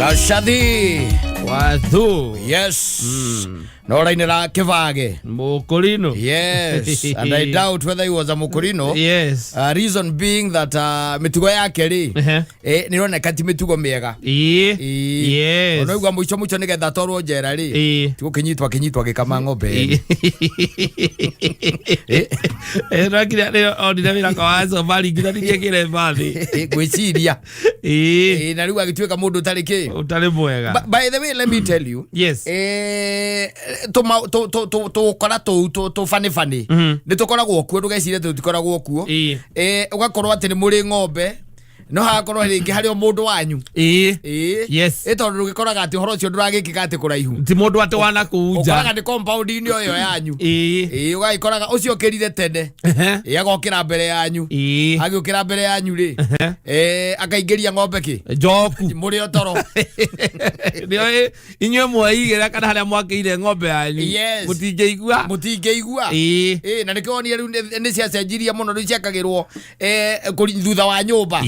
Kashadi Wathu. Yes. No rainera kivage Mukurino. Yes. And I doubt whether he was a Mukurino. Yes. Reason being that mitugo yake ri nirona kati mitugo miega. Yes. Ono igwa muico muico nigetha torwo njera ri tugo kinyitwa gikama ng'ombe. Rakira ni ondire wira kwa aso bali ngira ni kire bathi. Gwiciria. Na riu agituika mundu utari mwega. By the way, let me tell you. Yes. Tukora tu fani ni tukoragwo kuo ndugecire tutikoragwo kuo ugakorwo ati ni muri ng'ombe no hakorwo ringi hari mundu wanyu yes tondu ngikoraga ati horo cio nduragikika ati kuraihu ti mundu ati wana kuunja ukoraga ni compound ini oyo yanyu ugaikoraga ucio kirire tene agokira mbere yanyu agiukira mbere yanyu ri akaingiria ng'ombe ki njoku muri otoro ndio inywe mwaigera kana haria mwakire ng'ombe yanyu mutingeigua na nikionire riu ni cia cenjiria muno ni ciakagirwo thutha wa nyumba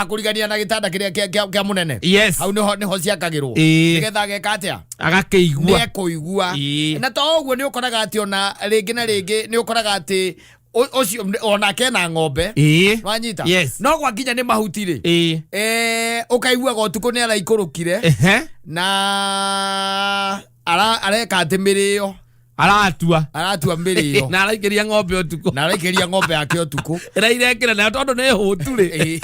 kurigania na gitanda kiria kia munene hau niho ciakagirwo nigetha geka atia agakeigua nekuigua na to uguo ni ukoraga ati ona ringi na ringi ni ukoraga ati ucio ona kena ng'ombe wanyita no gwakinya ni mahuti ri ukaigua gotuko ni araikurukire na areka ati mirio aratua mirio na araikiria ng'ombe utuko yake utuko iraikira na tondu ni hutu ri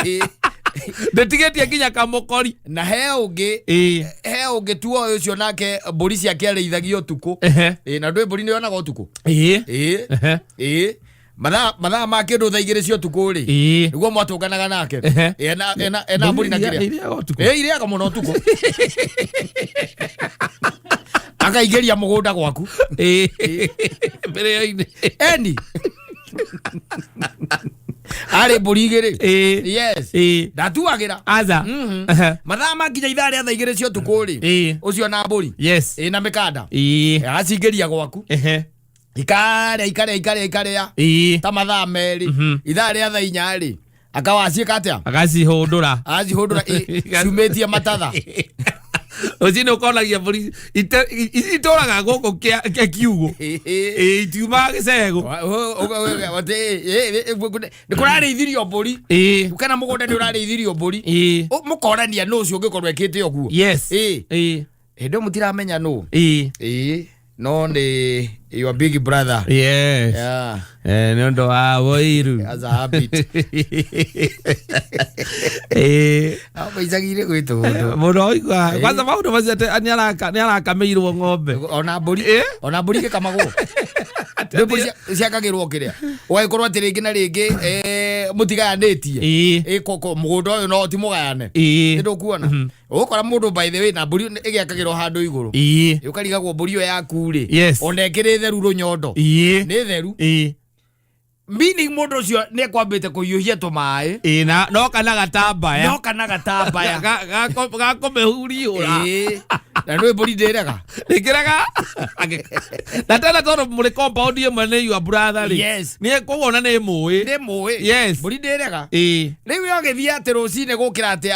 ndetigetie kinya kamukori na he ungi tuo ucio nake mburi ciake arithagio utuko na ndwe mburi ni onaga utuko mathaa ma kindu thaa igiri cio tuku ri niguo mwatunganaga nake ena mburi na kiria iriaga muno tuku akaigeria mugunda gwaku mbere eni ari mburi igiri yes ndatuagira aza mathaa makinya ithaa igiri cio tuku ri ucio na mburi na mikanda acingeria gwaku ikaria ta mathaa meri ithaa ria thaa inya ri akawaciika atia agacihundura ciumitie matatha Ozino konagia mburi ituraga goko kia kiugo itiuma gicego ni kurarĩithirio mburi kana mugunda ni urarĩithirio mburi mukorania no ucio ngikorwo ekite oguo ndo mutiramenya no no ni your big brother no ndo woiru as a habit abaizagire gwitu muno igwa kwanza maundu mazete ani arakameirwo ng'ombe ona mburi gikamago mburi ciakagirwo kiria ugaikorwo ati ringi na ringi mutigayanĩtie koko mugunda uyu no ti mugayane ndu kuona ukora mundu by the way na mburi igiakagirwo handu iguru ukarigagwo mburi yo yaku ri ona ikiri theru runyondo ni theru meaning mundu ucio ni kwambite kuyuhia tumaĩ no kana gatambaya gakomehuriura na ndwe mburi ndĩrega na tena tondu muri compound imwe ni your brother ri ni kuona ni muĩ mburi ndĩrega riu yogithie ati rucine gukira ati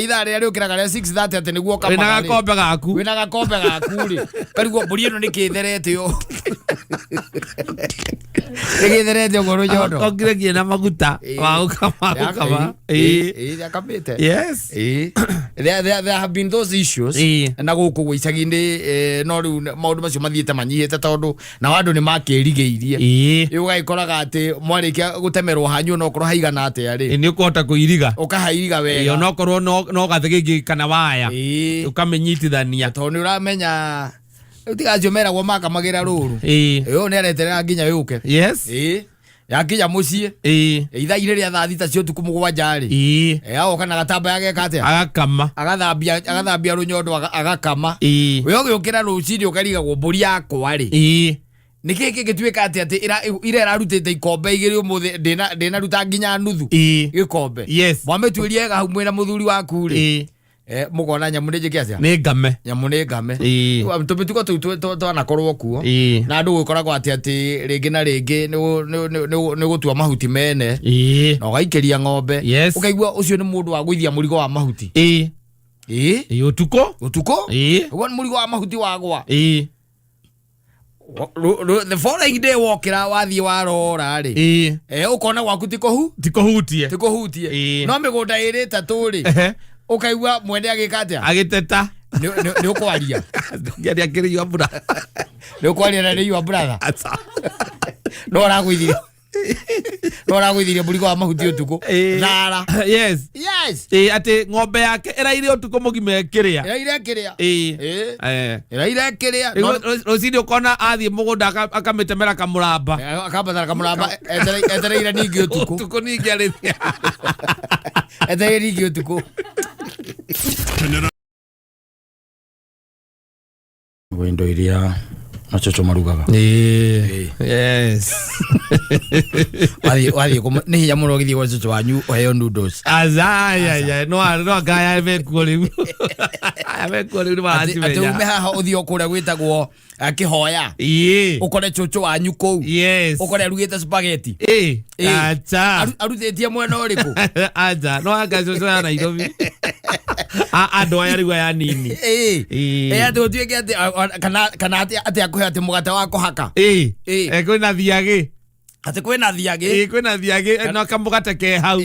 ithaa ria riukiraga ria 6:30 ati niguo kama wina gakombe gaku ri karigwo mburi ino nikitherete yo nikitherete ngoro nyondo ongiragie na maguta wa ukama akamite there have been those issues na guku gwicaginde no riu maundu macio mathiete manyihite tondu na andu ni makirigeirie ugaikoraga ati mwarikia gutemerwo hanyu no korwo haigana ati ari ni ukuhota kuiriga ukahairiga wega no korwo no gathigigi kana waya ukamenyitithania tondu uramenya utigacio meragwo makamagira ruru uyu ni areterera nginya yuke yakinya mucie ithaa igiri ria thaa thita cio tuku mugwanja ri agoka na gatamba yageka atia agathambia runyondo agakama we ugiukira rucini ukarigagwo mburi yakwa ri niki gituika ati ira irarutite ikombe igiri umuthi ndina ruta nginya nuthu gikombe mwamituirie ga mwina muthuri waku ri mugona nyamu nije kiacia ni ngame nyamu ni ngame tumituko twana korwo kuo na andu gukoragwo ati ringi na ringi ni gutua mahuti mene na ugaikiria ng'ombe ukaigua ucio ni mundu wa gwithia murigo wa mahuti Utuko wan muri wa mahuti wagwa the following day wokira wathie warora ri ukona gwaku tikohutie no migunda iri tatu ri ukaigua mwende agikatia agiteta ni ukwaria ngiaria kiriyo bura ni ukwaria na riyo brother no ragwithirie mburi wa mahuti utuku thara yes ati ng'ombe yake iraire utuku mugime ekiria rocini ukona athie mugunda akamitemera kamuramba etereire ningi utuku ningi arithia etereire ningi utuku windo iria machocho marugaga yes wali ni hinya muno githie kwa chocho wanyu oheo noodles azaya no gaya vekuri avekuri ati ume haha uthio kuria gwitagwo akihoya ukore chocho wanyu kou ukore rugite spaghetti acha arutetie mwena uriku acha no anga chocho ya Nairobi ando ya rigwa ya nini ati utuike ati kana ati akuhe ati mugate wako haka kwina thiage ati kwina thiage no kamugate ke hau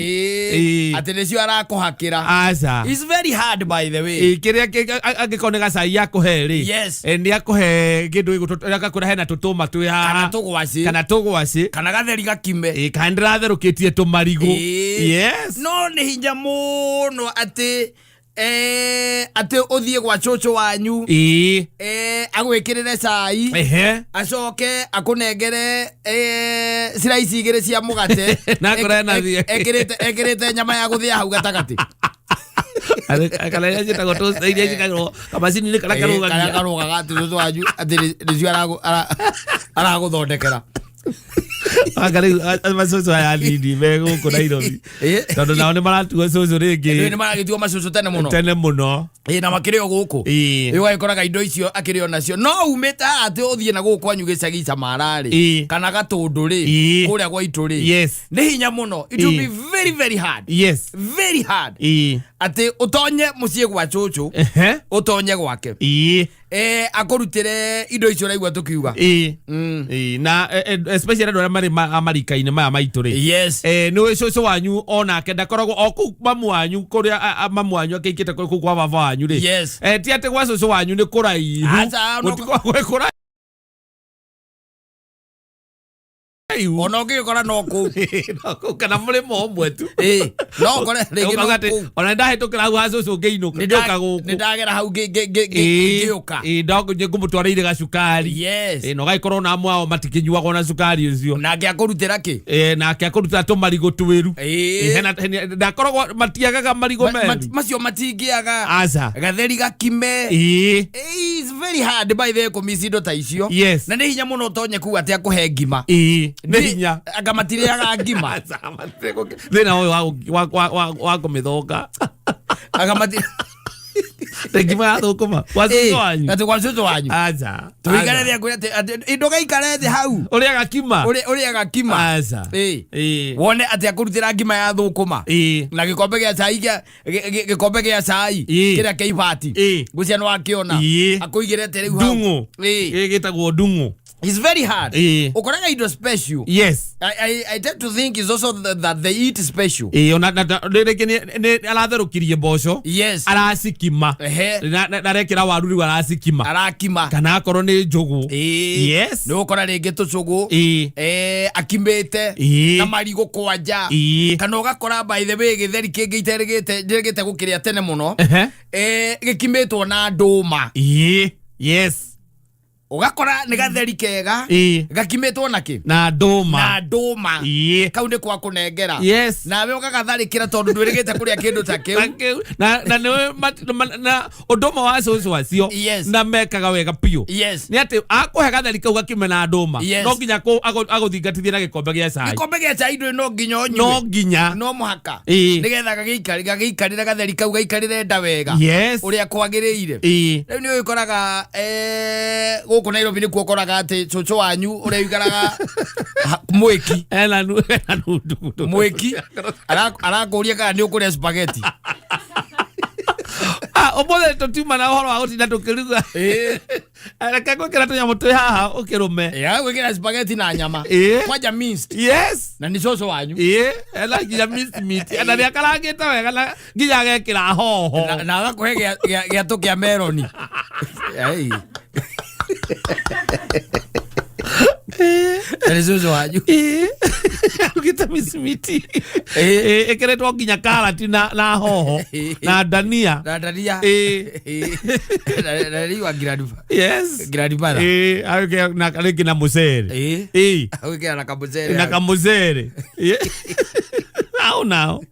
ati nicio arakuhakira acha it's very hard by the way kiria angikone gacai yakuhe ri ni akuhe kindu igutaka kura hena tutuma twi ha kana tugwaci kana gatheri gakime kana ndiratherũkĩtie tumarigu no ni hinya muno ati ati uthie gwa chocho wanyu agwikirire cai acoke akunengere slice igire cia mugate na kurena thie ekirite nyama ya guthia hau gatagati akala ya jita goto iria jikagro kabacini ni kala karuga gati chocho wanyu ati nicio araguthondekera agari masoso ya nini mego ko Nairobi tondu nao ni maratuga soso ringi ni maragituga masoso tene muno na makirio guku igikoraga indo icio akirio nacio no umeta ati uthie na guku anyu gicagica marari kana gatundu ri kuria gwa ituri ni hinya muno it will be very very hard very hard ati utonye mucie gwa chuchu utonye gwake akorutire indo icio raigwa tukiuga na especially ndo mari amarikaine maya maituri ni coco wanyu ona kenda koragwo oku mamu wanyu kuria mamu wanyu akikite ku kwa baba wanyu ri ti ate gwa coco wanyu ni kuraihu gutiko ono ngikora no ku kana muri momwe tu no kore ringi no ku ona ndahitukira hau hacucu ngiinuka ndoka guku ndagera hau ngiuka ndogo nje kumutwaraire gacukari no gaikorwo na mwao matikinyuaga na cukari ucio nake akurutira ki nake akurutira tumarigo twiru ndakoragwo matiagaga marigo meru macio matingiaga aca gatheri gakime it's very hard by the komisindo ta icio na ni hinya muno tonye ku ati akuhe ngima ninya agamatiriaga ngima thina uyu wa kumithoka agamati ngima ya thukuma kwa cucu wanyu ati kwa cucu wanyu acha tuigare thia kuria indo gaikare thi hau uria gakima acha wone ati akurutira ngima ya thukuma na gikombe gia cai kiria keibati gucia no akiona akuigirete riu hau dungu gitagwo dungu. It's very hard. Ukoraga indo special. I tend to think it's also that they eat special. Ona ne alatherũkirie mboco. Aracikima. Na rekera waruri aracikima. Arakima. Kana akorwo ni njugu. Ni ukora ringi tucugu. Akimite na marigo kwanja. Kana ugakora by the way githeri kingi iterigite gukiria tene muno. Gikimitwo na nduma. Ugakora ni gatheri kega gakimetwo naki na nduma kau ni kwa kunengera nawe ugagatharikira tondu ndwirigite kuria kindu ta kiu na nduma wa cucu wacio na mekaga wega piu ni ati akuhe gatheri kau gakime na nduma no nginya aguthingatithia na gikombe gia cai ndu no nginya onyu no muhaka nigetha gagiikarire gatheri kau gaikarire nda wega uria kwagiriire riu ni ukoraga guku Nairobi ni kuokoraga ati cucu wanyu uria igaraga mweki mweki arakuria kana ni ukuria spaghetti Omothe tutiuma na horo wa gutinda tukiruga. Reke gwikira tunyamu twi haha ukirume. Gwikira spaghetti na nyama. Kwaja minced. Yes. Na ni coco wanyu. Ela nginya minced meat. Na ria karangite wega na nginya gekira hoho. Na agakuhe giatu kia meloni. Ai. Coco wanyu. Ugita misimiti. Ekeretwo nginya karati na hoho na dania. Na dania. Na riwa grandpa. Yes. Grandpa. Auke na kaliki na musere. Auke na kamusere. Na kamusere. Au now.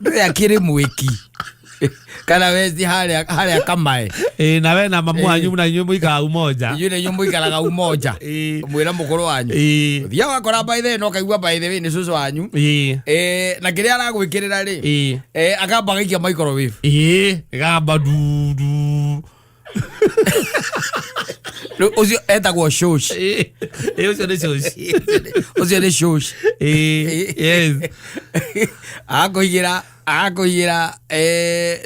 Ndio akiri mwiki. Kana wezi hali kamae. Na we na mamu anyu na nyumba ika umoja. Yule nyumba ikaraga umoja. Mwira mukuru wanyu. Thia wakora by the no kaigua by the way ni cucu wanyu. Na kiria aragwikirira ri. Akamba gaikia microwave. Gamba du. Ucio etagwo shosh. Ucio ni shosh. Ucio ni shosh. Yes. Akoira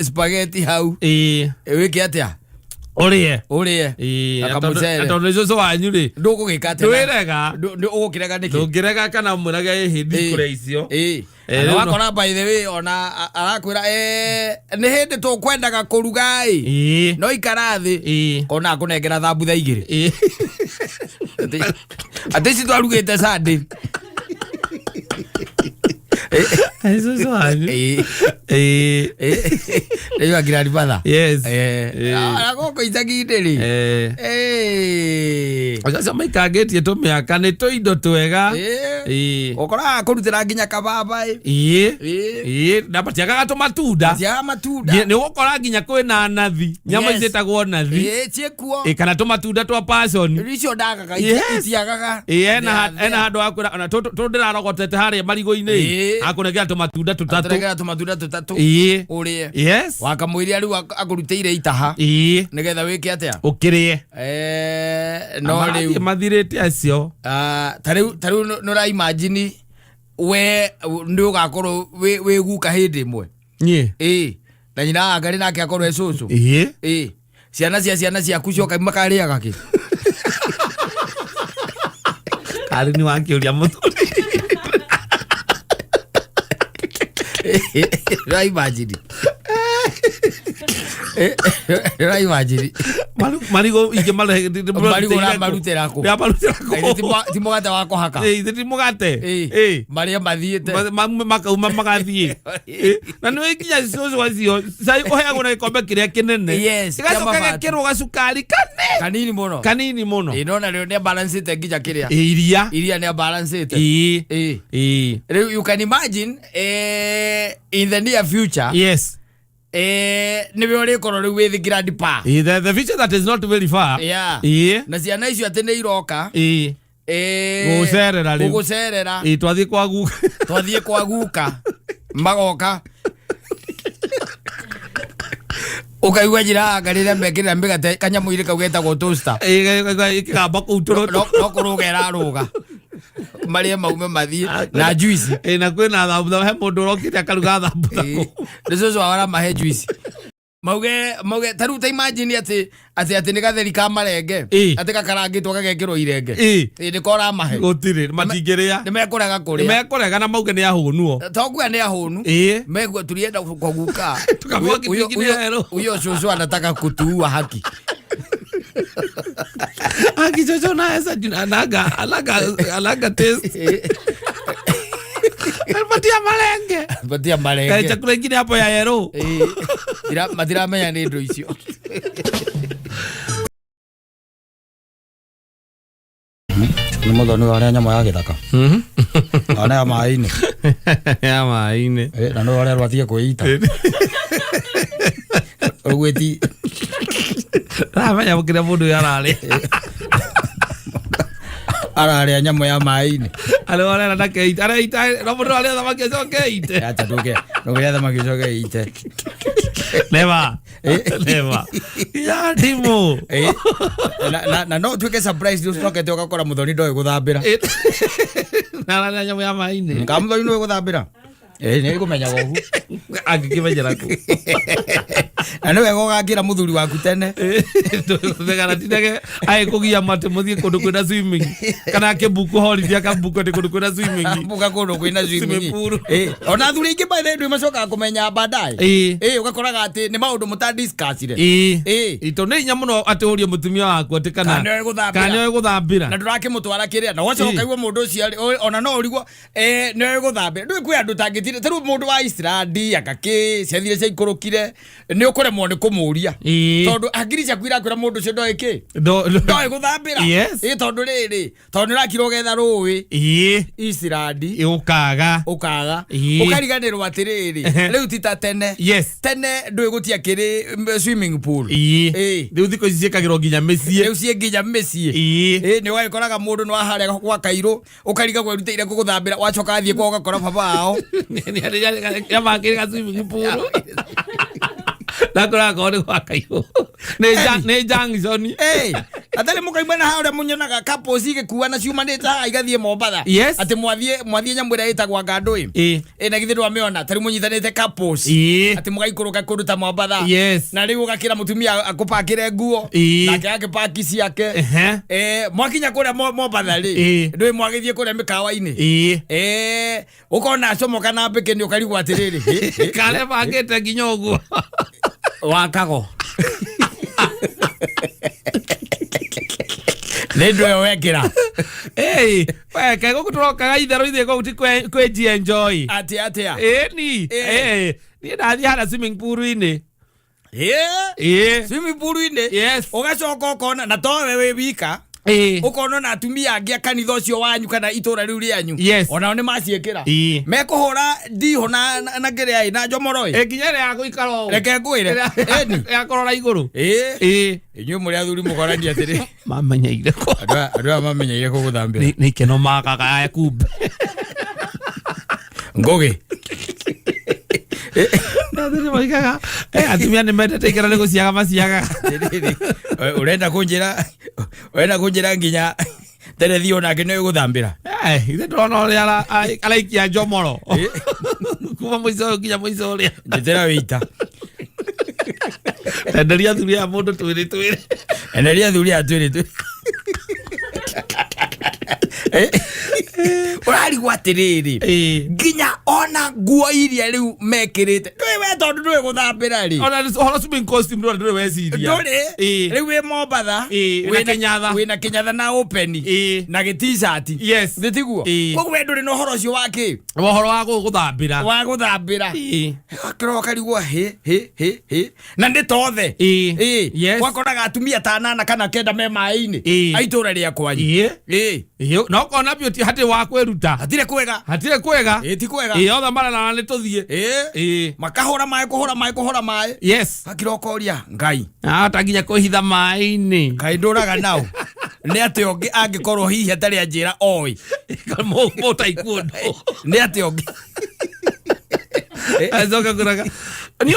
spaghetti hau. Wiki atia. Urie. Akamusere. Atondo cucu wanyu ri. Ndugugika atia. Ndwirega. Ndugukirega niki. Ndungirega kana mwiraga hindi kure icio. Na wakora by the way ona arakwira ni hindi tukwendaga kuruga no ikarathi kona kunengera thambutha igiri ateci twarugite Sunday cucu wanyu nĩyo grandmother. Yes. Agoko icagi-inĩ ri aca maikangetie tũmĩaka nĩ tũindo twega ũkoraga kũrutĩra nginya kababa na matiagaga tũmatunda nĩ gũkora nginya kwĩna nathi nyama icĩtagwo nathi kana tũmatunda twa passion icio ndagaga itiagaga ena handũ hakwĩra tũ ndĩrarogotete harĩa marigũ-inĩ akũnengera tũmatunda tũtatũ ũrĩe yes wakamwĩria rĩu akũrutĩire itaha nĩgetha wĩke atĩa ũkĩrĩe no rĩu mathirĩte acio tarĩu nũraimagine we nĩ ũgakorwo wĩ guka hĩndĩ ĩmwe na nyina wa Ngarĩ nake akorwo e cũcũ ciana ciaku cioka makarĩaga kĩ karĩ nĩ wakĩũria Muthuri Raimagine marigo inge male marigo na marutera ko ti mugate wa kuhaka ti mugate maria mathiete makauma magathie na no ikinya cucu wacio sai oheagwo na ikombe kiria kinene igacoka gekirwo gacukari kanini muno inona rĩo nĩ balancete nginya kiria iria nĩ balancete you can imagine in the near future yes niwe ũrĩkorwo rĩu wĩ grandpa the future that is not very far na ciana icio atĩ nĩ iroka gũgũcerera twathiĩ kwa guka magoka ukaigua njĩra Ngarĩ rĩrĩa mekĩrĩra mĩgate kanyamũ irĩ kau getagwo toaster ikamba kũu no kũrũga ĩrarũga maria maume mathie na juice na kwĩna thambutha he mũndũ ũrokĩte akaruga thambutha nĩ cũcũ wara mahe juice mauge tarĩu ta imagine atĩ nĩ gatheri ka marenge atĩ gakarangĩtwo gagekĩrwo irenge nĩ kora mahe gũtirĩ matingĩrĩa nĩ mekũrega kũrĩa mekũrega na mauge nĩ ahũnuo toguo nĩ ahũnu megua tulienda kwa guka huyo cũcũ anataka kutuua haki akichocho na esa alaga taste Batia malenge kai chakula ingine hapo ya yero matira menya nĩ ndũ icio nĩ mũthoni wa nyama ya gĩthaka ana ya maĩ-inĩ na no arĩa rwatie kwĩita ũgwĩti ramenya mũkĩrĩa mũndũ yararĩ ararĩa nyama ya maĩ-inĩ ale wala na keita areita no mũndũ arĩa thamaki acoke ite acha ndũgĩa thamaki acoke ite Never. Ya ndimo. Na no tuke surprise ndio tokete ukakora muthoni ndoe guthambira. Na nyamũ ya maĩ-inĩ. Ngamuthoni ndoe guthambira. nä kå menya gogu angä kä menyera kå nä wega å gakä ra må thuri waku tene thegaratinage agä kå gia matä må thiä kå ndå kwä na swimming kana akä mbuku horithia akambuku atä kå ndå kwä na swimming mbuka kå ndå kwä na swimming ona athuri ingä baithe ndå macokaga kå menya baadaye å gakoraga atä nä maå ndå må tadiscasire itå nä inya må no atä å rie må tumia waku atä kana nä oä gå thambä ra na ndå rakä må twara kä rä a na wacoka kaigua må ndå å cio ona no å rigwo nä oä gå thambä ra ndå kwä andå tangä tire tarä må ndå wa Islandi akakä ciathire cia ikå rå kire nä å kå remwo nä kå må ria tondå hakiri ciaku irakwä ra må ndå å cio ndoä kä ndoä gå thambä ra tondå rä rä tondå nä rakira å getha rå ä Islandi å kaga å kariganä rwo atä rä rä rä u tita tene tene ndå ä gå tiakä rä swimming pool rä u thikå ici ciäkagä rwo nginya mä ciä rä u ciä nginya mä ciä nä å gagä koraga må ndå nä waharä gwa kairå å karigagwo erutä ire kå gå thambä ra wacoka thiä kwa å gakora baba ao yamakä ga swimming pool nakoraga nä gwa kairå nä Junction atarä må kaimwe na harä a må nyonaga couples igäkuana ciumanä te haha igathiä Mobatha atä mwathiä nyamå ä rä a ä tagwa ngandå na githä ndå amä ona tarä må nyitanä te atä må gaikå rå ka kå ruta Mobatha na rä u å gakä ra må tumia akå pakä re nguo nake akä paki ciake mwakinya kå rä a Mobatha rä ndå ä mwagä thiä kå rä a mä kawa-inä å kona acomoka na mbä kä nä å karigwo atä rä rä kare bangä te nginya å guo wakago nä ndå ä yo wekera weke gå kå tå rokaga itherå ithiä gå ti kwä jienjoy atä niä ndathiä hara swimming pool-inä swimming pool-inä å gacoka å kona na towe wä wika ukona na atumia angä a kanitha å cio wanyu kana itå ra rä u rä anyu onao nä maciä ra mekå hå ra ndiho na ngä rä na njomoro nginya rä ya gå ikara reke ngwä re ya korora igå rå inyuä må rä athuri må korani atä rä mamenyeire andå aya mamenyeire kå gå thambä ra nä ikeno magaga kumbe ngå gä atumia nä mendete ikara nä gå ciaga maciaga å renda kå njä ra nginya terethi onake nä å gå thambä ra ithe ndårona å rä a araikia njomoro kuma må ico å nginya må ico å rä a njä te ra wä ita enderia athuri aya må ndå twä rä enderia athuri aya twä rä urarigwo atiriri nginya ona nguo iria riu mekirite ndui we tondu ndui guthambira ri ona swimming costume ndui weciria nduri riu we Mobatha wina kinyatha na open na gi t-shirt nditiguo koguo we nduri no horo cio waki horo wa guthambira akiroka rigwo na ndi tothe wakoraga atumia tanana kana kenda me mai-ini aitura ria kwanyu no kona beauty hati wa kweruta hatire kwega ti kwega othe marana nä tå thiä makahåra maä akirokoria ngai ta nginya kå hitha maä-inä kaä ndå raga nao nä atä å ngä angä korwo hihi atarä a njä ra oä må taikuondå nä atä å ngä acoka kuraga ni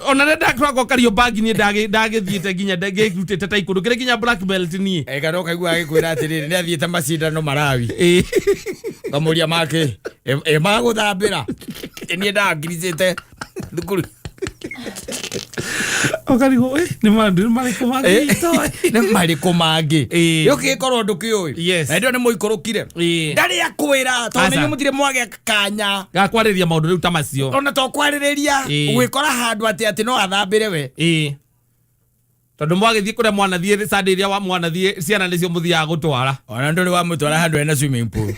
ona nä ndakoragwo kario bangi niä ndagä thiä te nginya ngä rutä te taikå kä rä nginya black belt niä ega kaigua agä kwä ra atä rä rä nä athiä te macindano marawi ngamå ria makä magå thambä ra niä ndangiricä te thukuru okarigwo nä marä kå mangä ä å kä korwo ndå kä å na ndio nä må ikå rå kire ndarä a kwä ra tondå nä må tirä mwagä kanya gakwarä ria maå ndå rä u ta macio ona to kwarä rä ria gwä kora handå atä no athambä re we tondå mwagä thiä kå rä a mwanathiä sandä ä rä a wa mwanathiä ciana nä cio må thiaga gå twara ona ndå rä wa må twara handå ena swimming pool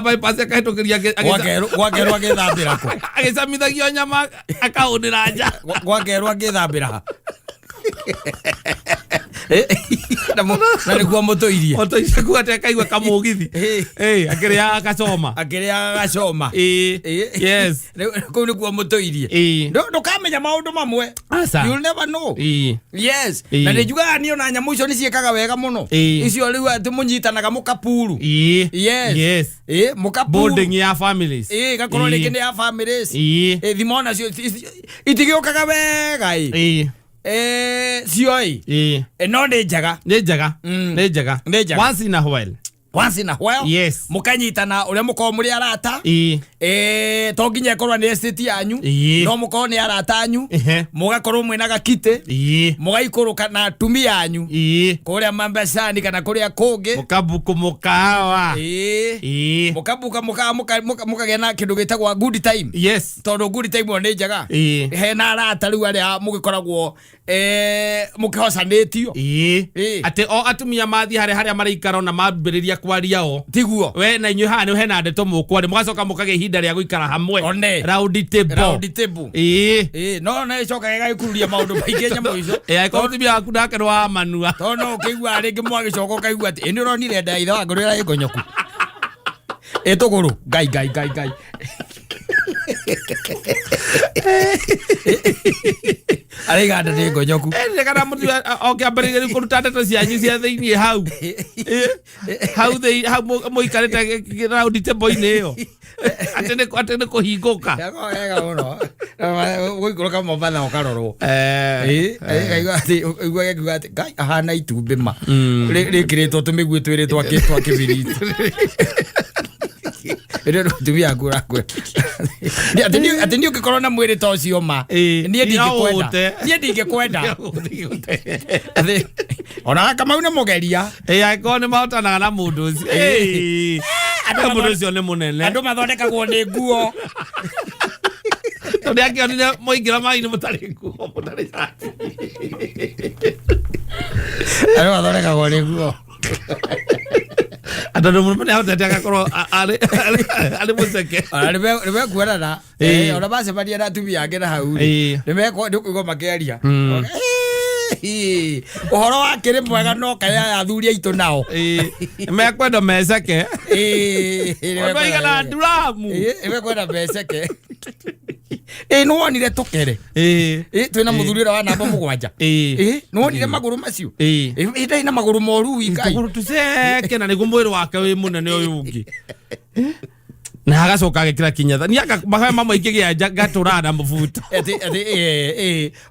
bypass akahätå kä ria gwakerwo agä thambä ra kå agä camithagio nyama akaå nä ra nja gwakerwo agä thambä ra na nä guo må tå irie kuate akaigua kamå githi akä rä aga gacoma kå u nä guo må tå irie ndå kamenya maå ndå mamwe na nä njugaga nä ona nyamå icio nä ciäkaga wega må no icio rä u atä må nyitanaga må kapuru må kapuru gakorwo rä ngä nä ya families thima onacio itigä å kaga wega cioi no nä njega once in a while once in a while mukanyitana uria muko muri arata to nginya korwa ni estate yanyu no muko ni arata anyu mugakorwo mwina gakite mugaikuruka na atumia yanyu kuria mambesani kana kuria kungi mukabuku mukawa mukabuka mukagea na kindu gitagwa good time tondu good time ni njaga hena arata riu aria mugikoragwo mukihocanitio ate o atumia mathi haria maraikara na mambiriria kwaria o tiguo we na inyu hana hena ndeto mukwari mugacoka mukage ihinda ria guikara hamwe round table no na icoka gagaikururia maundu maingi nyamo icio ko tibia aku ndake wa manua tono ukigwa ringi mwagicoka kaigua ati ni uronire ndaitha wa ngorera igonyoku etoguru gai Arega ndade ngonyoku kana mutu okiambariria kuruta ndeto cianyu cia thiini hau muikarite round table-ini iyo atene kuhinguka ega muno guikuruka mobatha ukarorwo igwa ati gai ahana itumbi ma rikiritwo tumigwe twiri twakitwa kibiriti Ero tubia gura gwe. Ati ndio kikorona mwere tocio ma. Ni ndingekwenda. Ati ona kama una mugeria. Aiko ni mahotanaga na mundu ucio. Mundu ucio ni munene. Andu mathondekagwo ni nguo. Tondu akionire moingira mai-ini mutari nguo mutari shati. Andu mathondekagwo ni nguo. Andũ mũno hotete agakorwo ari museke nĩme kuonana ona macemania na atumia angĩ na hau nĩmekuigua makĩaria ũhoro wa kĩrĩ mwega no kaya athuri aitũ nao mekwenda meceke oigana nduramu mekwenda meceke no wonire tukere twina muthuri wa namba 7 no wonire maguru macio ndai na maguru moru wingai maguru tuseke na niguo mwiri wake wi munene uyu ungi na agacoka agikira kinyatha ni aka mahaya mama ikigia gaturana mubuto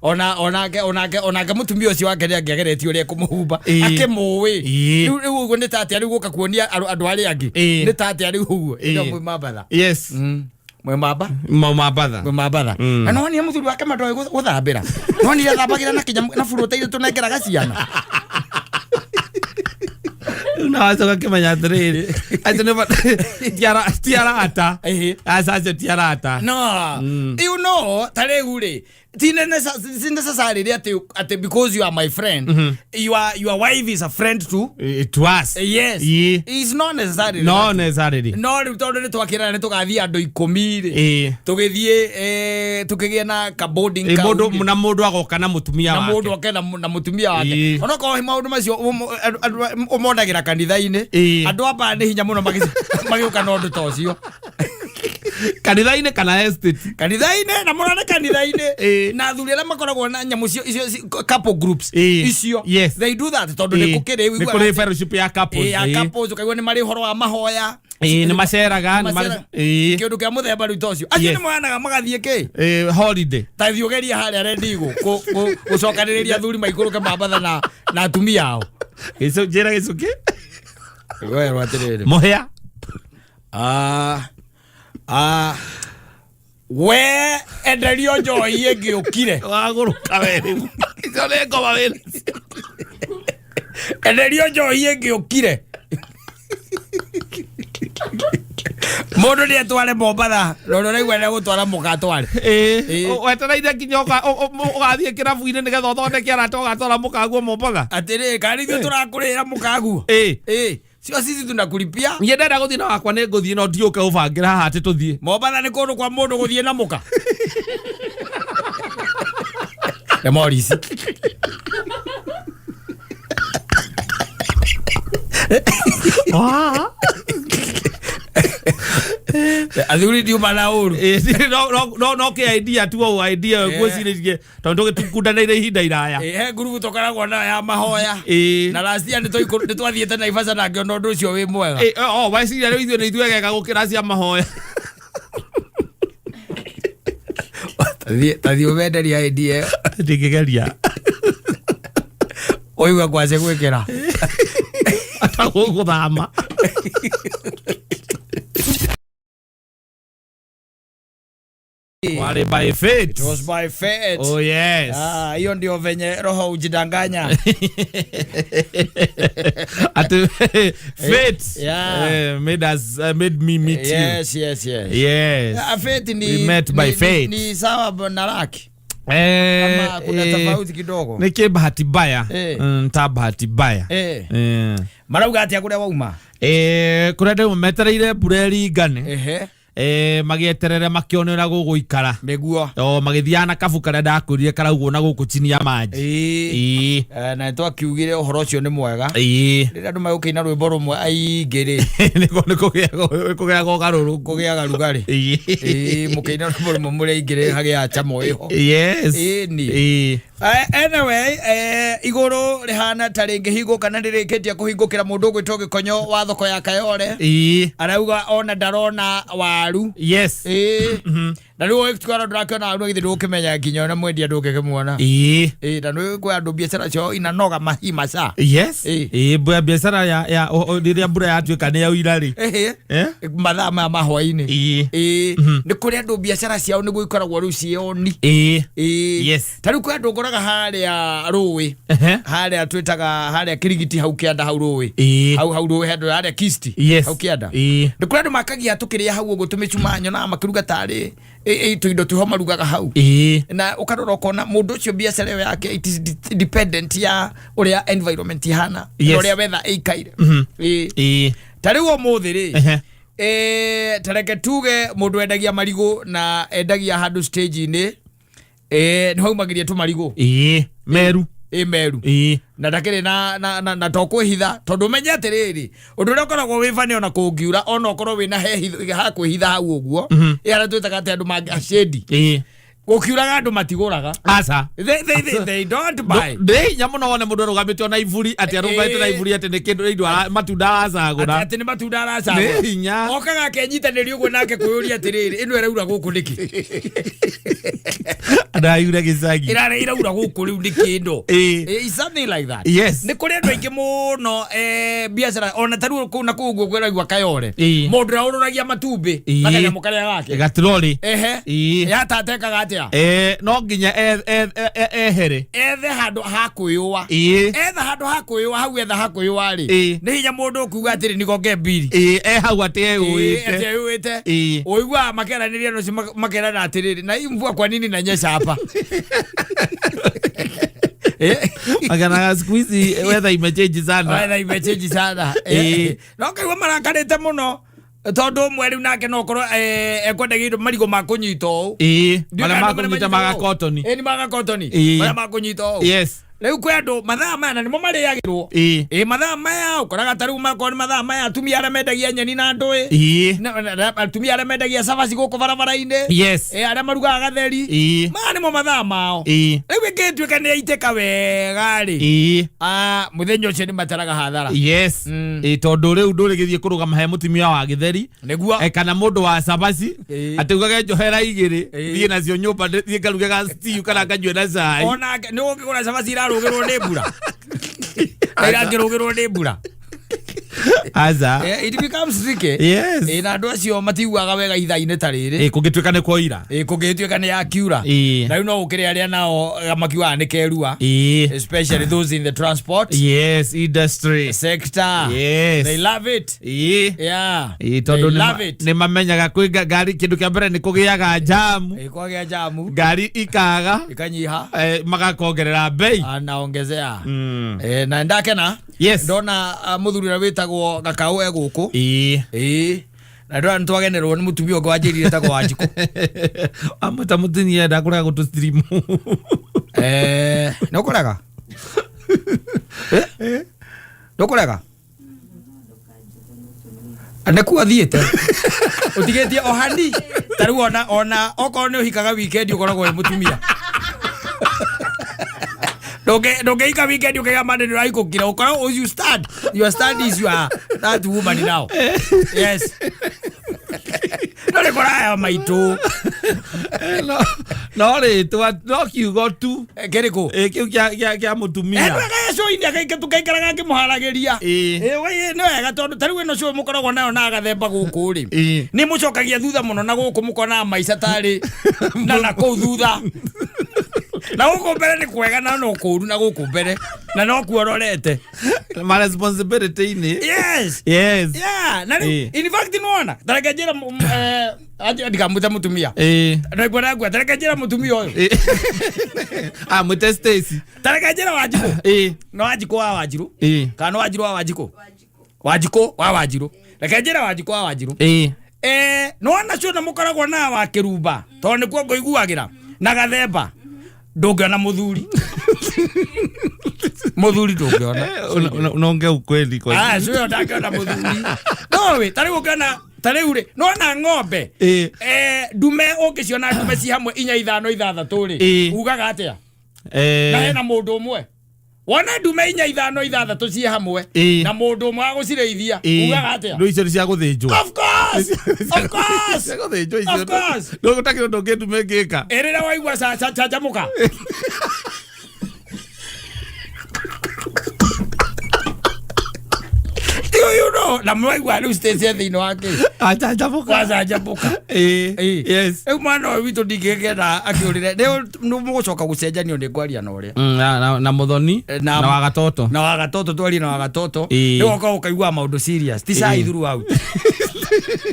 ona mutumia ucio wake ngiageretie uria kumuhumba akimuwi riu uguo ni tati ari guka kuonia andu ari angi ni tati ari uguo ino mwe mabatha mwabatha na no ni muthuri wake mandoi guthambira no ni athambagira na kinya na furoteire tunengeraga ciana unawacoka kimenya atiriri atene tiarata asace tiarata no you know tariu ri ti necessary ati because you are my friend your wife is a friend to us yes it's not necessary no ri tondu ni twakira ni tugathie andu 10 ri tugithie tukigia na boarding mundu na mundu agoka na mutumia wake na mundu akena na mutumia wake ona ko maundu macio umondagira kanitha-ini andu aba ni hinya muno magiuka na undu tocio kanitha-ini kana estate kanitha-ini na murane kanitha-ini na athuri aria makoragwo na nyamu icio couple groups icio they do that tondu ni kukiri ni kuri fellowship ya couples couples ukaigua ni mari horo wa mahoya ni maceraga kindu kia muthemba riu tocio acio ni moyanaga magathie ki holiday ta thiogeria haria rendigo gucokaniriria athuri maikuruke mabatha na atumia ao gicu jira gicuki wewe watiriri mohia we enderio njoi ngiukire waguruka weri icio ni ngoma weri enderio njoi ngiukire mundu ni atware mobatha rono raigua ni gutwara mugatware wetereire kinya ugathie kirabu-ini nigetha uthondeke arata ugatwara mukaguo mobatha atiri kari ithuĩ tũrakurĩra mukaguo cio sisi tunakulipia niĩ ndenda gũthiĩ na wakwa nĩ ngũthiĩ no ndiũke ũbangĩra haha atĩ tũthiĩ mobatha nĩ kũndũ kwa mũndũ gũthiĩ na mũka Morris athuri ndiuma na uru no ke idea tu o idea gwĩcirĩrie tondũ tũkundanĩire ihinda iraya he ngurubu tũkoragwo na ya mahoya na last year nĩ twathiĩte Naivasha na ngĩona ũndũ ũcio wĩ mwega weciria rĩu ithuĩ nĩ ithuegega gũkĩra cia mahoya tathi ũmenderia idea ndingĩgeria oigua kwace gwĩkĩra atagũgũthama Wale by fate. It was by fate. Oh yes. Hiyo ndio venye roho ujidanganya. Fate. Made me meet you. Yes. Fate ni we met by fate. Ni sawa na laki. Kama kuna tofauti kidogo. Niki bahati baya. Ta bahati baya. Marauga atia kuria wauma. Kuria ndio metereire bureri ngane. Magieterere makionera guguikara meguo magithiana kabu karia ndakurire karaugo na guku chini ya maji na twakiugire uhoro ucio ni mwega rira andu magukina rwimbo rumwe aingiri niko kugiaga garuru kugiaga rugari mukina rwimbo rumwe muri ingiri hagia chamo iho yes ni anyway iguru rihana taringi higo kana ndirikitia kuhingukira mundu gwitwo gikonyo wa thoko ya Kayole arauga ona ndarona waru yes na riu twara ndrakona aru githi ndukimenya nginya na mwendia ndukikimwona na riu kwa andu biashara cio inanoga mahima sa yes biashara ya riria mbura yatuika ni ya uirari mathaa ma mahwaini ni kuri andu biashara ciao ni guikoragwo riu cioni yes tariu kwa andu ngoraga haria ruwi haria twitaga haria kirigiti hau kianda hau ruwi hau ruwi handu haria kisti hau kianda ni kuri andu makagia tukiria hau gutumicumanyo na makiruga tari tuindo tuho marugaga hau na ukarora ukona mundu ucio biashara yake it is dependent ya uria environment ihana uria weather ikaire tariu umuthi ri tareke tuge mundu endagia marigo na endagia handu stage ni ni haumagiria tu marigo meru meru na ndakire na tokwihitha tondu menye atiriri undu uria ukoragwo wifane ona kungiura ona ukorwo wina he ha kwihitha hau uguo ara twitaga ati andu mangashedi gukiuraga andu matiguraga asa they don't buy nyamu no wone mundu rugamitio na iburi ati arugaite na iburi ati ni kindu indu matunda aracagura ati ni matunda aracagura ni hinya okaga kenyitaniri uguo nake kuyuria atiriri ino iraura guku niki araura gicagi iraura guku riu ni kindu something like that yes ni kuri andu aingi muno biashara ona taru ku na kuguo kwiragwa Kayole mundu raururagia matumbi makanya mukaria gake gatroli ya tatekaga atia no nginya ehere ethe handu hakuyua ethe handu hakuyua hau ethe hakuyua ri ni hinya mundu kuuga atiri nigonge mbiri hau ati uite uigua makeraniria no makerana atiriri na imvua kwa nini nanyesha hapa agana squeeze weather imechange sana no kaigua marakarite muno tondu mweri nake no korwo ekwendagirio marigo makunyito mara makunyita magakotoni ni magakotoni mara makunyito yes riu kwe andu mathaa maya nimo mariagirwo mathaa maya ukoraga tariu makoni mathaa maya atumia aria mendagia nyeni na ndui atumia aria mendagia cabaci guku barabara-ini yes aria marugaga gatheri maya nimo mathaa mao riu ingituika ni aiteka wega ri muthenya ucio ni mataraga hathara yes tondu riu ndurigithie kurugama he mutumia wa githeri niguo kana mundu wa cabaci atiugage njohera igiri thie nacio nyumba thie ngarugaga stew kana nganyue na cai ona ni ungigura cabaci rugirwo ni mbura irangirugirwo ni mbura aza it becomes tricky yes na andu acio matiguaga wega ithaa-ini ta riri kungituika ni koira kungituika ni yakiura na riu no ukire aria nao makiuaga ni kerua especially those in the transport industry sector they love it tondu ni mamenyaga kwi ngari kindu kia mbere ni kugiaga jamu kwagia jamu ngari ikaga ikanyiha magakongerera bei anaongezea na ndakena ndona muthuri na witagwo gakau eguku na ndo ntwagenerwo ni mutumia ngo ajirire tago wanjiku amata Mutumia ndakuraga gutu stream no kuraga no kuraga anaku athiete utigetie ohandi taru ona oko ni uhikaga weekend ukoragwo ni mutumia Doge ika weekend ukega mande rai kukira ukora you start your stand is you are that woman now yes no le kora ya maitu no ritwa no kiugo tu kiriko kiu kia mutumia so india kai tukaikaraga ngimuharagiria we no wega tondu tariu ino cio mukoragwo nayo na gathemba guku ri ni mucokagia thutha muno na guku mukona maica tari na kuu thutha na guku mbere ni kwega na no kuru na guku mbere na no kuororete my responsibility ni yes na in fact no ona tareke jira ndikamuta mutumia na gwara gwa tareke jira mutumia oyo mutestesi tareke jira wajiko no wajiko wa wajiru kana wajiru wa wajiko wa wajiru tareke jira wajiko wa wajiru no ona cio na mukoragwo na wa kirumba to ni kuo ngoiguagira na gathemba ndungiona muthuri ndungiona unaongea ukweli kwa sio ndakiona muthuri no we tari ukana tari ure no na ng'ombe dume ungiciona dume ci hamwe 4 5 6 ri ugaga atia na hena mundu umwe wona dume 4 5 6 ci hamwe na mundu umwe agucireithia ugaga atia ndo icio cia guthinjwo of course guthinjwo icio ndo gutakira ndo kindu mengika erera waigua cha jamuka you know na mwaigua lu stage thino wake ajabuka yes mwana witu ndigegera akiurire no mugucoka gucenjanio ni ngwaria na uria na muthoni na wagatoto twari na wagatoto ndio ukaigua maundu serious ti sai throughout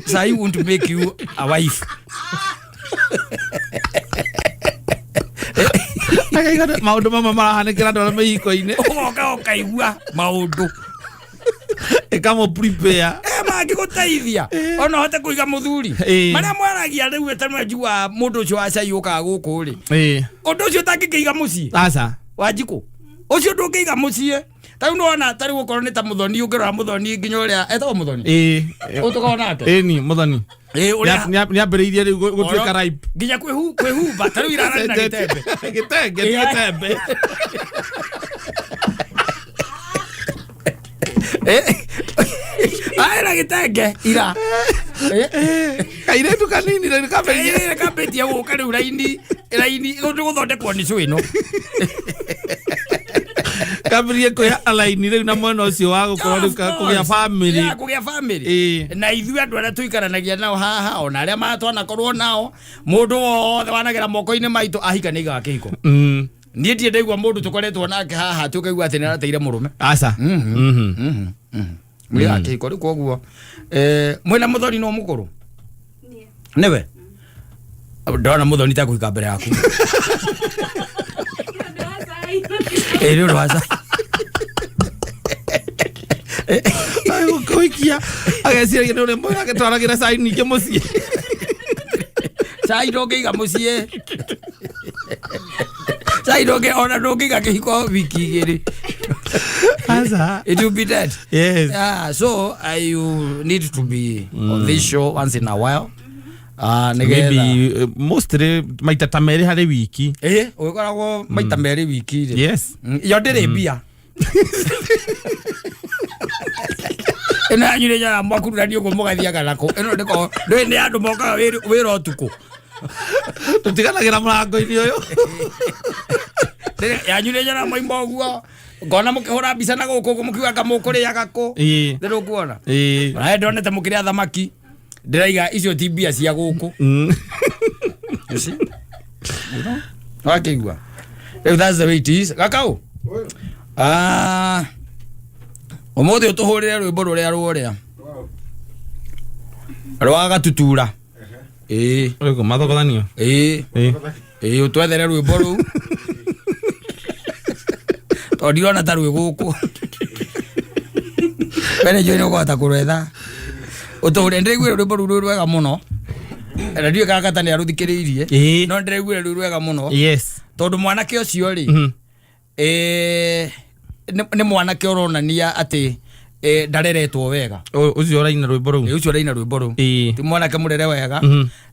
sai want to make you a wife akaigua maundu mama marahanekera ndora meiko-ini ukaigua maundu ekamo prepare magiguteithia ona hote kuiga muthuri maria mwaragia riu etanwe njua mundu ucio acayuka guku ri undu ucio tangikiiga mucii aca wanjiku ucio ndungiiga mucii tariu nona tariu ukorwo ni ta muthoni ungirora muthoni nginya uria etagwo muthoni utukona ate ni muthoni ni ambiriirie riu gutuika ripe nginya kwihumba tariu irara na gitembe Aira gitenge ira kairetu kanini na kabeti ya guka riu raini guthondekwo ni cwino kabirie kuya alaini riu na mwena ucio wa gukorwo kugia family na ithu andu aria tuikaranagia nao haha ona aria matwana korwo nao mundu wothe wanagera moko-ini maitu ahika ni gakihiko nie ndie ndaigua mundu tukoretwo nake haha tukaigua ati narateire murume aca mwi akihiko ri koguo mwina muthoni no mukuru niwe ndona muthoni ta kuika mbere yaku eri rwaza ayo koikia ageciria ndu ri mwana agitwaragira cai ningi mucii cai ndungiiga mucii cai ona ndungiiga kihiko wiki igiri it will be dead. Yes. So you need to be on this show once in a while. Maybe mostly maita ta meri hari wiki. Ukoragwo maita meri wiki ri. Yes. Yo ndire bia. Ena nyire ya mwakurani ugo mugathia ganako. Eno ndiko ndene andu moka wira utuku. Tutiganagira murango-ini uyu. Ya nyire ya maimba uguo. Ngona mukihura mbica na guku mukiuga kamukuriaga ku ndiru kuona na ndonete mukiria thamaki ndiraiga icio ti mbia cia guku wakigua that's the way it is kakau umuthi utuhurire rwimbo ruria ruria rwa gatutura uko mathogothanio utwethere rwimbo ru Odiona taru guku. Bene joino kwata kurwetha. Uture ndregwire rwimbo ruru rwega muno. Radio Katta ni aruthikiriirie. No ndregwire ruru rwega muno. Yes. Tondu mwanake ucio ri. Ni mwanake uronania ati ndareretwo wega. Ucio raina rwimbo ru. Ucio raina rwimbo ru. Ti mwanake murere wega.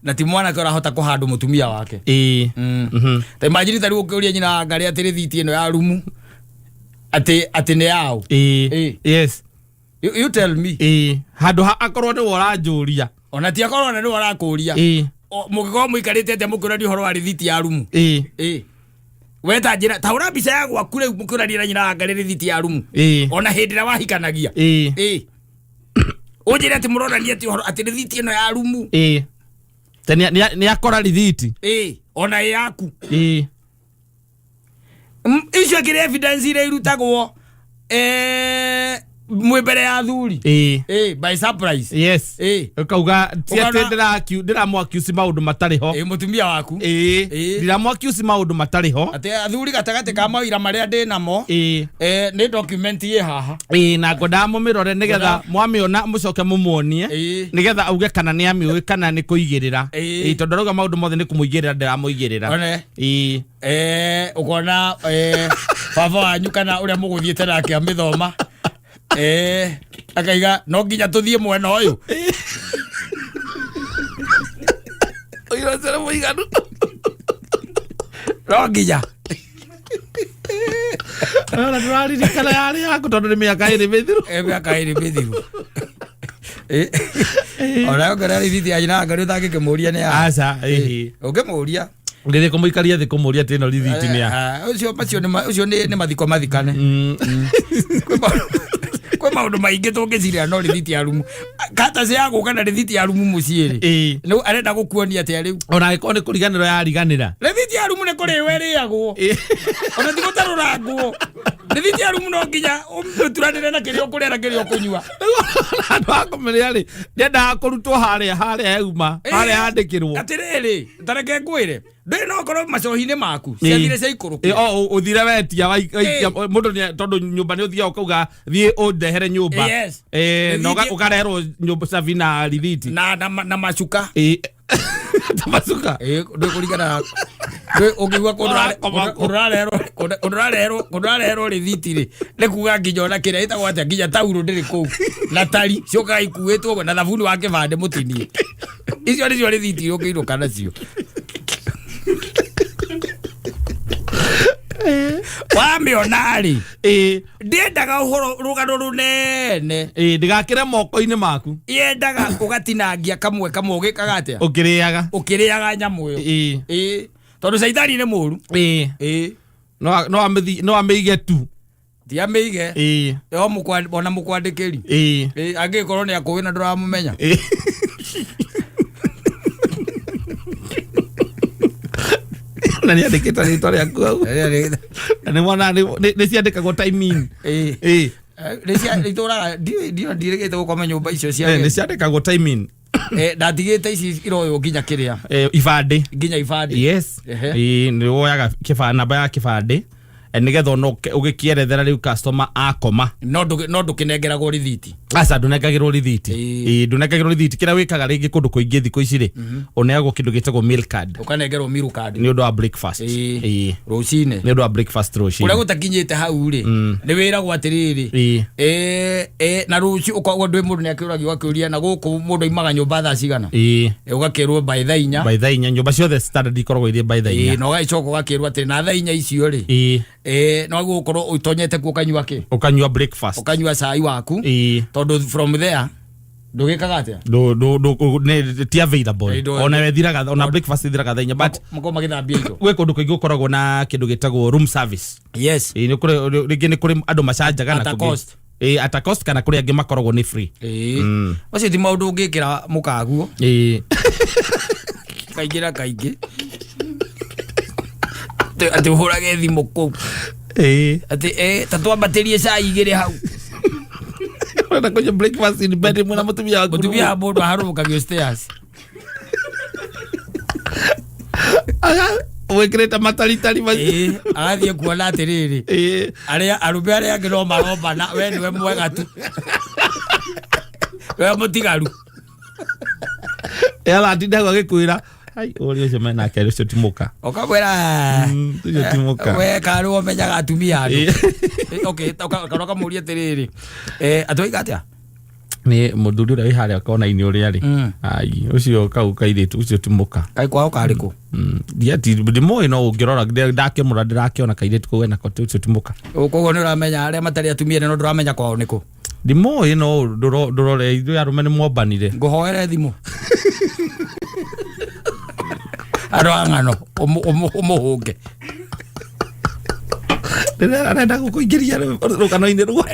Na ti mwanake urahota kuhandu mutumia wake. Ta imagine tari ukiuria nyina ngari atiri thiti ino ya rumu. Ati ne yao. Yes. You tell me. Handu akorwo ni wora njuria. Ona ti akorwo ni wora kuria. mugiko muikarite te mukurani horo wa rithiti ya rumu weta njira taura mbica ya gwaku riu mukurani na nyina ngari rithiti ya rumu ona hindira wahikanagia ujire ati muronania ati horo ati rithiti ino ya rumu ni akora rithiti ona yaku icio kire evidence ile irutagwo mbere ya athuri by surprise yes ukauga tiete ndira mo accuse maundu matari ho mutumia waku ndira mo accuse maundu matari ho ate athuri gatagate ka mawira maria ndi namo ni document ye haha na ngoda mo mirore nigetha mwamiona mucoke mumuonie nigetha auge kana ni amiui kana ni kuigirira tondu rauga maundu mothe ni kumuigirira ndira muigirira ukona baba wanyu kana uria muguthiete nake amithoma akaiga no nginya tuthie mwena uyu uyu zera muiganu no nginya ara ndwari nikana yari yaku tondu ni miaka iri mithiru miaka iri mithiru ora ngara rithiti ya nyina ngari utangikimuria ni aca ukimuria ngire kumuikaria thi kumuria tino rithiti ni ya ucio ni mathiko mathikane kwa maundu maingi tungiciria no rithiti ya rumu Katta cia guka na rithiti ya rumu muciiri no arenda gukuonia ati riu ona iko ni kuriganiro ya riganira rithiti ya rumu ni kuri weriagwo ona ti gutarurangwo rithiti ya rumu no nginya turanire na kirio kuria na kirio kunyua andu akomeria ri ndenda kurutwo haria euma haria handikirwo atiriri tareke ngwire ndiri no korwo macohine maku ciathire cia ikuru uthire wetia mundu ni tondu nyumba ni uthia ukauga thie undehere nyumba no ukarerwo nyumba savina rithiti na macuka tamasuka ndikuringana ukiwa kunarero rithiti ri nikuga nginya ona kiria itagwo atia nginya tauro ndiri kuu na tari cioka ikuitwo na thabuni wa kibande mutinie icio nicio rithiti ukiiruka nacio wamionari ndiendaga uhoro rugano runene ndigakire moko-ini maku yendaga ugatinangia kamwe ugikaga atia ukiriaga nyamu iyo tondu caitani ni muru no amige tu ti amige ona mukwandikiri angikorwo ni akuwi na nduramumenya na ni andikita ritwa riaku au ni mwana ni ciandikagwo timing ni ciandikagwo ndirigite gukoma nyumba icio cia ni ciandikagwo timing ndatigite ici iroyo nginya kiria ibande nginya ibande yes ni woyaga kibande namba ya kibande nigetha no ugikierethera riu customer akoma no ndukinengeragwo rithiti aca ndunengagirwo rithiti ndunengagirwo rithiti kira wikaga ringi kundu kuingi thiko iciri uneagwo kindu gitagwo meal card ukanengerwo meal card ni undu wa breakfast rucine ni undu wa breakfast rucine uria gutakinyite hau ri ni wiragwo atiriri na ruci ukagwo ndwi mundu ni akiuragio akiuria na guku mundu imaga nyumba thaa cigana ugakirwo by thaa 4 nyumba ciothe standard ikoragwo iri by thaa 4 no gaicoka ugakirwo atiri na thaa 4 icio ri no gukorwo utonyete ku ukanyua breakfast ukanyua cai waku tondu from there ndugikaga atia ti available ona wethiraga ona breakfast ithiraga thainya but mko magithambia indo gwe kundu kuingi ukoragwo na kindu gitagwo room service yes ni kuri andu macanjaga na cost at cost kana kuri angi makoragwo ni free wacio ti maundu ungikira mukaguo kaingi ati uhurage thimu ku ati tatwambatirie cai igiri hau na kuja breakfast in bed mwana mutumia mundu aharukagio stairs wekireta mataritari agathie kuona atiriri aria arume aria angi no marombana we niwe mwega tu we mutigaru atindaga agikwira ai uri ucio mena kero ucio timuka okamwira ucio timuka we karu omenyaga atumia andu okay karoka muri atiriri atwiga atia ni muthuri uria wi haria kona ini uria ri ai ucio kau kairitu ucio timuka kai kwao kariku diati ndimo no ungirora ndakimura ndirakiona kairitu ko wena kote ucio timuka kogo ni uramenya aria matari atumia no nduramenya kwao niku ndimo no ndurore ithu arume ni mwobanire nguhoere thimu Arwangano umuhunge. Anaenda kukuingiria rukano-ini rwa.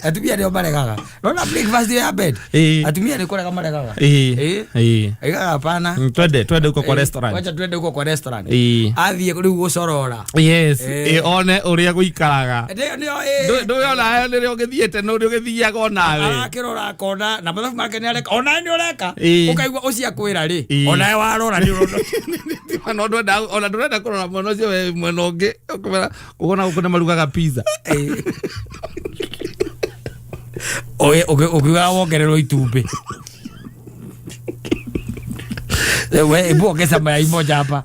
Atumia ndio maregaga. Nona breakfast ya bed. Atumia ni kuraga maregaga. Aigaga hapana. Twende huko kwa restaurant. Wacha twende huko kwa restaurant. Athie riu gucorora. Yes. One uria guikaraga. Ndio yona ndio ugithiete no ndio ugithiaga onawe. Akirora kona na mathabu make ni areka. Ona ni ureka. Ukaigua ucia kwira ri. Ona we warora ni urondo. No ndwenda kurora mwana ucio we mwena ungi. Ukona ukona marugaga pizza. Oye ukiwa wongererwo itumbi. We ibu ongeza mayai moja hapa.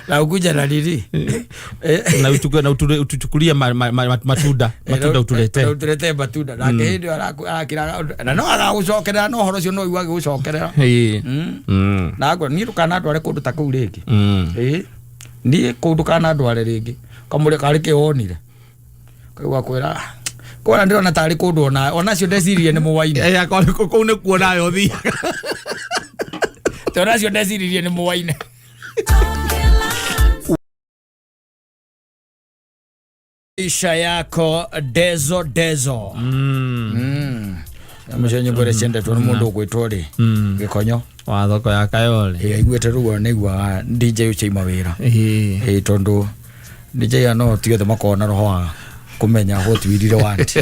Na ukuja na nini? Na utuchukulia matunda utulete. Utulete matunda. Na ndio arakira na no agagucokerera no horo cio no iwa gucokerera. Na ngo ni rukana ndware kundu ta kuu ringi. Ni kundu kana ndware ringi. Kamure kari kionire. Kaigwa kwira kona ndirona tari kundu ona cio ndecirie ni muwaine. Akori kuu ni kuona yo thiaga. Tona cio ndecirie ni muwaine. Isha yako dezo. Amushenye bore chende to mundu gwitore gikonyo wa thoko ya kayole igwete rugo nigwa DJ ucheima wira tondu DJ ano tiothe makona roho kumenya hot wirire want.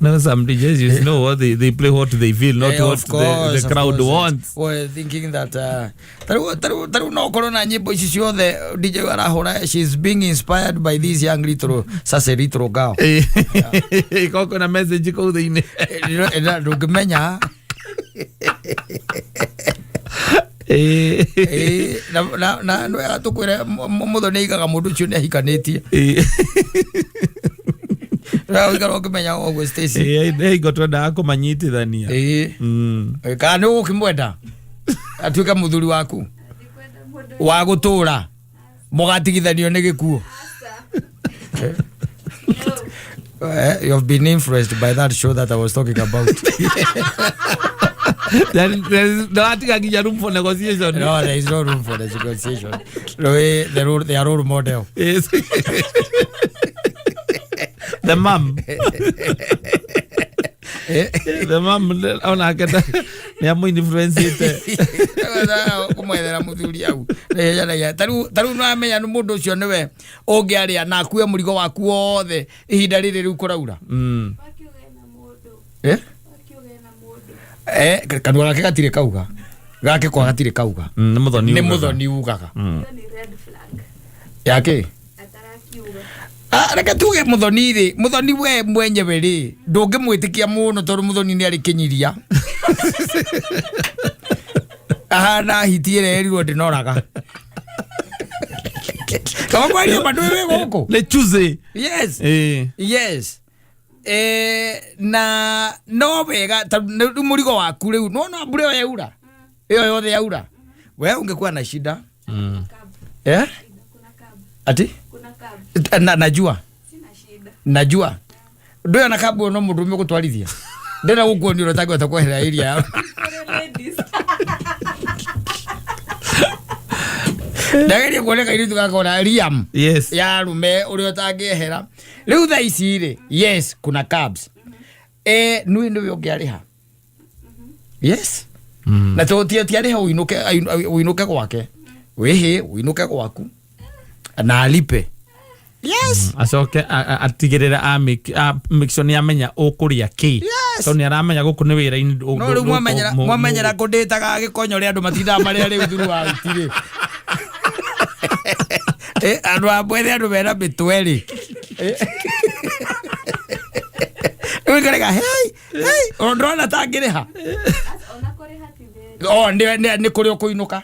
No, some DJs you know what they play what they feel, not what the crowd wants. Well, thinking that taru no corona nyimbo ici ciothe DJ arahora, she's being inspired by this young little little girl. Iko na message ko thini. Ndungimenya. Na no ya tukwire muthoni igaga mundu cio ni ahikanitie. Rao igaro kumenya ogwe Stacy. Ego twenda kumanyitithania. Kana ukimwenda. Atuika muthuri waku. Wa gutura. Mugatigithanio ni gikuo. You have been influenced by that show that I was talking about. There room for negotiation. No, there is no room for negotiation. They are role model. Yes. The mom. The mom ona kenda ni amu influence ite. Kumwethera muthuri au. Ya taru no amenya mundu ucio niwe ungiaria na akue murigo waku wothe ihinda riri riu kuraura. Kanua gake gatire kauga. Gake kwa gatire kauga. Ni muthoni ugaga. Yake reka tuge muthoni we mwenyewe ri ndungimwitikia muno tondu muthoni ni ari kinyiria. Na hitiere erirwo ndinoraga. Kama kwani bandu we goko le choose. Yes. Yes. Na no wega murigo waku riu no mbure yo yaura. Iyo yothe yaura. We ungekuwa na shida. Ati? Najua. Sina shida. Najua. Ndio na kabu no mundu umegutwarithia. Ndena gukuo ni urotagwa takwehera area. Ndageri kuoneka iritu gakora Liam. Yes. Ya rume uri otangehera. Riu tha ici ri. Yes, kuna cabs. Nui ndio ungiariha. Yes. Na totia tiariha uinuke gwake. Wehe uinuke gwaku. Na alipe. Yes. Acoke atigirira mixoni amenya ukuria ki. So ni aramenya guku ni wira ini. No ru mwamenyera kunditaga gikonyo ri andu matinda mari ari thuru wa itire. Andu abwere andu bera bitweri. Uikarega hey ondrona tangiriha. Ona kuriha tibere. Ni kuri okuinuka.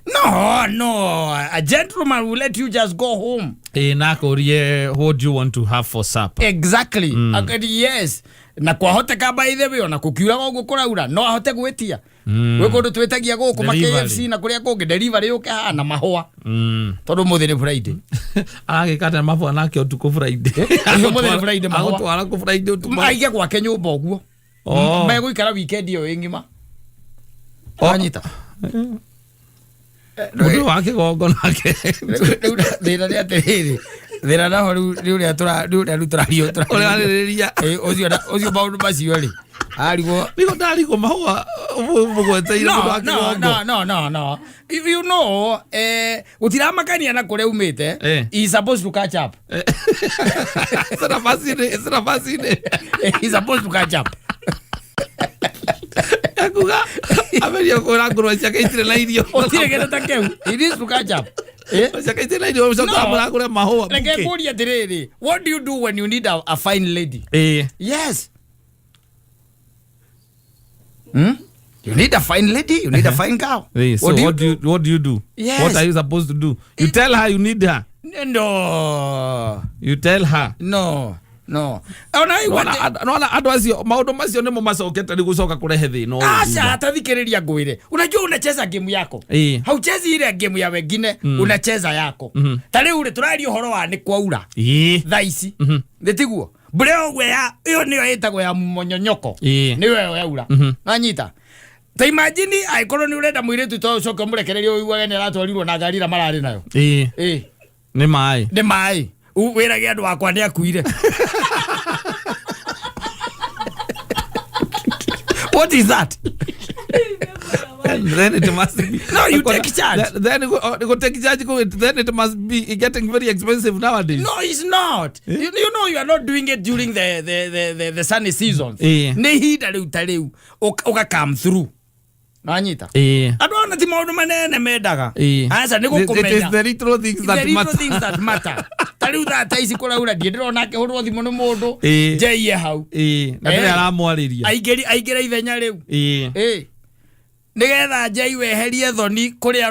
No, a gentleman will let you just go home. Nakorie, what do you want to have for supper? Exactly. Yes. Na kwa hote kaba ithe we ona kukiura go gukuraura no ahote gwetia. We kundu twetagia guku ma KFC na kuria kungi delivery yuke na mahua. Tondu muthi ni Friday. Agikata mahua nake utuku Friday. Muthi ni Friday mahua. Agutwara ku Friday utuku. Aige gwake nyumba oguo. Megũikara weekend iyo ingima. Wanyita. Mundu wake gongo nake. Thira ni atiriri. Thira na horu riuria turario. Uriariria. Ocio maundu macio ri. Arigo. Niko ndarigo mahua mugweteire mundu wake gongo. No. You know, utiramakania na kure umite. He's supposed to catch up. Sera fasine. He's supposed to catch up. Akuga ameria kora ngoro cia kaitire na irio. Otire geta takeu. He needs to catch up. Cia kaitire na irio ucoka mura kure mahua. Reke kuria tiriri. What do you do when you need a fine lady? Yes. You need a fine lady, you need a fine girl. So what do you do? Yes. What are you supposed to do? You tell her you need her. No. You tell her. No. Ona adu acio maundu macio nimo macokete ni gucoka kurehe thina. Acha tathikiriria ngwire. Unajua unacheza game yako. Hauchezi ile game ya wengine, unacheza yako. Tare ule turari uhoro wa ni kwaura. Thaici. Ndetiguo. Breo gwe iyo niyo etagwo ya monyonyoko. Niwe yaura. Anyita. Ta imagine aikoro ni urenda muiritu to ucoke murekereria uiguage ni aratwarirwo na ngari ra marari nayo. Ni mai. Wirage andu wakwa ni akuire. What is that? Then it must be. No, you take charge. Then you take charge. Then it must be getting very expensive nowadays. No, it's not. You know you are not doing it during the sunny seasons. Ne hida riu tariu oka come through. Nanyita. Adu ona ti maundu manene mendaga. Asa ni gukumenya. It is the little things that matter. The little things that matter. Tariu that ici kora ura ndirona ke hurwo thimu ni mundu. Jeye hau. Na ndire aramwariria. Aigira ithenya riu. Nigetha Jai weherie thoni kuri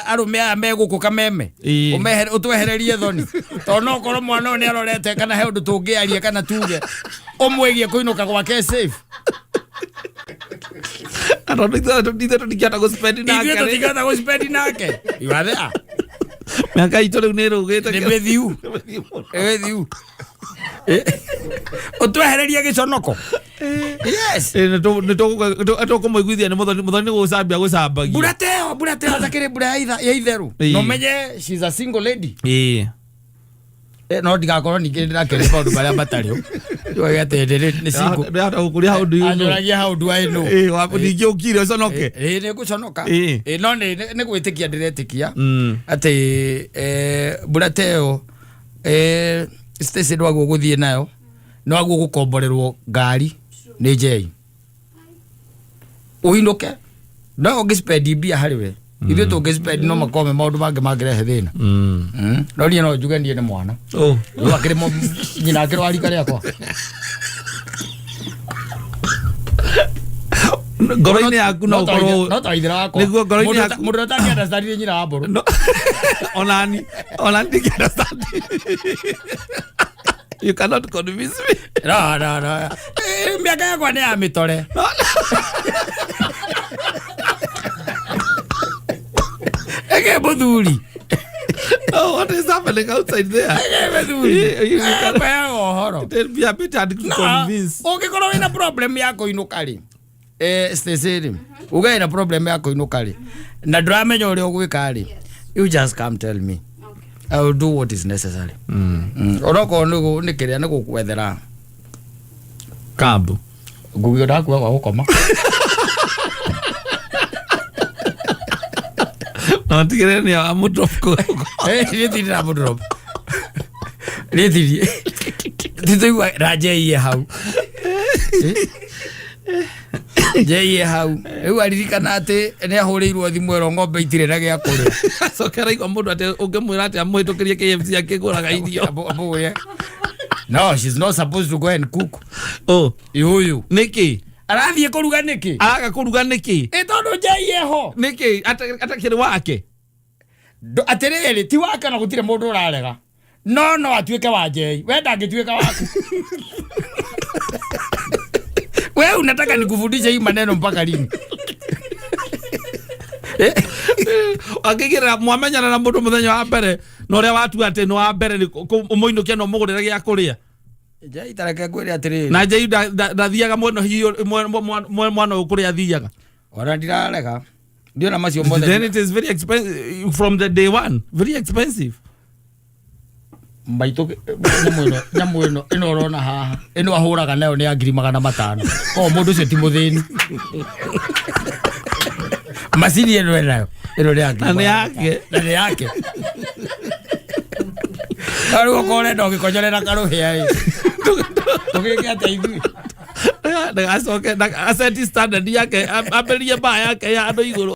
arume aya meguku kameme. Umehere utwehererie thoni. To no korwo mwana ni arorete kana he undu tungiaria kana tuge. Omwegie kuinuka gwake safe. I don't think that we get go spend nake. You get go spend nake. You are there. Miaka ito riu ni rugite. Ni with you. With you. Utwehererie giconoko. Yes. Ni to kumwiguithia ni muthoni gucambia gucambagia. Burateo takire bura ya itheru. No menye she's a single lady. No ndigakorwo nikindira kere paundu baria matariu. Yo yaterere ni single. Ndata gukuria how do you know? Anyoragia how do I know? Wapo ningĩ ukire uconoke. Ni guconoka. No ni gwitikia ndiretikia. Ati burateo station wagu guthie nayo. No wagu gukomborerwo ngari ni Jai. Uinuke. No ungispend bia hariwe. Ithu tungispend no makome maundu mangi mangirehe thina. No ni no njuge ni mwana. Yo akire mo nyina akire ari kare akwa. Ngoro-ini yaku no korwo no taithira akwa. Niguo ngoro-ini yaku mundu ta understand nyina wa mburu. Onani understand. You cannot convince me. No. Miaka yakwa ni ya mitore. Ege Muthuri. Oh, what is happening outside there? Ege Muthuri. Ege ohoro. Tell me a bit hard to convince. Ukikorwo wina problem yako inukari. Stacey. Ugai na problem yako inukari. Na ndramenya uri ogwika ri. You just come tell me. I will do what is necessary. Oroko nugo nikiria nugo kwethera. Kambu. Gugio daku wa gukoma. No tigere ni amu drop ko. Ni tira amu drop. Ni tiri. Titu raje hau. Jeye hau. Eu aririkana ati ni ahurirwo thimu ero ngombe itire na gia kuri. So keraigwa mundu ati ungemwira ati amuhitukirie KFC akiguraga irio. No, she's not supposed to go and cook. Yuyu. Niki. Arathie kuruga niki? Araga kuruga niki? Tondu Jeye ho. Niki atakire wake. Atiriri ti wake na gutire mundu urarega. No atuike wa Jeye. We ndangituika waku. Wewe unataka nikufundishe hii maneno mpaka lini? Akigira mwamenyana na mundu muthenya wa mbere no ria watu ati no wa mbere ni umuinukia no mugurira gia kuria. Jai taraka kwiri atiri. Na Jai ndathiaga mweno hiyo mwana ukuria thiaga. Ora ndiralega. Ndio na macio mothe. Then it is very expensive from the day one. Very expensive. Mbaito nyamuino ino rona haha. Ino ahuraga nayo ni ngiri 500. O mundu ucio ti muthini. Masini eno nayo. Ino ni ngiri. Nani yake. Karu kole ndo gikonyorera karuhia. Tugike ateithi. Ndacoke aseti standard yake amberie ba yake ya andu iguru.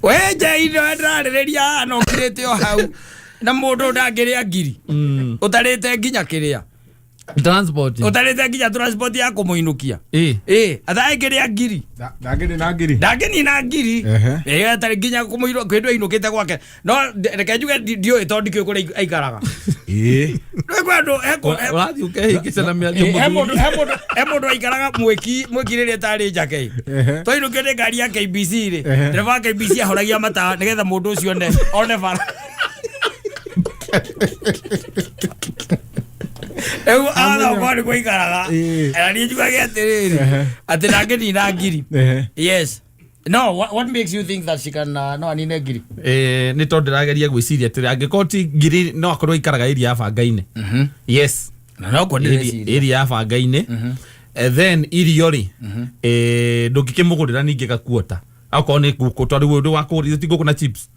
Weje ino ndarĩrĩria no kirĩte o hau na mũndũ ndangĩrĩa ngiri ũtarĩte nginya kĩrĩa transport ũtarĩte nginya transport ya kũmũinũkia athaĩkĩrĩa ngiri ndangĩni na ngiri atarĩ nginya kũmũinũkia kĩndũ ainũkĩte gwake no reke njuge ndiũĩ tondũ ndikĩũĩ kũrĩa aikaraga ũrathiĩ ũkehĩngĩca na mĩario he mũndũ aikaraga mwĩki rĩrĩa tarĩ njake twainũkio nĩ ngari ya KBC rĩ ndereba wa KBC ahoragia matawa nĩgetha mũndũ ũcio one bara eu ana kwani kuikaraga ani njugage atiriri ati ndangeni na ngiri yes no what makes you think that she can no anine ngiri ni tondu ndirageria gwiciria atiri angikoti ngiri no akorwo ikaraga area ya bangaine yes no kwa area ya bangaine then iriori ndungikimugurira ningi gakuota akoo ni nguku tondu ndu wakuri ti nguku na chips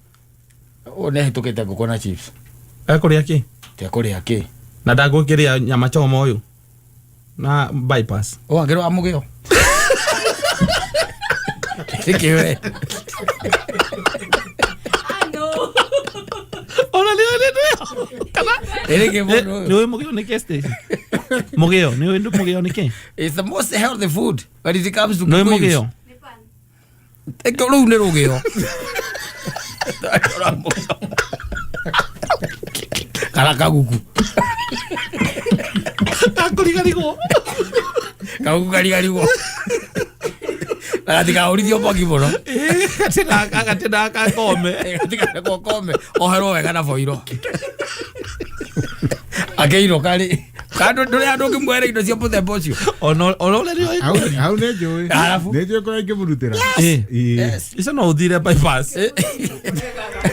o ne hitukite nguku na chips akuria ki te akuria ki na ndagukiria nyama choma uyu na bypass o angero amugio sikiwe ona ni kana ereke bono ni mugio ni keste mugio ni ndu mugio ni ke it's the most healthy food when it comes to no mugio ekoro ni rugio kala kaguku kakurigarigo kaguku karigarigo atika urithio bogi bono katina kakome katika kokome ohero wega na foiro akeiro kali kando ndore andu kimwere indo cia puthe bocio ono le rio au ne joy nejo ko ngimurutira isa no uthire bypass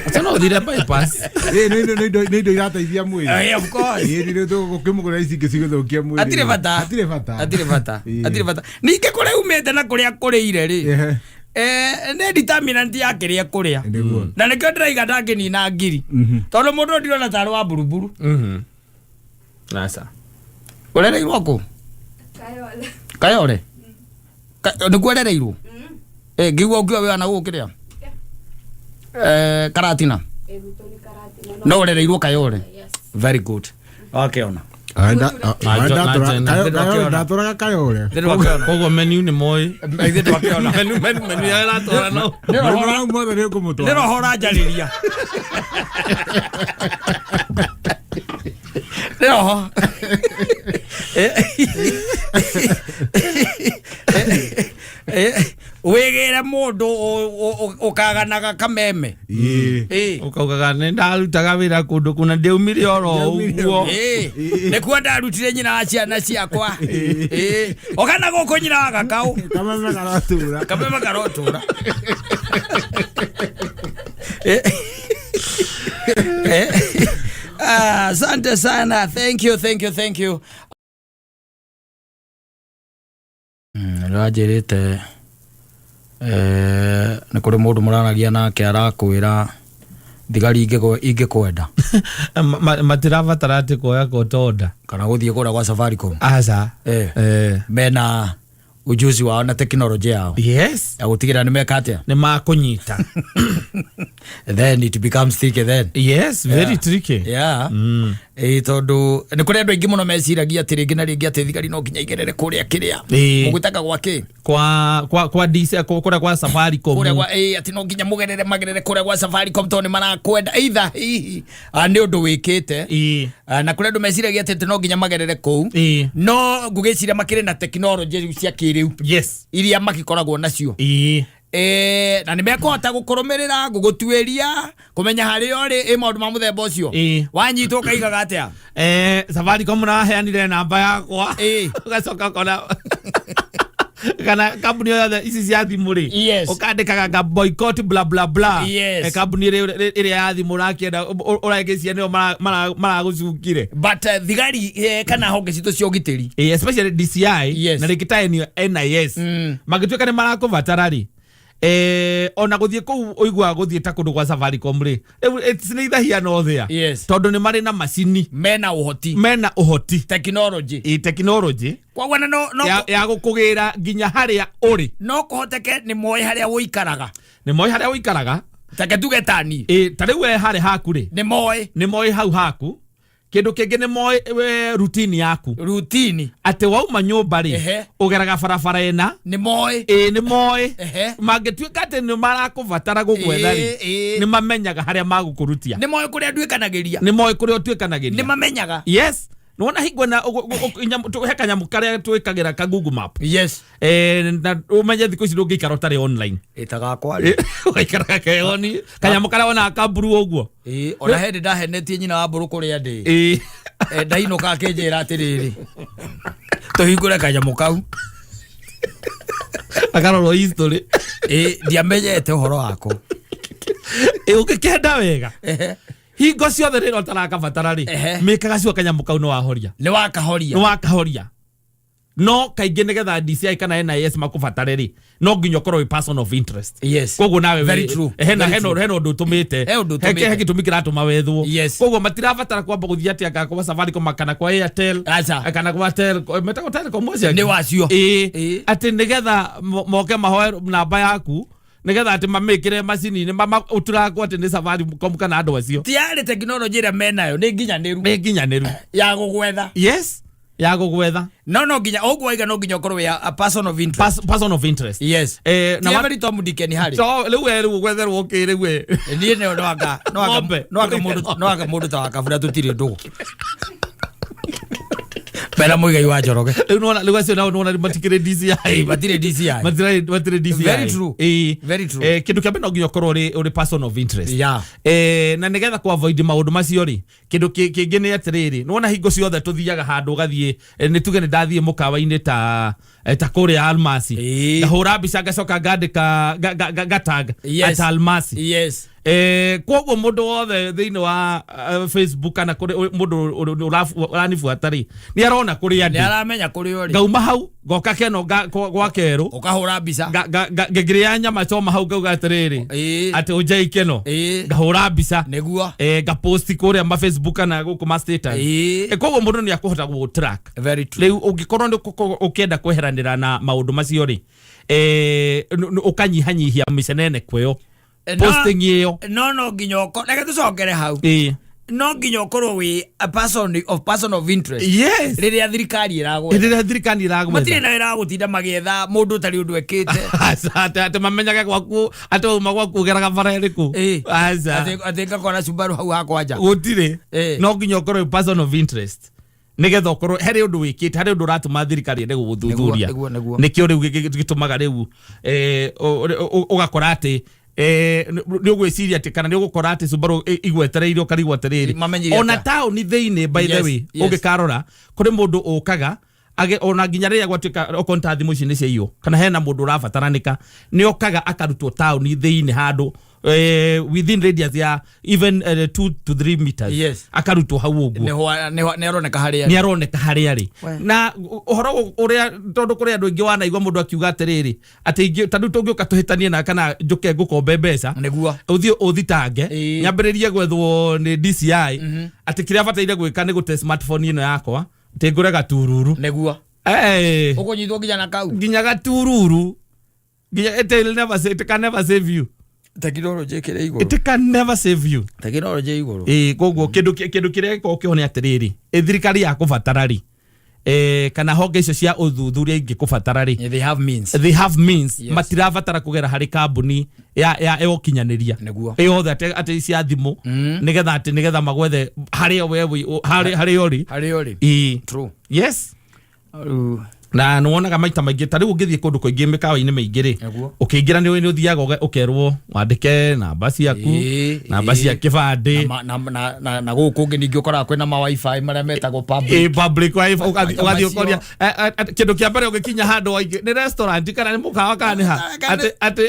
isa no uthire bypass ne indo irateithia mwiri of course ni ndo gukimugura ici ngiciguthukia mwiri atire bata ninge kure umete na kuria kurire ri ne determinant ya kiria kuria na nikyo ndiraiga ndangeni na ngiri tondu mundu ndirona tari wa buruburu nasa urereirwo ku kayore ni kuerereirwo ngigwa ukiwa we ana gukiria karatina no urereirwo kayore very good okay ona ndatora kayore kogo menu ni moi menu ya la tora no ndero hora njariria ndero wegera mundu ukaganaga kameme ukaugaga ne ndarutaga wira kundu kuna ndeumire oro uguo ne kwa ndarutire nyina wa ciana ciakwa okanaga ukunyira wa gakau kameme garotura asante sana thank you rajirite na kuri mundu muranagia nake arakwira thigari ingikwenda matirabatara ati kuoya kotonda kana guthie kura kwa Safaricom aza mena ujuzi wao na teknolojia yao yes ya gutigira nimeka atia ni makunyita then it becomes tricky then yes very tricky tondu ni kuri andu aingi muno meciragia ati ringi na ringi ati thigari no nginya igerere kuria kiria mugutaka gwake kwa DC kuria kwa Safaricom kuria kwa ati no nginya magerere kuria kwa Safaricom tondu marakwenda either ni undu wikite na kuri andu meciragia ati no nginya magerere ku no ngugiciria makire na teknolojia cia kiriu yes iria makikoragwo nacio na nimekuhota gukurumirira gugutuiria kumenya hari ori maundu ma muthemba ucio wanyitwo kaigaga atia Safaricom na heanire namba yakwa ugacoka kona kana kambuni yothe ici cia thimũ rĩ ũkandĩkaga boycott bla bla bla kambuni ĩrĩa ya thimũ ũrakĩenda ũragĩcia nĩo maragũcukire but thigari kana honge citũ cia ũgitĩri especially DCI na rĩkĩtayanio NIS magĩtuĩka nĩ marakũbatara rĩ ona gũthiĩ kũu ũigua gũthiĩ ta kũndũ gwa Safaricom rĩ nĩ ithahia no thea tondũ nĩ marĩ na macini mena ũhoti technology kwa no ya gũkũgĩra nginya harĩa ũrĩ no kũhoteke nĩ moĩ harĩa wũikaraga take tuge tani ta rĩu we harĩ haku rĩ nĩ moĩ hau haku kĩndũ kĩngĩ nĩ moĩ routine yaku atĩ wauma nyũmba rĩ ũgeraga barabara ĩna nĩ moĩ mangĩtuĩka atĩ nĩ marakũbatara gũgwetha rĩ nĩ mamenyaga harĩa magũkũrutia nĩ moĩ kũrĩa ũtuĩkanagĩria nĩ mamenyaga yes nona hingo na he kanyamũ karĩa twĩkagĩra ka Google Map na ũmenye thikũ ici ndũngĩikara ũtarĩ online ũgaikaraga keoni kanyamũ karĩa wona kamburu ũguo ona hĩndĩ ndahenetie nyina wa mbũrũ kũrĩa ndĩ ndainũka akĩnjĩra atĩrĩrĩ tũhingũre kanyamũ kau akarorwo history ndiamenyete ũhoro wako ũgĩkenda wega hingo ciothe rĩrĩa ũtarakabatara rĩ mĩkaga cio kanyamũ kau nĩ wakahoria no kaingĩ nĩgetha DCI kana NIS makũbatare rĩ no nginya ũkorwo wĩ person of interest koguo nawe hena ũndũ ũtũmĩte he gĩtũmi kĩratũma wethwo koguo matirabatara kwamba gũthiĩ atĩ aka kwa Safaricom kana kwa Airtel kana kwa metagwo Telecom nĩ wacio atĩ nĩgetha moke mahoe namba yaku nĩgetha atĩ mamĩkĩre macini-inĩ ũturagwo atĩ nĩ Safaricom kana andũ acio tiarĩ technology ĩrĩa menayo nĩ nginyanĩru ya gũgwetha ya gũgwetha no nginya ũguo waiga no nginya ũkorwo wĩ a person of interest na mari to mudikeni hari rĩu gwetherwo kĩrĩ we niĩ no aka mũndũ ta wakabura tũtirĩ ndũgũ bela mũigai wa njoroge rĩu acio nao matikĩrĩ DCI very true kĩndũ kĩa mbere no nginya ũkorwo ũrĩ person of interest na nĩgetha kũ avoid maũndũ macio rĩ kĩndũ kĩngĩ nĩ atĩrĩrĩ nĩwona hingo ciothe tũthiaga handũ ũgathiĩ nĩ tuge nĩ ndathiĩ mũkawa-inĩ ta kũrĩa Almasi ngahũra mbica ngacoka ngandĩka gatag ata Almasi koguo mũndũ wothe thĩinĩ wa Facebook kana mũndũ ũranibuata rĩ nĩ arona kũrĩa ndĩ nĩ aramenya kũrĩa ũrĩ ngauma hau ngoka keno gwa kerũ ũkahũra mbica ngĩgĩrĩa nyama choma hau ngauga atĩrĩrĩ atĩ ũnjai keno ngahũra mbica nĩguo ngaposti kũrĩa ma Facebook kana gũkũ ma status koguo mũndũ nĩ akũhota gũ track rĩu ũngĩkorwo ũkĩenda kweheranĩra na maũndũ macio rĩ ũkanyihanyihia mĩceneneko ĩyo posting ĩyo no nginya reke tũcokere hau no nginya ũkorwo wĩ a person of interest rĩrĩa thirikari ĩragwetha matirĩ na wĩra wa gũtinda magĩetha mũndũ ũtarĩ ũndũ ekĩte atĩ mamenyage gwaku atĩ uma gwaku ũgeraga bara ĩrĩkũ atĩ ngakora Subaru hau hakwa nja gũtirĩ no nginya ũkorwo wĩ person of interest nĩgetha ũkorwo harĩ ũndũ wĩkĩte harĩ ũndũ ũratũma thirikari ĩrĩ gũgũthuthuria nĩkĩo rĩu gĩtũmaga rĩu ũgakora atĩ nĩ ũgwĩciria atĩ kana nĩ ũgũkora atĩ Subaru igwetereire ũkarigwo atĩrĩrĩ ona taũni thĩinĩ by the way ũngĩkarora kũrĩ mũndũ ũkaga ona nginya rĩrĩa gwatuĩka okorwo ta thimũ ici nĩ ciaiywo kana hena mũndũ ũrabataranĩka nĩ okaga akarutwo taũni thĩinĩ handũ within radius ya even 2 to 3 meters akarutwo hau ũguo nĩ aroneka harĩa rĩ na ũhoro ũrĩa tondũ kũrĩ andũ aingĩ wanaigua mũndũ akiuga atĩrĩrĩ atĩ tondũ tũngĩũka tũhĩtanie na kana njũke ngũkombe mbeca ũthiĩ ũthitange nyambĩrĩrie gwethwo nĩ DCI atĩ kĩrĩa bataire gwĩka nĩ gũte smartphone ĩno yakwa atĩ ngũre gatururu nĩguo ũkũnyitwo nginya gatururu nginya it can never save you technology kĩrĩa igũrũ it can never save you technology igũrũ koguo kĩndũ kĩrĩa gĩkoragwo kĩho nĩ atĩrĩrĩ thirikari ya kũbatara rĩ kana honge icio cia ũthuthuria ingĩkũbatara rĩ they have means matirabatara kũgera harĩ kambuni ya ũkinyanĩria yothe atĩ cia thimũ nĩgetha magwethe harĩa we harĩa ũrĩ true yes na nuonaga maita maingi tari ungithie kundu kuingi mikawa-ini maingi ukiingira ni uthiaga ukerwo wandike namba ciaku namba cia kibandi na guku ngi ningi ukora kwina ma wifi maria metagwo public wifi ugathi ukoria kindu kia mbere ugikinya handu ni restaurant kana ni mukawa kana ni ha ati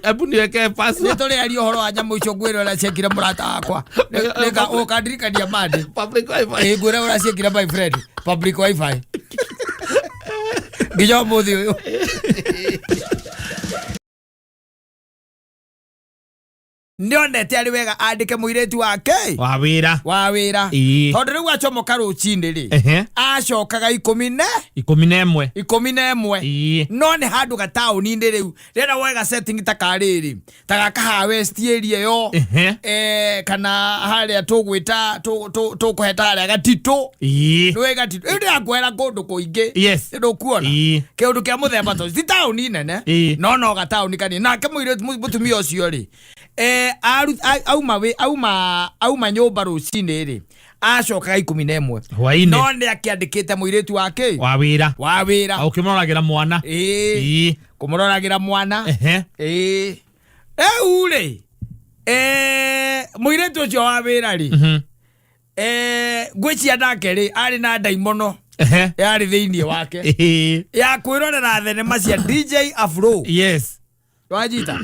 ebu ni weke password tuli ari horo wa nyamu icio ngwire ora ciekire murata wakwa nika ukandirikania mandi public wifi ngwire ora ciekire my friend public wifi Gijo muthi uyu Nionete ari wega andike muiretu wake wa wira tondu riu acomoka rucini ri acokaga 11 no ni handu gatauni-ini riu renda wega setting ta kariri ta gakaha west area yo kana haria tugwita tukuheta haria gatitu niwe gatitu iri akwera kundu kuingi ndukuona kiundu kia muthemba to ti tauni nene no gatauni kani nake muiretu mutumia ucio ri auma nyumba rucini ri acokaga 11 no ni akiandikite muiretu wake wa wira ukimuragira mwana kumuragira mwana eu ri muiretu ucio wa wira ri ngwicia nake ri ari na ndaimono yari thiini wake ya kwirorera thenema cia DJ Afro wajita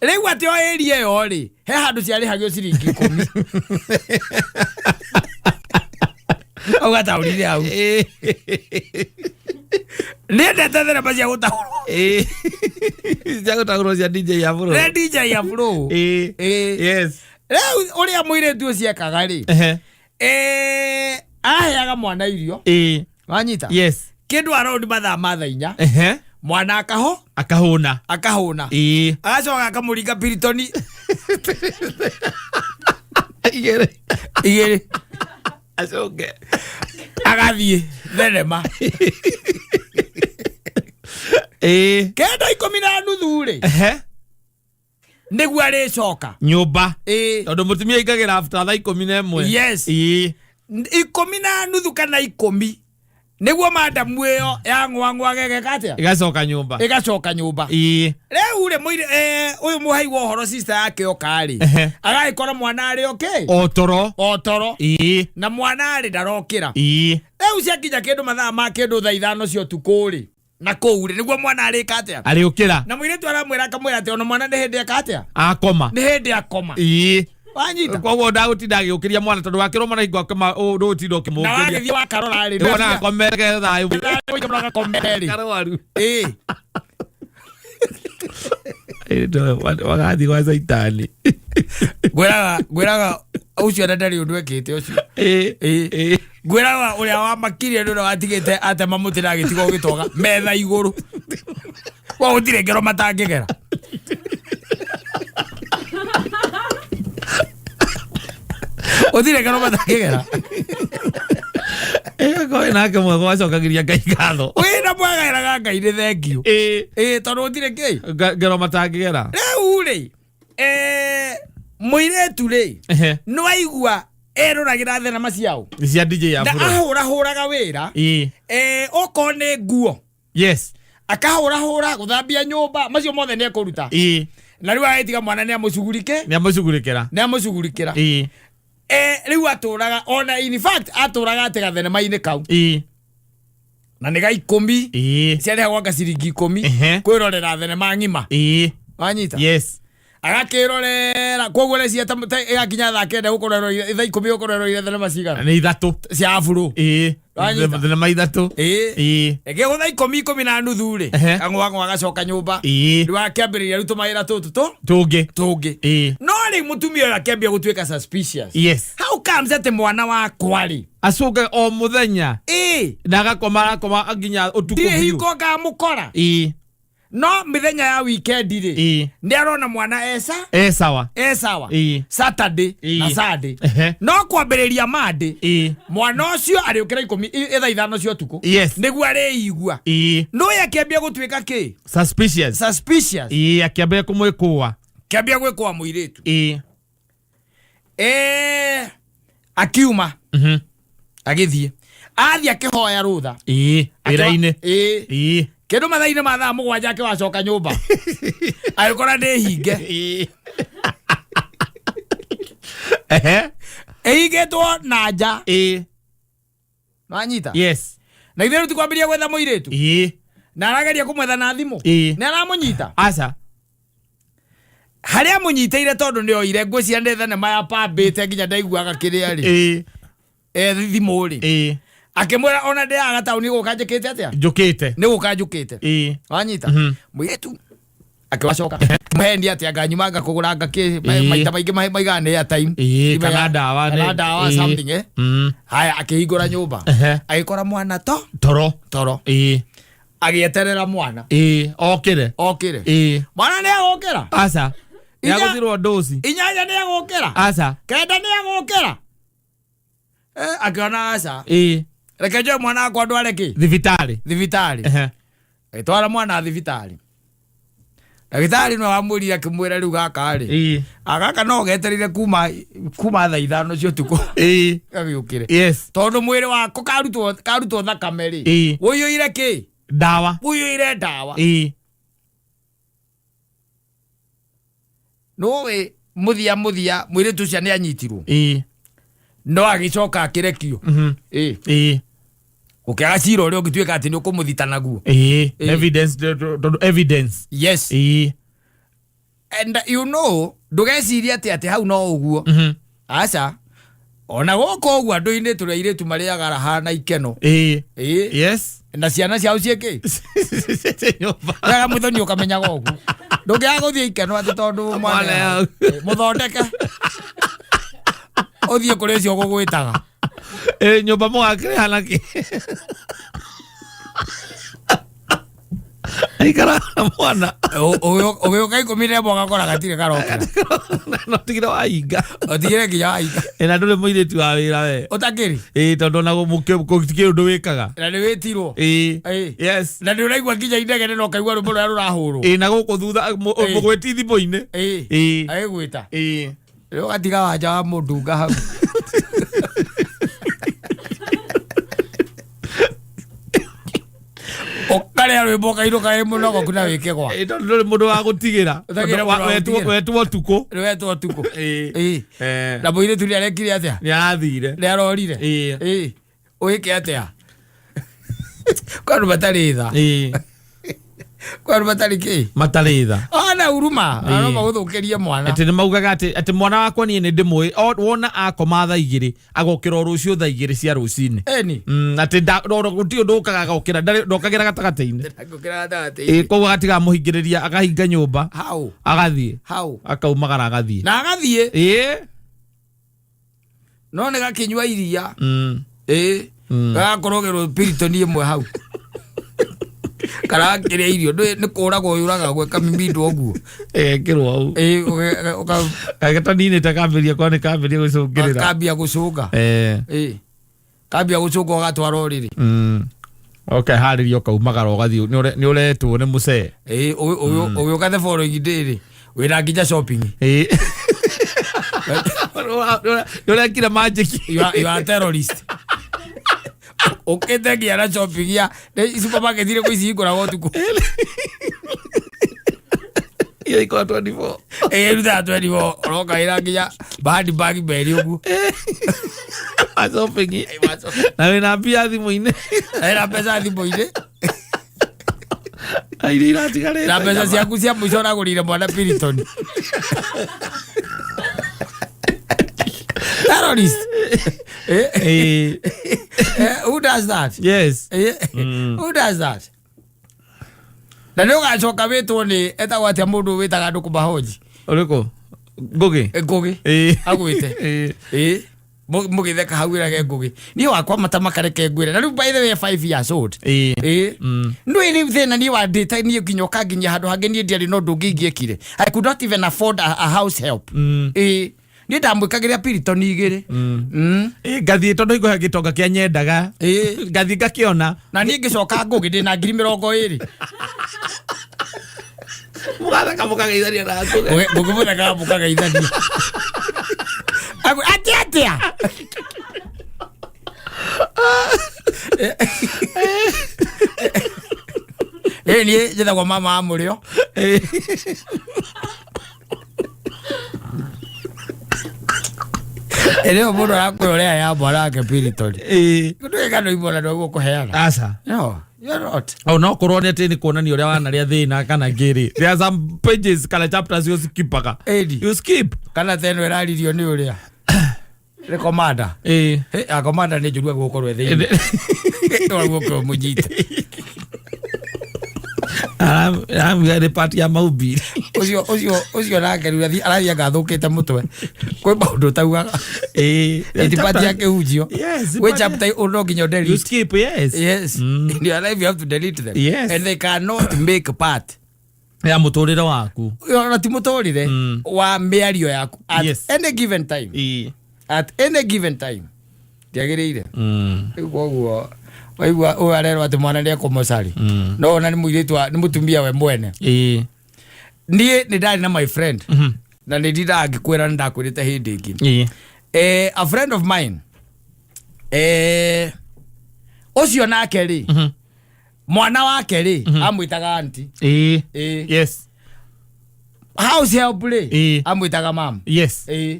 riu ati o area yo ri he handu ciari hagio ciringi 10 ugataurire au nende tethera cia gutahurwo cia gutahurwo cia DJ Afro riu uria muiretu ciekaga ri aheaga mwana irio wanyita kindu around mathaa mathainya mwana akahuna agacoka akamuringa piritoni igere acoke agathie thenema kenda 10:30 ri niguo aricoka nyumba tondu mutumia ikagira after thaa 11 10:30 kana 10 niguo madamu iyo ya ngwangwa gekatia igacoka nyumba riu ri muire uyu muhaigwa horo sister yake okari agaikora mwana ari otoro na mwana ari ndarokira riu ciakinya kindu mathaa ma kindu thaa 5 cia utuku ri na kou ri niguo mwana ari katia ariukira na muiretu aramwira akamwira ati ona mwana ni hindi akatia akoma wanyita kwa ndagutinda agiukiria mwana tondu wakirwo mwana igwa kama rutinda ukimukiria na wagithie wakarora ri wona akomere thayu ukamraga komeri karwaru ndo wagathi kwa saitani gwiraga ucio ndari undu ekite ucio gwiraga uria wa makirie ndu watigite ate mamutira agitigo gitoga metha iguru wa utire ngero matangigera Odire ngero matangigera ko nake mwe gwacokagiria Ngai ngatho wina mwagairaga Ngai ni thengiu tondu utire ngai ngero matangigera riu ri muiretu ri no aigua eruragira thenema ciao cia DJ Afro na ahuraga wira oko ni nguo akahura guthambia nyumba macio mothe ni ekuruta na riu aitiga mwana ni amucugurikira riu aturaga ona in fact aturaga atega thenema-ini kau na nĩ ga 10 ciarĩhagwo anga ciringi 10 kwĩrorera thenema ng'ima wanyita agakĩrorera koguo rĩcia ĩgakinya thaa 9 gũkorerwo thaa 10 gũkorerwo thenema cigana nĩ ithatũ cia Afro thenema ithatũ ĩgĩgũ thaa 10:30 rĩ kang'oang'o agacoka nyũmba rĩu akĩambĩrĩria rĩu tũmawĩra tũtũ tũngĩ no rĩ mũtumia ũyũ akĩambia gũtuĩka suspicious how comes atĩ mwana wakwa rĩ acoke o mũthenya na agakoma nginya ũtukũ biũ hingo ngamũkora no mithenya ya weekend ri ndi arona mwana sawa Saturday na Sunday no kwambiriria Monday mwana ucio ariukira 10 thaa 5 cia utuku niguo ariigua no yakiambia gutuika ki suspicious akiambia kumwikua gwikwa muiretu akiuma agithie athia kihoya rutha wira-ini kindu mathaini ma thaa mugwanja akiwacoka nyumba agikora ndi hinge ihingitwo na nja nwanyita yes na ithe ruti kwambiria gwetha muiritu na arageria kumwetha na thimu ni aramunyita aca haria munyiteire tondu ni oire ngwiciria ndi thenema ya pambite nginya ndaiguaga kiria ri thimu ri akimwira ona ndi agatauni guka njikite atia njukite ni guka njukite wanyita muiritu akiwacoka muhendi atia nganyuma ngakugura ngaki maita maingi maigane ya time kana dawa something haya akihingura nyumba agikora mwana toro agieterera mwana okire mwana ni agukira aca ni aguthirwo dosi inyanya ni agukira aca kenda ni agukira akiona aca reke njoe mwana akwa ndware ki thibitari twara mwana thibitari ndagitari no amurira kimwira riu gaka ri agaka no geterire kuma thaa 5 cia utuku gagiukire yes tondu mwiri wako karutwo thakame ri wiyuire ki dawa nowe muthia mwiri tucia ni anyitirwo no agicoka akirekio ukiaga cira uria ungituika ati ni ukumuthita naguo evidence yes and you know ndugeciria ati hau no uguo aca ona goko uguo andu-ini tureiritu mariaga raha na ikeno yes na ciana ciao cieki wega muthoni ukamenyaga uguo ndungiaga guthie ikeno ati tondu mwana muthondeke uthie kuri cio gugwitaga nyumba mwakire hanaki aikara mwana uyu kaikumire mboga kora gatire karoka no tigire wainga otigire nginya wainga na ndure muiritu wa wira we utakiri tondu na gukio ndu wikaga na ni witirwo yes na ndu raigua nginya indege no kaigua rumbo rwa rurahurwo na guku thutha mugweti thimu-ini aigwita riu gatiga wanja wa mundu ngahau okare rwimbo kairo kae muno gokuna wikegwa nduri mundu wa gutigira wetwo tuku na muire tuli arekire atia ni athire ni arorire uike atia kwani matari thaa kwani matari ki matari thaa ana uruma guthukiria mwana ati ni maugaga ati mwana wakwa ni ndimwe wona akoma thaa 2 agokira rucio thaa 2 cia rucini ati gutio ndukaga agokira ndokagira gatagati-ini koguo gatiga muhingiriria agahinga nyumba agathie akaumagara agathie na agathie no ni gakinywa iria gakorogerwo piritoni imwe hau kara kire irio ni kuragwo yuraga gweka mimbindo oguo ekirwo au agatanine takamberia kwa ni kamberia gucungirira kambia gucunga kambia gucunga gatwara oriri okay haririo kaumagara ugathio ni uretwo ni mucee uyu gathe following day wira nginya shopping urekira magic you are terrorist uketegia na shopping ya supermarket ile kuisingura wotuku iyo iko 24 ruta 24 roka ira nginya bad bag beri ugu shopping na wina mbia thimu-ini era pesa thimu-ini aire iratigare na pesa ciaku cia muico nagurire mwana Piriton terrorist who does that yes who does that na ndio gacoka witwo ni etagwo atia mundu witaga andu kumahoji uriko ngugi agwite mugitheka hau irage ngugi ni wakwa matama kareke ngwire na riu by the way 5 years old no ili thina ni wa data ni kinyoka nginya handu hangi ni ndiari no ndungigiekire I could not even afford a house help ni ndamwikagiria Piriton 2 ngathie tondu iko gitonga kia nyendaga ngathie ngakiona na ni ngicoka ngugi ndina 20,000 mugatha mukageithania na mugumutha mukageithania atia ni jetha kwa mama amurio Eleo mundu arakurorea ya bora ke piritori. Kutuwe kano ibona ndo kuheana. Asa. No, you're not. Au no korone tini kuonani uria wana ria thina kana ngiri. There are some pages kana chapters you skip paka. You skip. Kana teno iraririo ni uria. Re commander. A commander ni jurua gukorwe thini. Ndo gukorwe mujita. Gari party ya maubiri Uzio nake rĩu arathia gathũkĩte mũtwe kwĩ maũndũ taugaga ĩti party yake hujio which chapter no nginya delete you skip yes in your life you have to delete them and they cannot make part ya mũtũrĩre waku ona ti mũtũrĩre wa mĩario yaku at any given time ndiagĩrĩire koguo waigua ũarerwo atĩ mwana nĩ ekũmũcari no ona nĩ mũirĩtu nĩ mũtumia we mwene niĩ nĩ ndarĩ na my friend na nĩ ndindaga ngĩkwĩra nĩ ndakwĩrĩte hĩndĩ ĩngĩ a friend of mine ũcio nake rĩ mwana wake rĩ amwĩtaga aunti yes house help rĩ amwĩtaga mam yes nĩ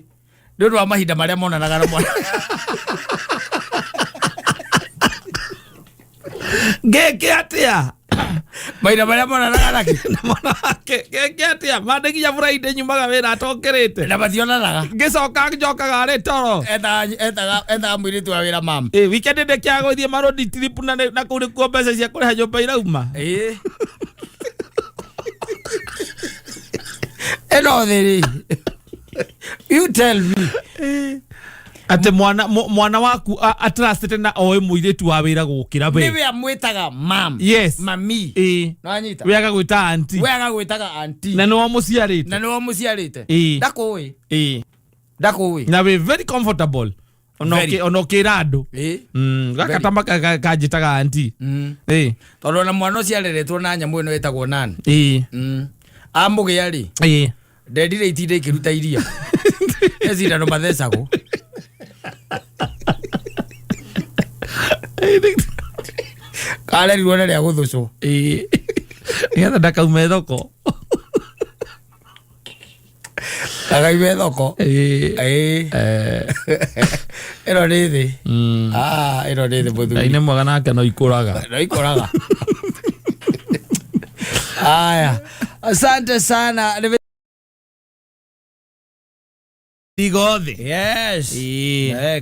ũndũ wa mahinda marĩa monanaga na mwana Geke atia maina maria mona nake geke atia mandegia Friday nyumaga wira atokerete na mationanaga ngicoka njokaga ri toro eta mwiritu wa wira mam weekend ndekia gothie marodi trip na kuri ku mbeca cia kuriha nyumba irauma eno thiri you tell me ate mwana waku atrustete na oe muiritu wa wira gukira be niwe amwitaga mam yes mami no anyita we agagwita auntie na no muciarite ndakuwi na we very comfortable onokira andu gakatama kajitaga auntie tondu na mwana uciareretwo na nyamu ino etagwo nani amugia ri ndendire itinde ikiruta iria ezira no mathecagwo kale riwona ria guthucwo ngetha ndakaume thoko agaiwe thoko ero rithi ero rithi Muthuri ine mwaga nake no ikuraga aya asante sana Digodhi. Yes.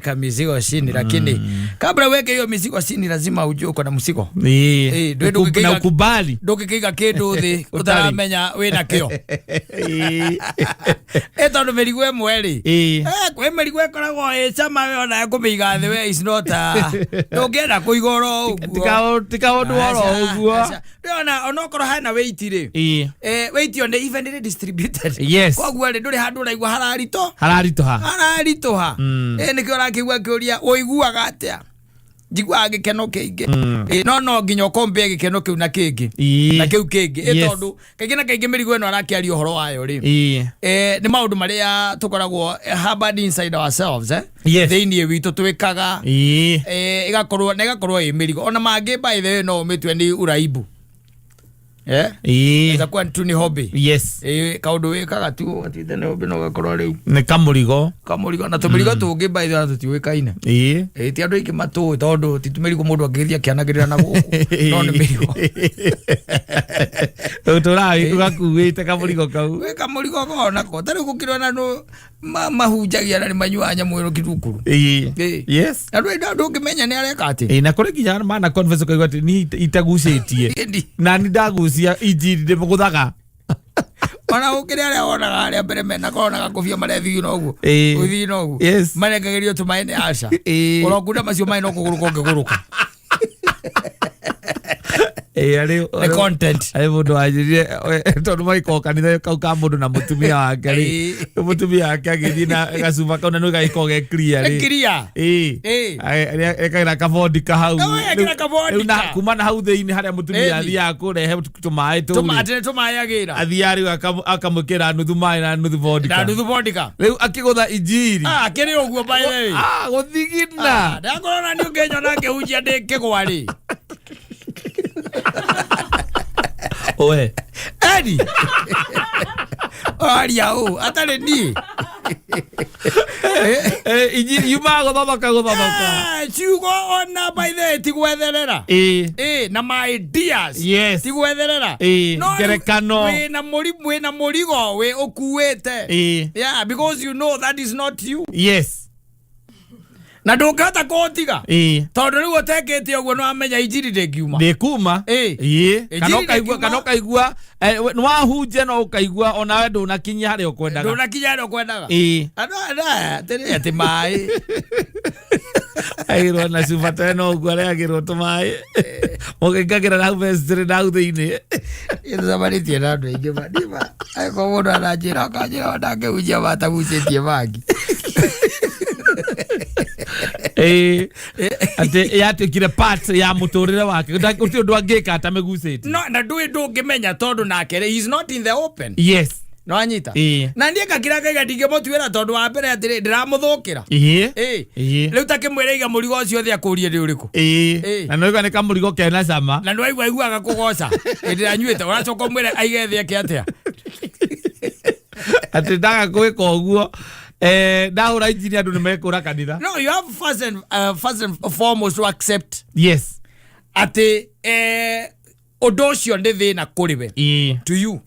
Kamizigo chini lakini kabla weke hiyo mizigo chini lazima ujue uko na mzigo. Na ukubali. Ndukikiga kindu thi utaramenya wina kio. Eto no merigwe mweri. Kwe merigwe koragwo chama we ona kumiga the way is not ndugienda kuigoro uguo. Tika undu woro uguo. Ona onokoro hana weight ri. Weight on the evenly distributed. Yes. Kwa guo nduri handu uraigwa hararito. Hararitoha nikio rakigwa kiuria uiguaga atia njigwa gikeno kingi no nginya kombe gikeno kiu na kingi na kiu kingi tondu kaingĩ na kaingĩ mĩrigo ĩno arakiaria ũhoro wayo ri nĩ maũndũ marĩa tũkoragwo harbored inside ourselves thĩinĩ witũ twĩkaga igakorwo ĩ mĩrigo ona mangĩ by the way no ũmĩtue nĩ uraibu itakuwa tu ni hobby kaundu wikaga tu atite ni hobby no gakorwo riu ni kamurigo na tumirigo tungi by the way tutiwikaine ti andu ingi matu tondu ti tumirigo mundu angithia kianagirira na guku no ni mirigo uturai ugakuite kamurigo kau we kamurigo kona ko tari gukirwa na no mahunjagia na manyua nyamu kirukuru yes andu ngimenya ni areka ati na kuri kinya mana conference ko igoti ni itagucitie na ni ndagucia injiri de muguthaga ona ukire aria onaga aria mbere mena konaga kofia marethi noguo uthi noguo marengagirio tumaine aca urokunda macio mai no kuguruka ngiguruka ari content ai mundu ajirie tondu mai ko kanitha kau ka mundu na mutumia wake ri mutumia wake agithina gacuma kau na no gaiko ge clear ekaira kabodi kahau na kuma na hau thiini haria mutumia athia kurehe tumai tumai agira athiari akamukira nuthu mai na nuthu vodka riu akigutha injiri akiri uguo by the way guthigina ndangorona ni ungenyo nake hujia ndikigwa ri oe Edi Aria atare ni injiri yuma guthoka ciugo ona by the tigwetherera na my ideas tigwetherera ngerekano we na murigo we okuwete yeah because you know that is not you na ndungata kotiga tondu riu utekete uguo no amenya injiri ndikuma kana ukaigua nwahunje no ukaigua ona we ndunakinya haria ukwendaga tere ati mai airo na subata no uguo reagirwo tumai mugingagira na vestire na thiini zamanitie na andu aingi madima aiko mundu ananjira kanjira ndake ujia matagucitie bangi ate yatukire part ya muturire wake uti undu angika atamegucite no na ndungimenya tondu nake he is not in the open no anyita na ndie kakira kaiga ndingemutuira tondu wa mbere atiri ndiramuthukira riu takimwira iga murigo ucio thia kurie ri uriku na no iga ka murigo kena sama na no aiguaga kugoca ndiranyuite uracoka mwire aige thia ke atia ati ndaga gwika uguo ndahura injini andu nimekura kanitha no you have first and foremost to accept ati undu ucio ndi thina kuriwe to you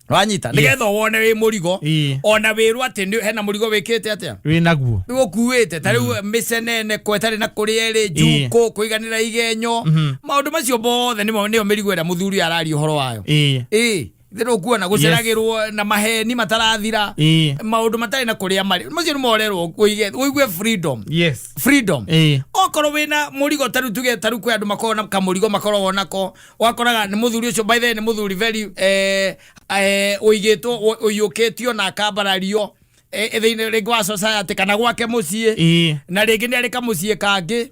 wanyita nigetha wone wi murigo ona wiru ati hena murigo wikite atia winaguo ukuwite tariu misenene kwetari na kurieri juko kuiganira igenyo maundu macio bothe nimo mirigo ira muthuri arari uhoro wayo thero kuona guceragirwo na maheni matarathira maundu matari na kuria mari macio ni morerwo kuigue freedom okoro wina murigo taru kwe andu makona kamurigo makoro wonako wakoraga ni muthuri ucio by the way ni muthuri very uigitwo uyuketio na akambarario ethiine ringi wa society kana gwake mucii na ringi ni arika mucii kangi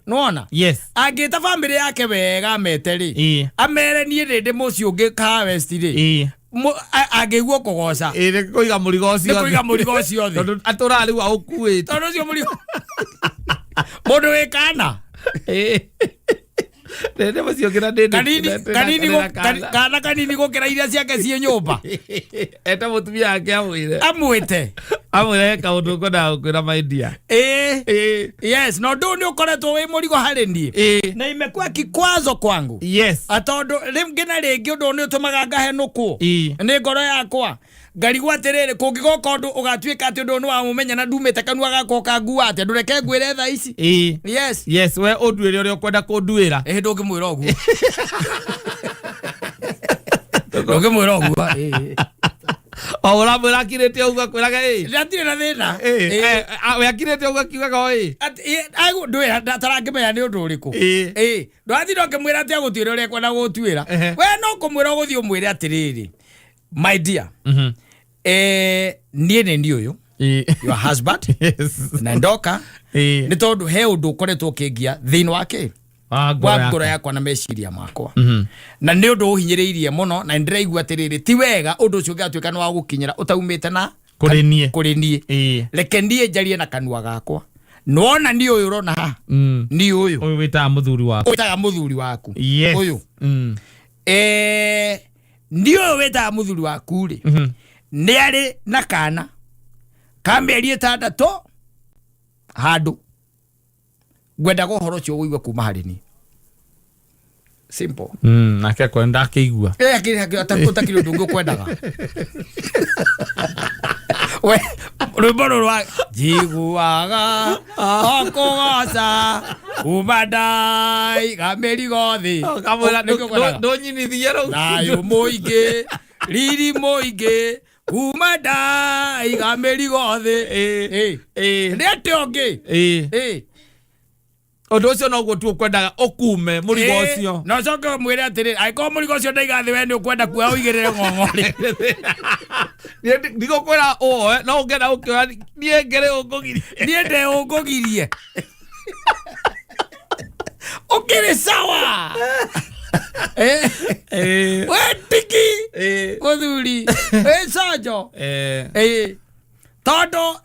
nona angita family yake wega ameteri amere ni rindi mucii ungi ka west ri agiguo kugoca kuiga murigo ucio tondu atura riu aukuite tondu ucio murigo mundu wikana Nende maciokira kanini gukira iria ciake cie nyumba eta mutumia wake amwite kaundu ngona gukwira maindia yes no ndu ni ukoretwo wi murigo hari ni na imekuwa kikwazo kwangu atondu ringina ringi undu ni utumaga ngahenukwo ni ngoro yakwa ngarigwa atiriri kungigoka undu ugatuika ati undu ni wa mumenya na ndumite kanua gako kangua ati ndureke ngwire thaa ici we unduire uria ukwenda kunduira ndungimwira uguo ndungimwira uguo ora mwira kirete uguo kwiraga ndatire na thina we akirete uguo kiugaga ati aigu ndwira ndarangimenya ni undu uriku ndwathire ngimwira ati agutwira uria kwenda gutuira we no kumwira uguthi umwire atiriri my dear nie ni uyu your husband na ndoka ni tondu he undu ukoretwo ukingia thiini wake wa ngoro yakwa na meciria makwa na ni undu uhinyiriirie muno na ndiraigua atiriri ti wega undu ucio ngatuika ni wa gukinyira utaumite na kuri nie reke ndie njarie na kanua gakwa nona ni uyu rona ha ni uyu witaga muthuri waku uyu ndio weta muthuri waku ri ni ari na kana kameri 6 handu gwenda guhoro cio uigwe kuma hari ni simple nake kwenda akigua utakiri undu ngukwendaga we rwimbo rwa jiguaga okogoca ubadai kameri gothi ndonyinithie rau nayo muingi riri muingi ubadai kameri gothi ndete ongi Ondo cio no gutu ukwendaga ukume murigo ucio. No coke mwire atiri aiko murigo ucio ndaiga thi we ni ukwenda kuoya uigirire ng'ong'ori. Ndigo kwera no ngenda ukioya nie ngere ungugirie. Nie nde ungugirie. Ukiri sawa. Wetiki. Muthuri. Sojo. Todo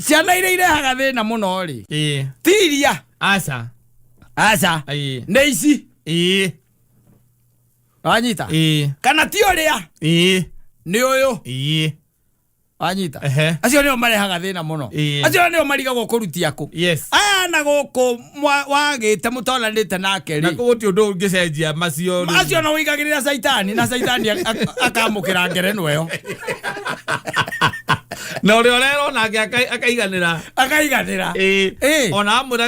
ciana iria irehaga thina muno ri tiria aca nĩ ici wanyita kana ti ũrĩa nĩ ũyũ wanyita acio nĩo marehaga thina muno acio nĩo marigagwo kũrutia kũ aya na gũkũ wagĩte mũtonanĩte nake ri na gũtĩ ũndũ ũngĩcenjia macio acio no wĩigagĩrĩra caitani na caitani akamũkĩra ngerenwa ĩyo na ore orero nake akaiganira ona amura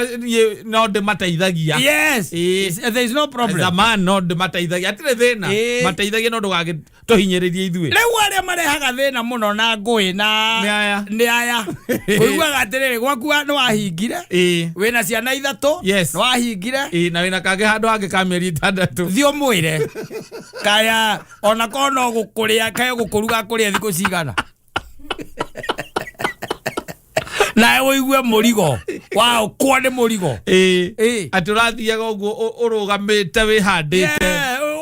no de mateithagia there is no problem the man no de mateithagia atire thina mateithagia no ndugage tuhinyiririe ithuĩ rĩu arĩa marehaga thina muno na ngũĩ na nĩ aya ũiguaga atĩrĩrĩ gwaku nĩ wahingire wĩna ciana ithatũ nĩ wahingire na wĩna kangĩ handũ hangĩ ka mĩeri 6 thiĩ ũmwĩre kaya ona korwo no gũkũrĩa kaya gũkũruga kũrĩa thikũ cigana na ũigue mũrigo wao kwa nĩ mũrigo atũrathiaga ũguo ũrũgamĩte wĩhandĩte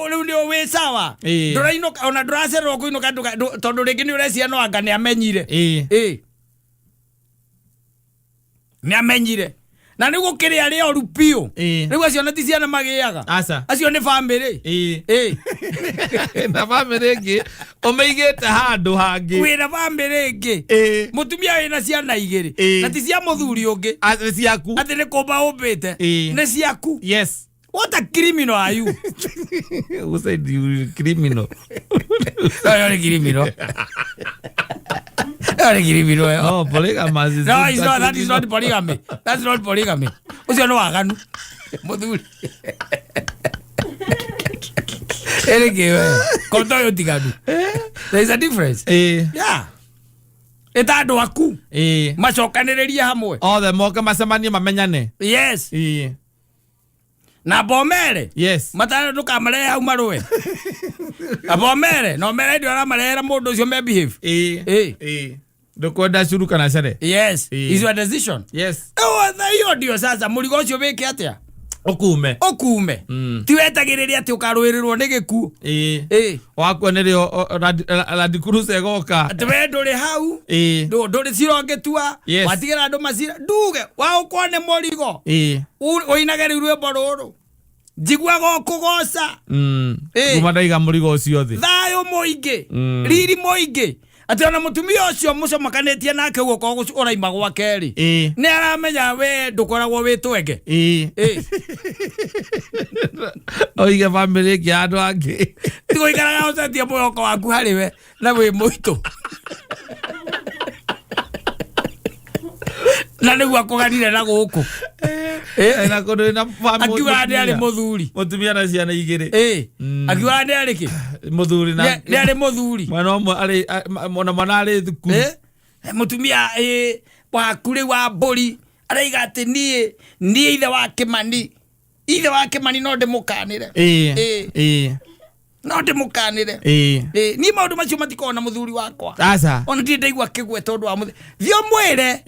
rĩu nĩ wĩ sawa ndũrainũka ona ndũracererwo kũinũka tondũ rĩngĩ nĩ ũrecia no anga nĩ amenyire nĩ amenyire na nĩ gũkĩrĩa rĩa oru piũ rĩu acio na ti ciana magĩaga acio nĩ bamĩrĩ na bamĩrĩ ĩngĩ ũmĩigĩte handũ hangĩ wĩna bamĩrĩ ĩngĩ mũtumia wĩna ciana igĩrĩ na ti cia mũthuri ũngĩ ciaku atĩ nĩ kũmba ũmbĩte nĩ ciaku what a criminal are you? Who said you criminal? You're a criminal. You're a criminal. Oh, polygamy is no, it's not. That is not polygamy. That's not polygamy. Ucio no waganu. Muthuri. Konto yo tiganu. There is a difference. Yeah. Eta andu aku. Macokanĩrĩrie hamwe. Othe moke macemanie mamenyane. Yes. Na bomere matano ndukamare hau marwe abomere no mere ndio aramarehera mundu ucio me behave ndukwenda curu kana cere is your decision hiyo ndio sasa mũrigo ucio wĩke atia ukume ti wetagĩrĩria ati ukarũĩrĩrwo nĩ gĩkuũ wakuonerio radikurusa egoka ati we ndũrĩ hau ndũrĩ cirongĩtua watigĩra andũ macira nduge waũkone mũrigo ũinage rĩu rwĩmbo rũrũ njiguaga kũgoca kuma ndaiga mũrigo ũcio thĩ thayũ mũingĩ riri mũingĩ ati ona mũtumia ũcio mũcomakanĩtie nake guoko ũraima gwake rĩ nĩ aramenya we ndũkoragwo wĩ twenge oige bamĩrĩ ĩngĩ andũ angĩ tigũikaraga ũcenjie mwĩhoko waku harĩ we na wĩ mũritũ na nĩguo akũganire na gũkũ na kũndũ na family akiuga nĩ arĩ mũthuri mũtumia na ciana igĩrĩ akiuga nĩ arĩ kĩ mũthuri na nĩ arĩ mũthuri mwana ũmwe arĩ mwana arĩ thukuru mũtumia waku rĩu wa mbũri araiga atĩ niĩ ithe wa Kĩmani no ndĩmũkanĩre no ndĩmũkanĩre niĩ maũndũ macio matikoona mũthuri wakwa ona ndirĩ ndaigua kĩgwe tondũ wa mũthuri thiĩ ũmwĩre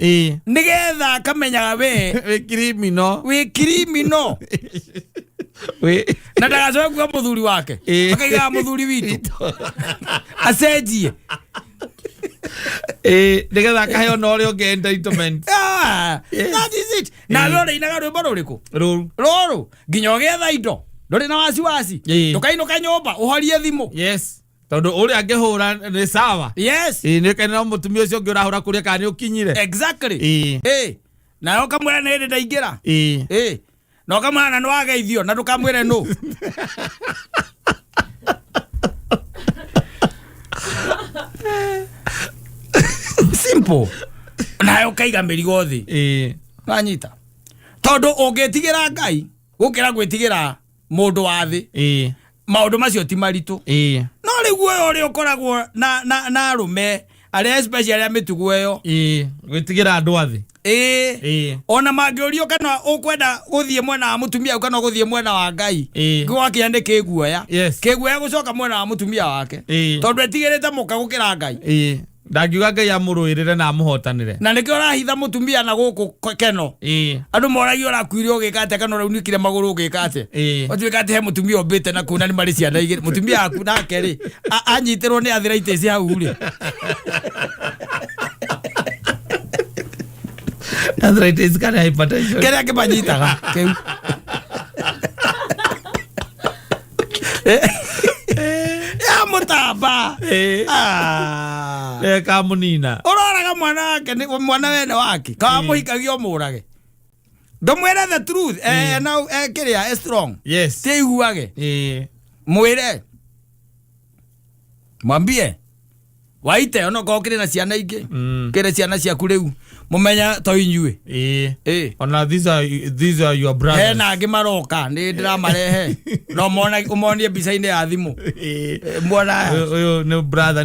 nĩgetha akamenyaga we wĩ criminal na ndagacoke kuga mũthuri wake akaigaga mũthuri witũ acenjie nĩgetha akaheo na ũrĩa ũngĩ entitlement that is it na we ũrĩinaga rwĩmbo rũrĩkũ rũrũ nginya ũgetha indo ndũrĩ na wasiwasi ndũkainũka nyũmba ũhorie thimũ tondũ ũrĩa angĩhũra nĩ sawa nĩ kaina no mũtumia ũcio ũngĩ ũrahũra kũrĩa kana nĩ ũkinyire exactly nayo kamwĩra nĩ hĩndĩ ndaingĩra na ũkamwĩra nĩ wageithio na ndũkamwĩre nũ simple nayo ũkaiga mĩrigo thĩ wanyita tondũ ũngĩtigĩra Ngai gũkĩra gwĩtigĩra mũndũ wa thĩ maũndũ macio ti maritũ no rĩu ũyũ ũrĩa ũkoragwo na arũme Aria special ya mitugo yo. Gwitigira andu athi. Ona mangiorio kana ukwenda guthie mwena wa mutumia kana guthie mwena wa Ngai. Gwa kiande kiguoya. Kiguoya gucoka mwena wa mutumia wake. Tondu etigirite muka gukira Ngai. Ndagiuga Ngai amuruirire na amuhotanire. Na nikio rahitha mutumia na guku keno. Andu moragio ra kuirio gikate kana raunikire maguru gikate. Otuikate he mutumia obete na kuna ni mari ciana igire. Mutumia aku nake ri anyitirwo ni arthritis hau ri. Arthritis kana hypertension. Kera ke banyitaga. Keu. Ya mutaba. Kamunina. Ororaga mwana wake ni mwana wene wake. Kamuhikagio murage. Ndomwera the truth. Now kiria strong. Yes. Teiguage. Mwire. Mwambie. Waite ono kokire na ciana ingi. Kire ciana ciaku riu. Mumenya to inyue. Ona these are your brothers. He na angi maroka ni ndiraamarehe. No mona umonie bica-ini ya thimu. Mwana uyu ni brother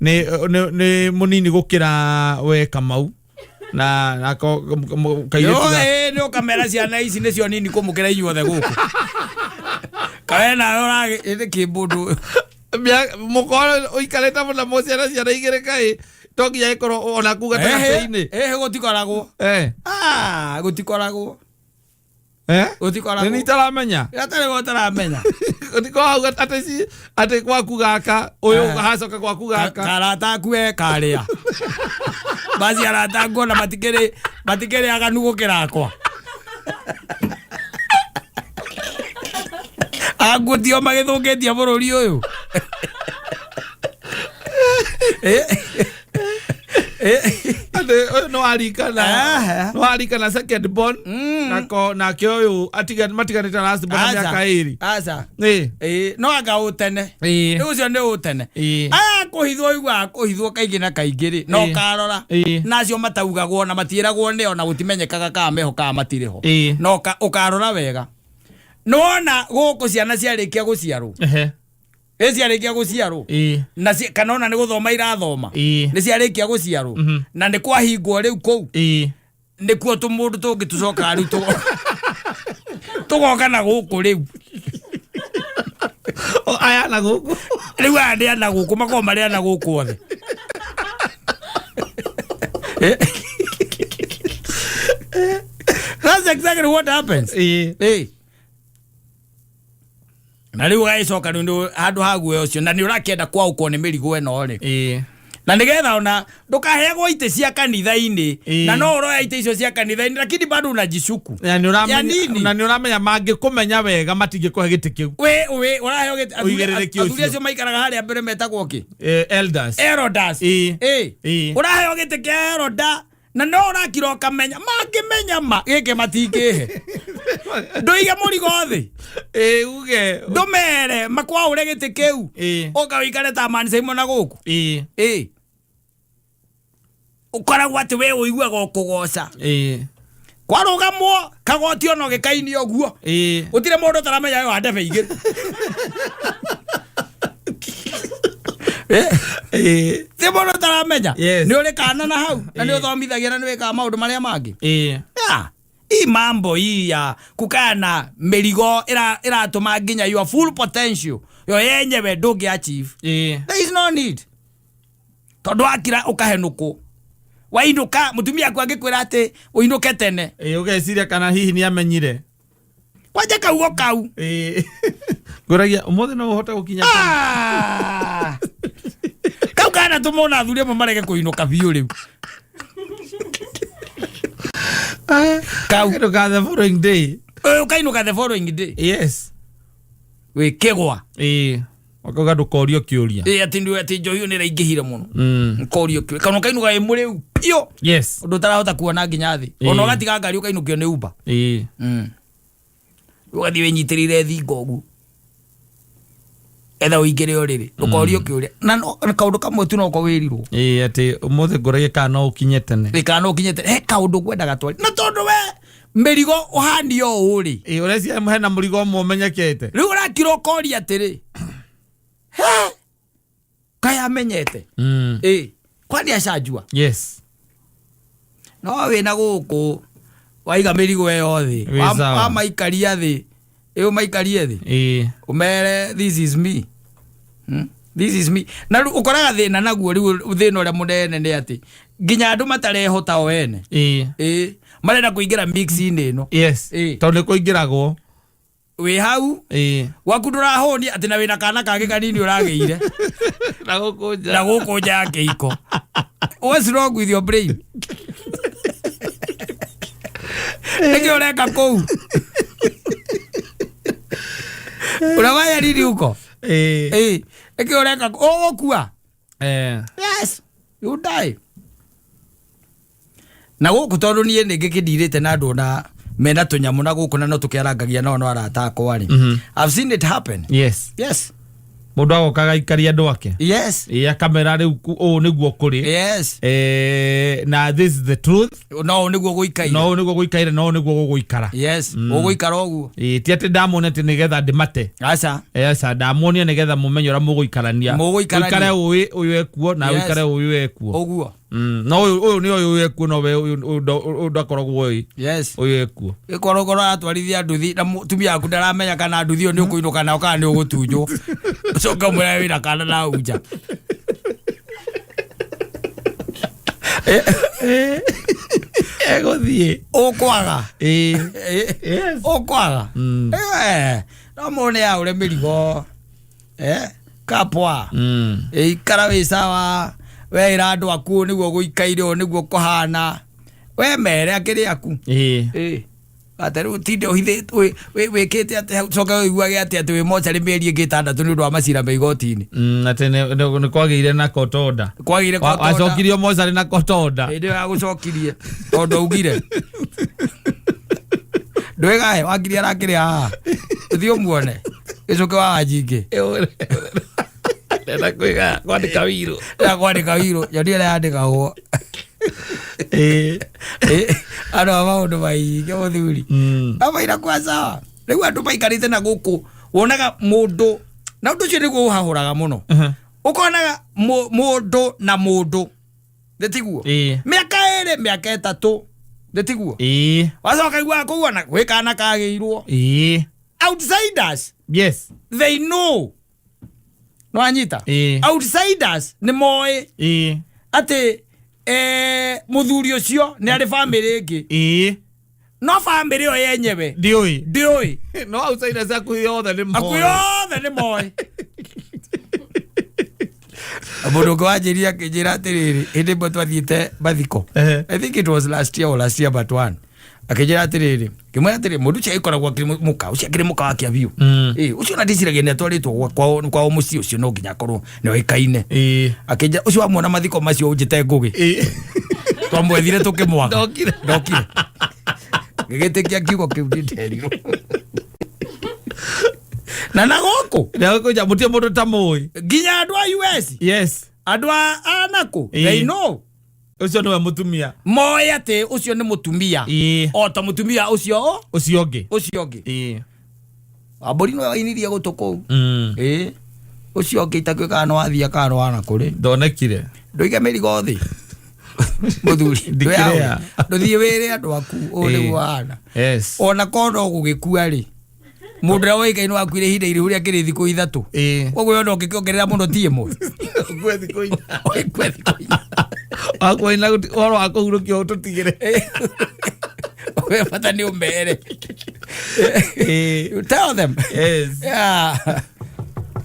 ni munini gukira we Kamau. Na kaire no kamera ciana ici ni cio nini kumukira inyuothe guku. Kaena ora kibundu. Mukoro uikareta muna mociana ciana igire kai. Tokia ikoro ona kuga takaini. Gutikoragwo. Gutikoragwo. Gutikoragwo. Ni taramenya. Atare gotaramenya. Gutiko ate kwa kugaka uyu hacoka kwa kugaka. Karata kwe karia. Bazi arata ngona matikere aganugukira akwa. Agutio magithungitia bururi uyu. No arikana second born na kioyo matiganite last born miaka iri no aga utene ucio ni utene kuhithwo igwa kuhithwo kaingi na kaingiri no karora nacio mataugagwo na matiragwo ni ona gutimenyekaga ka meho ka matiriho no ukarora wega nona guku ciana ciarikia guciarwo ciarikia guciarwo na kanona ni guthoma irathoma ni ciarikia guciarwo na ni kwahingwo riu kou ni kuo tumundu tungi tucoka riu tugoka na guku riu aya na guku riu andi na guku mako mari na guku othe that's exactly what happens. Na riu gaicoka ndu handu haguo ucio na ni urakenda kwa uko ni mirigo eno ri na nigetha ona ndukaheagwo ite cia kanitha-ini na no uroya ite icio cia kanitha-ini lakini bado unajishuku na ni uramenya mangi kumenya wega matingikuhe giti kiu we uraheo giti athuri acio maikaraga haria mbere metagwo ki elders uraheo giti kia eroda na no urakira ukamenya mangimenya ma gike matingihe nduige murigo thi uge ndumere makwa ure giti kiu ukawikare ta Mansaimo na guku ukoragwo ati we uiguaga ukugoca kwarugamwo kagoti ono gikaini oguo utire mundu taramenya yo andebe igiri ti mundu taramenya ni uri kana na hau na ni uthomithagia na ni wika maundu maria mangi hii mambo hii ya kukana merigo iratuma nginya your full potential yo yenyewe ndungi achieve there is no need tondu akira ukahenuku wainuka mutumia kwa ngikwira ati uinuke tene ugeciria kana hihi ni amenyire kwaje kaugo kau ngoragia umothe no uhota gukinya kau kana tumona athuri amwe marege kuinuka biu riu kau the following day ukainuka the following day yes we kegwa wakaga ndukorio kiuria ati ndu ati njoyo ni raingihire muno nkorio kiuria kana ukainuka imuri pio yes undu tarahota kuona nginya thi ona ugatiga ngari ukainukio ni uba ugathi wenyitirire thingo gu etha uingire oriri ndukorio kiuria na kaundu kamwe tu no ko wirirwo ati umothe ngoragia kana ukinye tene kana ukinye tene he kaundu ngwendaga twari na tondu we merigo uhandi o uri urecia hena murigo mumenyekete riu urakira koria atiri kaya menyete kwani ashajua yes no we na guku waiga mirigo yothe wa maikaria thi eu maikaria thi umere this is me this is me na ukoraga thina naguo riu thina uria munene ni ati nginya andu matarehota o wene marenda kuingira mix-ini ino yes tondu kuingiragwo we hau waku ndurahoni ati na wina kana kage kanini urageire na gukunja keiko what's wrong with your brain ege ureka kou unawaya nini huko ege ureka okua yes you die na guku tondu nie ningikindirite na andu na mena tunyamu na guku na no tukiarangagia no arata kwari I've seen it happen yes mundu agokaga ikaria andu ake yes kamera riu o niguo kuri yes na this is the truth no niguo guikaire no niguo guguikara yes guguikara oguo ti ati ndamone ati nigetha ndimate aca ndamonia nigetha mumenye ura muguikarania uikare uyu ekuo na uikare uyu ekuo oguo no uyu ni uyu ekuo no we uyu ndakoragwo uyu yes uyu ekuo ikorogoro atwarithia nduthi na mutumia aku ndaramenya kana nduthi yo ni ukuinuka na kana ni ugutunjwo soka mwira wina kana na uja egothie okwaga okwaga no mone ya ure mirigo kapwa ikara we sawa we ira andu aku niguo guikaire o niguo kuhana we mere akiri aku atari tinde ohithe we kete ate soka igwage ate we mocha le meri ngitandatu ni ndwa macira meigotini ate ni kwagire na kotonda acokirio mocha na kotonda ndio agucokirie tondu ugire ndwegae wagiria rakiri ha uthio muone icoke wa jingi na kwega kwandika wiro yoni ile andika ho ano maundu maingi muthuri amaira kwa sawa riu andu maikarite na guku wonaga mundu na undu cio niguo uhahuraga muno ukonaga mundu na mundu ndetiguo miaka ere miaka etatu ndetiguo wacoka igua kuona gwikana kagiirwo outsiders yes they know no anyita outsiders ni moe ati muthuri ucio ni ari family ingi no family yo yenyewe ndioi no outsiders akuyothe ni moe Abodo gwajiria kijira atiriri indi batwathiite bathiko I think it was last year but one akijira atiriri kimwe atiriri mundu cia ikoragwo muka ucia kiri muka wakia biu ucio na ndiciragia ni atwaritwo kwa muci ucio no nginya korwo ni oikaine akija ucio amona mathiko macio unjite ngugi twamwethire tukimwaga ndokire gigitikia kiugo kiu nditerirwo na nagoko jamutie mundu ta moi nginya andu a US yes andu anako they know ucio ni mutumia moya ati ucio ni mutumia o ta mutumia ucio ngi abori no wainirie gutuko ucio ngi itakwika no athia karo ana kuri ndonekire ndoiga merigo thi muthuri ndikire ndothie wire andu aku o ni wana yes ona kono gugikua ri mudra wega ino akwire hinde iri huria kiri thiku ithatu koguo yo ndokiongerera muno tiemo kwethi koina akwaina oro akuhurukio tutigire we pata ni umbere you tell them yes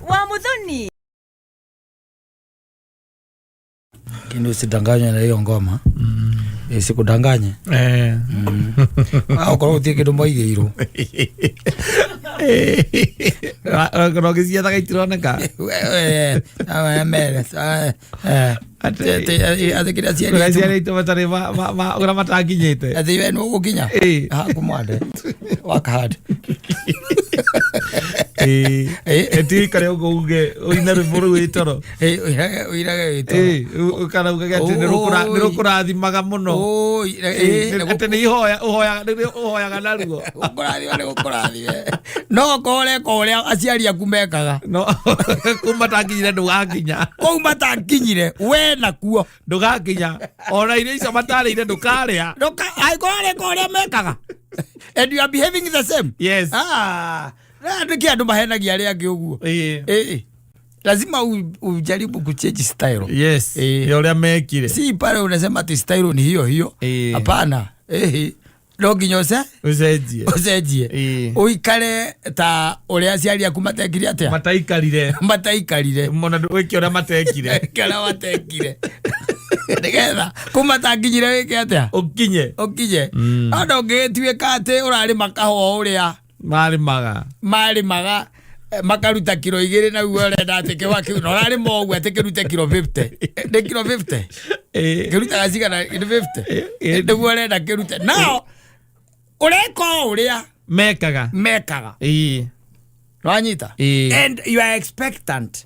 wa muthoni kinu sidanganya na hiyo ngoma sikudanganya au utie kindu moigeirwo no gisia tagaitironeka mere ate kira cia ito matari ma ora matakinyite ate we no gukinya ha kumwande wakahad Eti kare uge oina rwimbo itoro. Oiraga itoro. Kana uge ati nirukurathi maga muno. Ati ni uhoya ganaruo. Ukurathi. No kore aciari aku mekaga. No kuma takinyire ndugakinya. Kuma takinyire we nakuo ndugakinya. Ona ire icio matarire ndukaria. Ai kore mekaga. And you are behaving the same. Yes. Ndio andu mahenagia aria angi uguo. Lazima ujaribu kuchange style. Yes. Yoria mekire. Si pale unasema ati style ni hiyo. Hapana. No ginyose usejie. Uikare ta uria aciari aku matekire atia. Mataikarire. Mona wiki ora matekire. Kana matekire. Nigetha kuma tanginyire wiki atia. Ukinye. Ando ngituika ati urari makaho uria marimaga makaruta kilo 2 na urenda ati kiwa kiu no rari mogu ati kirute kilo 50. Ni kilo 50. Kiruta gaciga na 50. Ndio urenda kirute. Now ureko uria mekaga. Wanyita. And you are expectant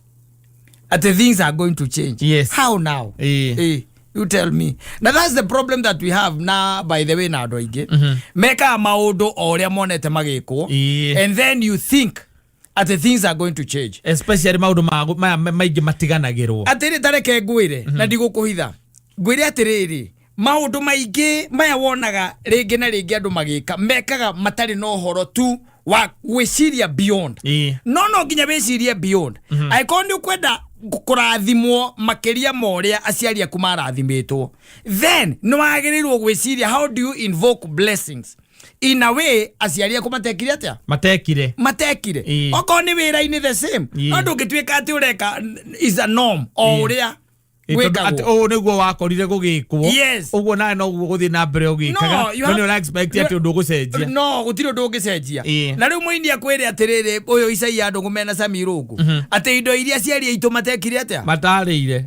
that things are going to change. Yes. How now? You tell me. Now that's the problem that we have now, by the way, now doige. Meka maodo oria monete mageko. And then you think that the things are going to change. Especially maodo maigi matiganagirwo. Atiri tareke gwire na ndigukuhitha. Gwire atiriri. Maundu maigi maya wonaga ringi na ringi andu magika mekaga matari no horo tu wa gwiciria beyond. No nginya wicirie beyond. Aikondi ukwenda kurathimwo makiria moria aciari aku marathimitwo. Then no agirirwo gwiciria how do you invoke blessings in a way aciari aku matekire atia? Matekire. Oko ni wira ini the same. Andu gitwika ati ureka is a norm o uria. Ati niguo wakorire gugikwo. Uguo nae no guthi na mbere ugikaga. No ni ura expect ati undu gucenjia. No gutiro undu gucenjia. Na riu muini akwire atiriri uyu Isaia andu ngumena Samirugu. Ati indo iria ciari itu matekire atia? Matarire.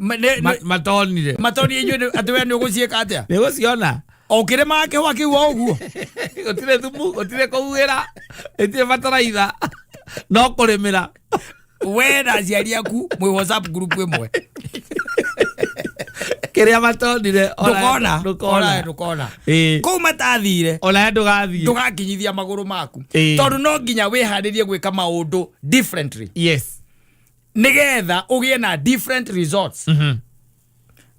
Matonire. Matonire inyu ati we ni ugucieka atia? Ni guciona. Okire make wa kiwa uguo. Gutire thumu, gutire kuwira. Etire mataraitha. No kurimira. We na aciari aku mwi WhatsApp group imwe. Kiria matonire ndukona kou matathire ona ndugathie ndugakinyithia maguru maku tondu no nginya wiharirie gwika maundu differently. Nigetha ugie na different results.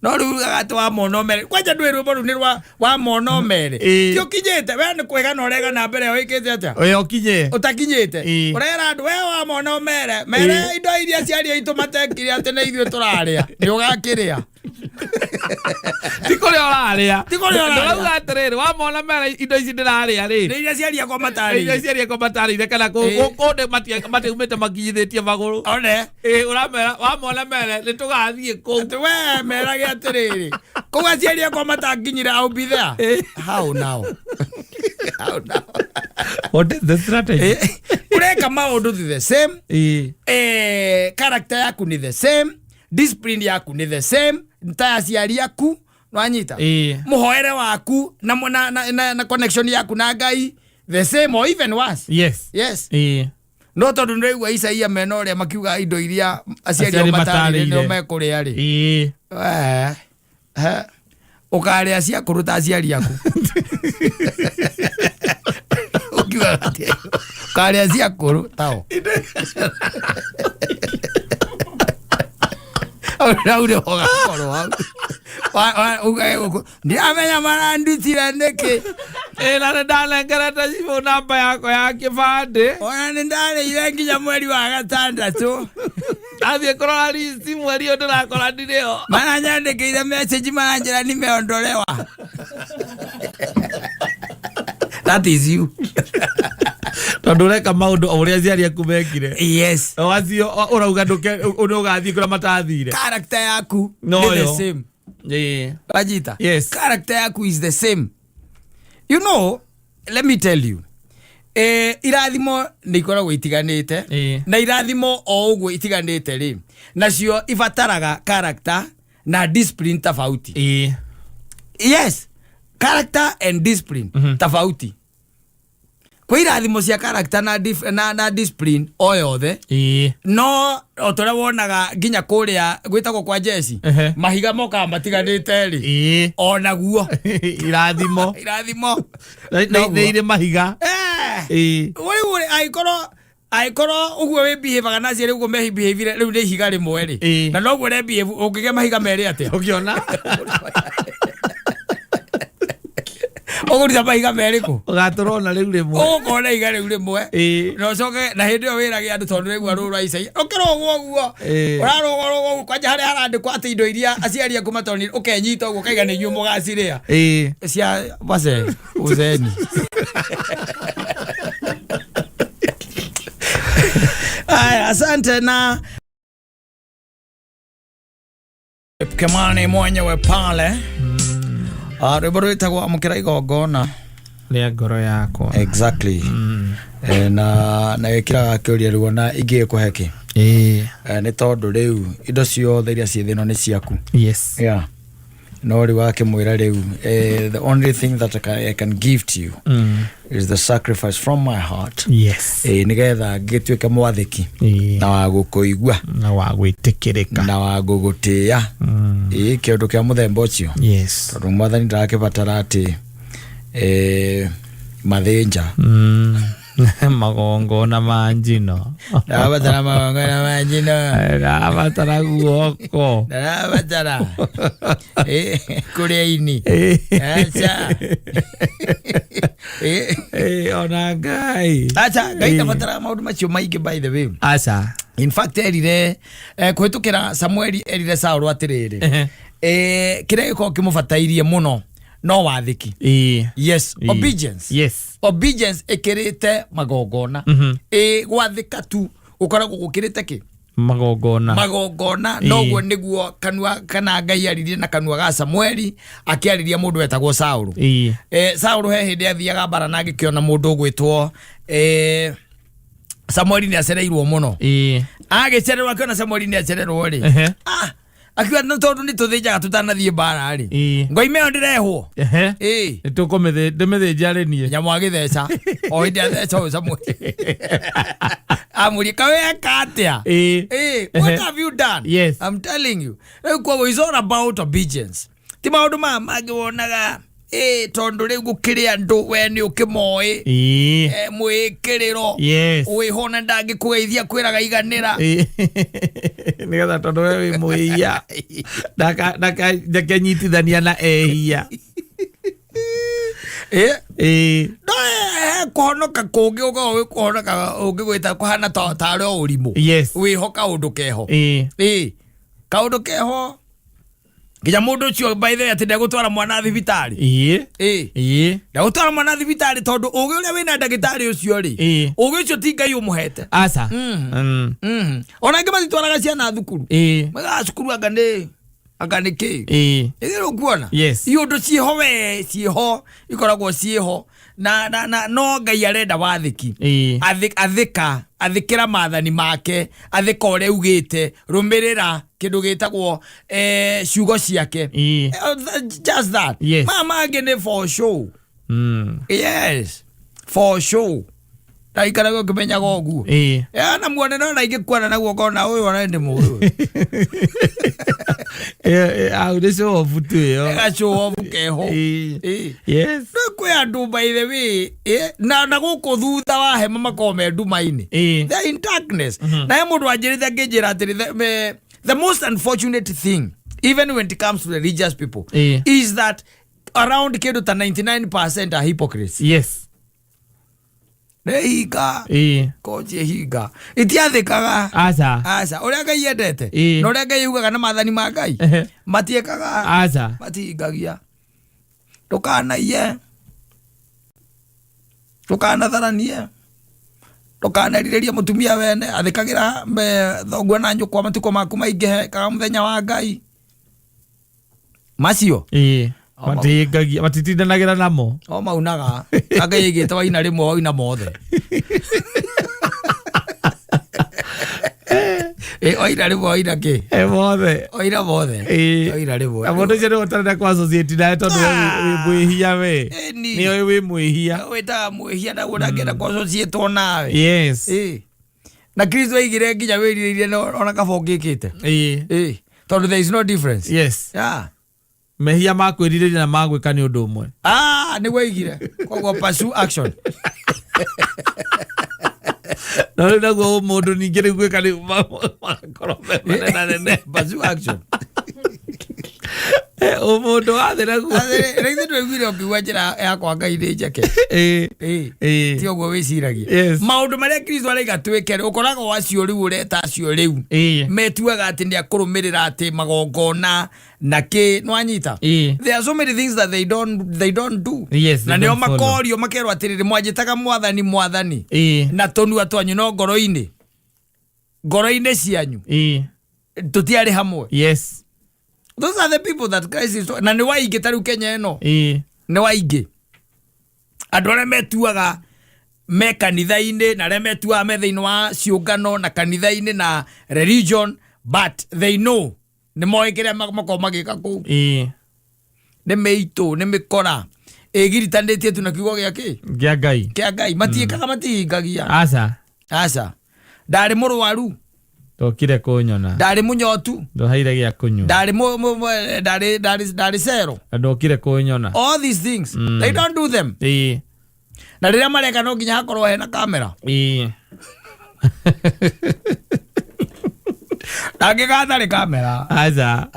No riu gatu wa monomere kwanja ndwi rwimbo ru ni wa monomere kio kinyite we ni kwega no rega na mbere wikite atia ukinye utakinyite urera andu we wa monomere mere indo iria ciari itu matekire ati na ithuĩ turaria ni ugakiria tikuria uraria ndurauga atiriri wa monomere indo ici ndiraria ri ni iria ciari akwa matari kana kunde matiumite makinyithitie maguru one uramera wa monomere ni tugathie ku we merage atiriri kou aciari akwa matanginyira I'll be there. How now? What is the strategy? Ureka maundu the same. Character yaku ni the same. Discipline yaku ni the same. Ntaya aciari yaku nwanyita. Muhoere waku na connection yaku na Ngai the same or even worse. Yes. No tondu ndĩraigua Isaia mena ũrĩa makiuga indo iria aciari matarire nĩo mekũrĩa rĩ. Ukarĩa cia kũruta aciari aku. Ukiuga atĩ ukarĩa cia kũru tao. Uraure hogakorwo hau. Ndiramenya marandutire nĩkĩ. Na ndanengerete cibũ namba yakwa ya kĩbandĩ. Ona nĩ ndarĩire nginya mweri wa gatandatũ. Athiĩ kũrora list mweri ũyũ ndĩrakora ndirĩ ho. Maranyandĩkĩire message maranjĩra nimeondolewa. That is you. Tondu reka maundu uria aciari aku mekire. Yes. Wacio urauga ndugathie kura matathire. Character yaku is the same. Rajita. Yes. Character yaku is the same. You know, let me tell you. Irathimo nikoragwo itiganite na irathimo o uguo itiganite ri. Nacio ibataraga character na discipline tofauti. Yes. Character and discipline tofauti. Kwa irathimo cia character na discipline o yothe no otore wonaga nginya kuria gwitagwo kwa Jesse mahiga moka matiganite ri ona guo irathimo neire mahiga we aikoro uguo we behave kana cia uguo me behave riu ni higa rimwe ri na no guo re behave ungige mahiga mere atia ukiona ogurisa mahiga meriko ugaturona riu rimwe ukona iga riu rimwe no coke na hindi yo wiragia andu tondu riu aru ra icai ukirogwo guo urarogwo kwanja hari harandikwo ati indo iria aciari aku matoni ukenyita uguo kaiga ni nyumo gaciria cia base uzeni Ay, asante na Kemani mwenyewe pale rwimbo itagwo amukira igongona ria ngoro yakwa exactly na wikiraga kiuria ruona ingi kuheki ni tondu riu indo ciothe iria ci thino ni ciaku yes yeah no ri wake mwira riu the only thing that I can give to you is the sacrifice from my heart yes nigetha ngituike mwathiki na wa gukuigua na wa gwitikirika na wa gugutia kiundu kia muthemba ucio yes tondu mwathani ndarakibatara ati mathinja magongona manjino ndabatara magongona manjino ndabatara guoko ndabatara kuria ini acha ona ngai ndabatara maundu macio maingi by the way acha in fact erire kuhitukira Samuel erire Saul atiriri kire giko kimubatairie muno no wathiki yes obedience ekirite magongona gwathika tu ukoragwo gukirite ki magongona no guo niguo kanua kana Ngai aririe na kanua ga Samueli akiariria mundu wetagwo Saul Saul he hindi athiaga bara na agikiona mundu gwitwo Samueli ni acereirwo muno agicererwo akiona Samueli ni acererwo ri akiwa no tondu ni tuthinjaga tutanathie bara ri ngoi meo ndirehwo nitukomeze ndemethinja ri nie nyamu agitheca o hindi atheca Samueli amuri kawe katia what have you done yes I'm telling you it's all about obedience ti maundu magiwonaga tondu riu gukiria andu we ni ukimoi mwikiriro wihona ndangikugeithia kwiraga iganira nigetha tondu we wi muia ndaka nyitithania na ehia kuhonoka kungi uga kuhonoka ungi gwita kuhana tari o urimu wihoka undu keho kaundu keho nginya mundu ucio by the way ati ndegutwara mwana thibitari ndegutwara mwana thibitari tondu ugi uria wina ndagitari ucio ri ugi ucio ti Ngai umuhete aca ona ngi matitwaraga ciana thukuru maga cukuru agani ki ithiro kuona iundu ciho we ciho ikoragwo ciho na no Ngai arenda wathiki athikira maathani make athika uria ugite rumirira kindu gitagwo ciugo ciake just that mama ngene for show yes for show ndaikaraga ukimenya gogu na muone no na ingikuona na guoko na uyu ona ndi muyu au deso ofutu yo show off keho yes kwe andu by the way na guku thutha wa hema makome ndumaini they in darkness na mundu anjirite nginjira atiri the most unfortunate thing even when it comes to religious people is that around kidu 99% are hypocrites yes Higa koje higa itiathikaga aca uria Ngai endete no uria Ngai ugaga na maathani ma Ngai matiekaga matigagia tukanatharanie tukanaririria mutumia wene athikagira thoguo na nyukwa matuko maku maingihe kaga muthenya wa Ngai macio matigagia matitindanagira namo o maunaga Ngai igite waina rimwe waina mothe Oira rĩmwe oira kĩ? Mothe. Oira mothe. Oira rĩmwe. Na mũndũ ũcio nĩ ũtarenda kwa associate nawe tondũ wĩ mwĩhia we. Nĩ wĩ mwĩhia. Wĩtaga mwĩhia na ũrangĩenda kwa associate nawe. Yes. Na Kristo aigire nginya wĩrirĩirie ona kaba ũngĩkĩte. Tondũ there is no difference. Yes. Mehia makwĩrirĩria na magwĩka nĩ ũndũ ũmwe. Nĩguo aigire. Koguo pursue action. No naguo mũndũ ningĩ rĩu gwĩka nĩ makorwo menene. Pursue action. Mũndũ wathe naguo. Rĩngĩ ndũiguire ũkiuga njĩra yakwa Ngai nĩ njeke. Ti ũguo wĩciragia. Maũndũ marĩa Kristo araiga twĩke ũkoraga wacio rĩu ũreta acio rĩu. Metuaga atĩ nĩ akũrũmĩrĩra atĩ magongona na kĩ nwanyita. There are so many things that they don't do. Na nĩo makorio makerwo atĩrĩrĩ mwanjĩtaga mwathani. Na tũnua twanyu no ngoro-inĩ cianyu. Tũtiarĩ hamwe. Yes. Those are the people that Christ is talking. Na nĩ waingĩ tarĩu Kenya ĩno. Nĩ waingĩ. Andũ arĩa metuaga me kanitha-inĩ na arĩa metuaga me thĩinĩ wa ciũngano na kanitha-inĩ na religion, but they know nĩ moĩ kĩrĩa makorwo magĩka kũu. Nĩ mĩitũ, nĩ mĩkora. Ĩgiritanĩtie tu na kiugo gĩakĩ? Kĩa Ngai. Kĩa Ngai. Matiĩkaga matihingagia. Aca. Ndarĩ mũrwaru. Ndokire kũnyona. Ndarĩ mũnyotu. Ndoheire gĩa kũnyua. Ndarĩ cero. Ndokire kũnyona. All these things. They don't do them. Na rĩrĩa mareka no nginya hakorwo hena kamera. Ndangĩka hatarĩ kamera. Aca.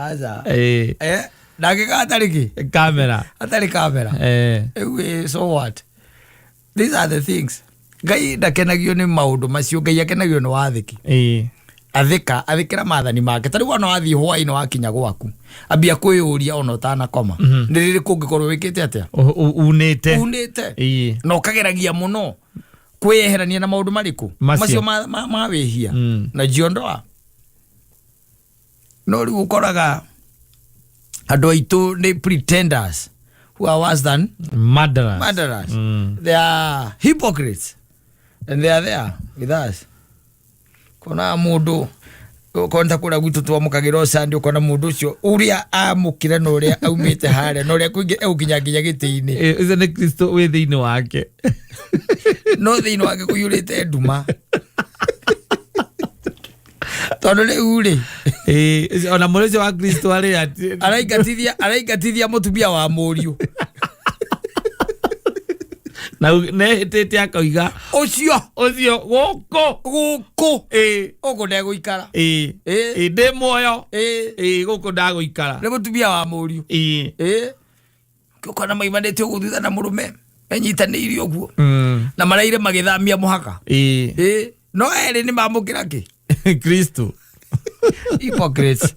Ndangĩka hatarĩ kĩ? Kamera. Hatarĩ kamera. So what? These are the things. Ngai ndakenagio nĩ maũndũ macio. Ngai akenagio nĩ wathĩki. Athĩkĩra maathani make. Tarĩu ona wathiĩ hwaĩ-inĩ wakinya gwaku ambia kwĩyũria ona ũtanakoma. Nĩ rĩrĩ kũngĩkorwo wĩkĩte atĩa? Unĩte. Na ũkageragia mũno kwĩyeherania na maũndũ marĩkũ? Macio ma wĩhia. Na jiondoa. No rĩu ũkoraga andũ aitũ nĩ pretenders who are worse than murderers. They are hypocrites and they are there with us. Kona mũndũ konta kũra gwitũ twamũkagĩra Sunday ukona mũndũ ũcio ũrĩa amũkire na ũrĩa aumĩte harĩa na ũrĩa kũingĩ ũkinya nginya gĩtĩ-inĩ. Ũcio nĩ Kristo wĩ thĩinĩ wake. No thĩinĩ wake kũiyũrĩte nduma. Tondũ rĩu rĩ. Ona mũndũ ũcio wa Kristo arĩ araingatithia mũtumia wa mũriũ. Na nehĩtĩte akoiga ũcio gũkũ ũguo ndegũikara ndĩ muoyo gũkũ ndagũikara nĩ mũtumia wa mũriũ ũkona maimanĩte ũguo thutha na mũrũme menyitanĩire ũguo na maraire magĩthamia mũhaka no erĩ nĩ mamũkĩra kĩ? Kristo. Hypocrites.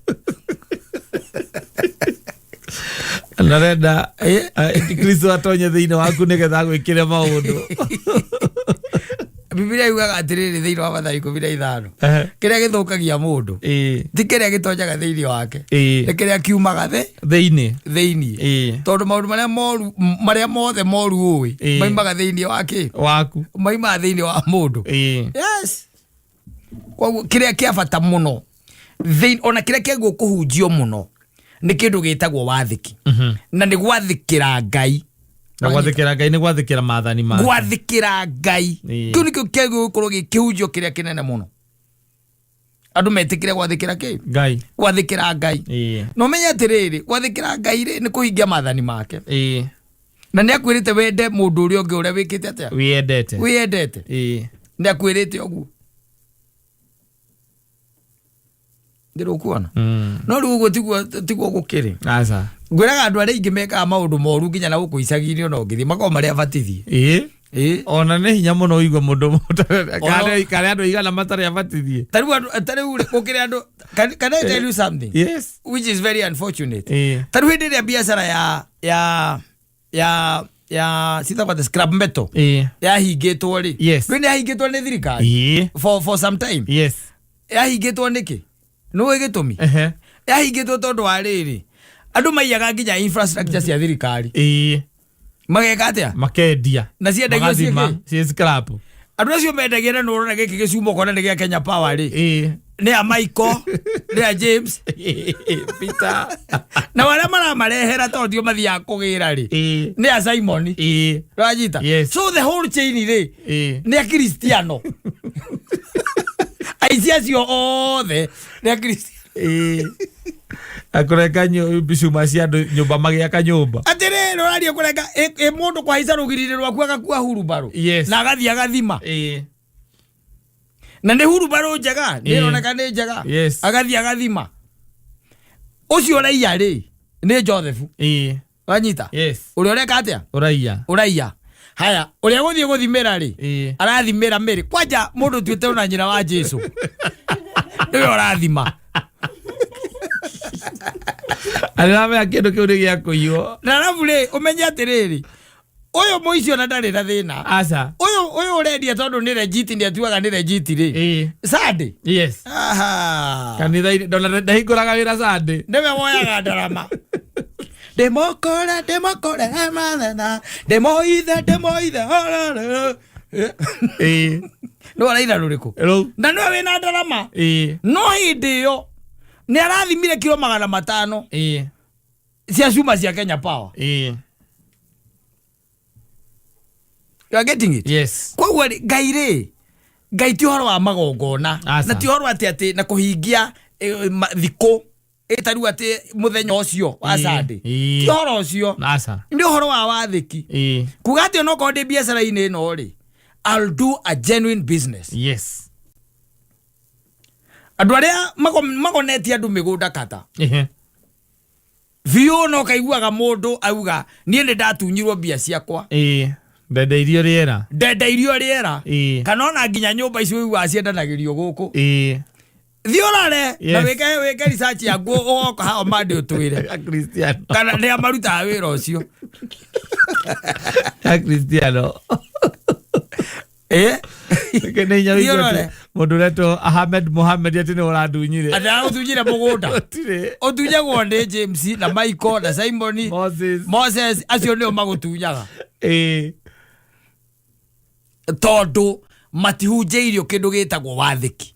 Narenda Kristo atonye thĩinĩ waku nĩgetha gwĩkĩre maũndũ. Biblia yugaga atĩrĩrĩ thĩinĩ wa Mathayo 15 kĩrĩa gĩthũkagia mũndũ ti kĩrĩa gĩtonyaga thĩinĩ wake nĩ kĩrĩa kiumaga thĩinĩ tondũ maũndũ marĩa mothe moru ũĩ maimaga thĩinĩ waku maimaga thĩinĩ wa mũndũ. Yes. Koguo kĩrĩa kĩa bata mũno ona kĩrĩa kĩagwo kũhunjio mũno nĩ kĩndũ gĩtagwo wathĩki na nĩ gwathĩkĩra Ngai. Na gwathĩkĩra Ngai nĩ gwathĩkĩra maathani make. Gwathĩkĩra Ngai. Kĩu nĩkĩo kĩagwo gũkorwo gĩkĩhunjio kĩrĩa kĩnene mũno. Andũ metĩkĩre gwathĩkĩra kĩ? Ngai. Gwathĩkĩra Ngai. No menye atĩrĩrĩ gwathĩkĩra Ngai nĩ kũhingia maathani make. Na nĩ akwĩrĩte wende mũndũ ũrĩa ũngĩ ũrĩa wĩkĩte atĩa? Wĩendete. Nĩ akwĩrĩte ũguo. Ndĩrũkuona. No rĩu ũguo tiguo gũkĩrĩ. Aca. Ngwĩraga andũ arĩa aingĩ mekaga maũndũ moru nginya na gũkũ icagi-inĩ ona ũngĩthiĩ makorwo marĩa abatithie. Ona nĩ hinya mũno ũigua mũndũ karĩa andũ igana matarĩ abatithie. Tarĩu gũkĩrĩ andũ can I tell you something? Yes. Which is very unfortunate. Tarĩu hĩndĩ ĩrĩa biacara ya sitapata scrap metal yahingĩtwo rĩ. Yes. Nĩ yahingĩtwo nĩ thirikari for some time. Yes. Yahingĩtwo nĩkĩ? Nĩwe gĩtũmi. Yahingĩtwo tondũ wa rĩrĩ andũ maiyaga nginya infrastructure cia thirikari. Mageka atĩa? Makendia. Na ciendagio ciĩ scrap. Andũ acio mendagia na nũrona gĩkĩ gĩcumo kona nĩ gĩa Kenya Power rĩ. nä a Michael nä a James Peter na wala mara marehera tondio mathiaga kugira ri nä a Simon rajita so the whole chain ri nä a Cristiano aici acio othe nä a Cristiano akoreka bicuma cia andu nyumba magiaka nyumba atire roraria kureka mundu kwa hica rugirire rwaku agakua hurumbaru na agathia gathima na ne hurumbaru njega ni roneka ni njega agathia gathima ucio raia ri ni Joseph wanyita uri oreka atia uraia haya uri guthie guthimira ri arathimira meri kwanja mundu tuite na nyina wa Jesu ni orathima Alama kindu kiu ni gia kuiyo na ravule umenye atiriri uyu muicio na ndari na thina asa uyu urendia tondu ni legit ndi atuaga ni legit ri Sunday aha kanitha ndona ndahinguraga wira Sunday ndewe woyaga ndarama demokore manana demoithe no araitha ruriku na no wina ndarama no hindi yo ni arathimire kilo 500 cia cuma cia Kenya Power you are getting it kwa ngai ti horo wa magongona na ti horo ati na kuhingia thiko etaru ati muthenya ucio wa Sunday ti horo ucio ndi horo wa wathiki kuga ati no ko ndi biashara ine no ri I'll do a genuine business andu aria magonetie andu migunda Katta vio no kaiguaga mundu auga nie ni ndatunyirwo mbia ciakwa ndendeirio riera kana ona nginya nyumba icio igwa ciendanagirio guku thiorare na weke research ya guo oka ha omande utwire Cristiano kana ni amaruta wira ucio Cristiano kene nyawigote mundu reto Ahmed Mohamed ati ni uradunyire ada utunyire mugunda utunyagwo ni James na Michael na Simon Moses acio ni magutunyaga tondu matihunjeirio kindu gitagwo wathiki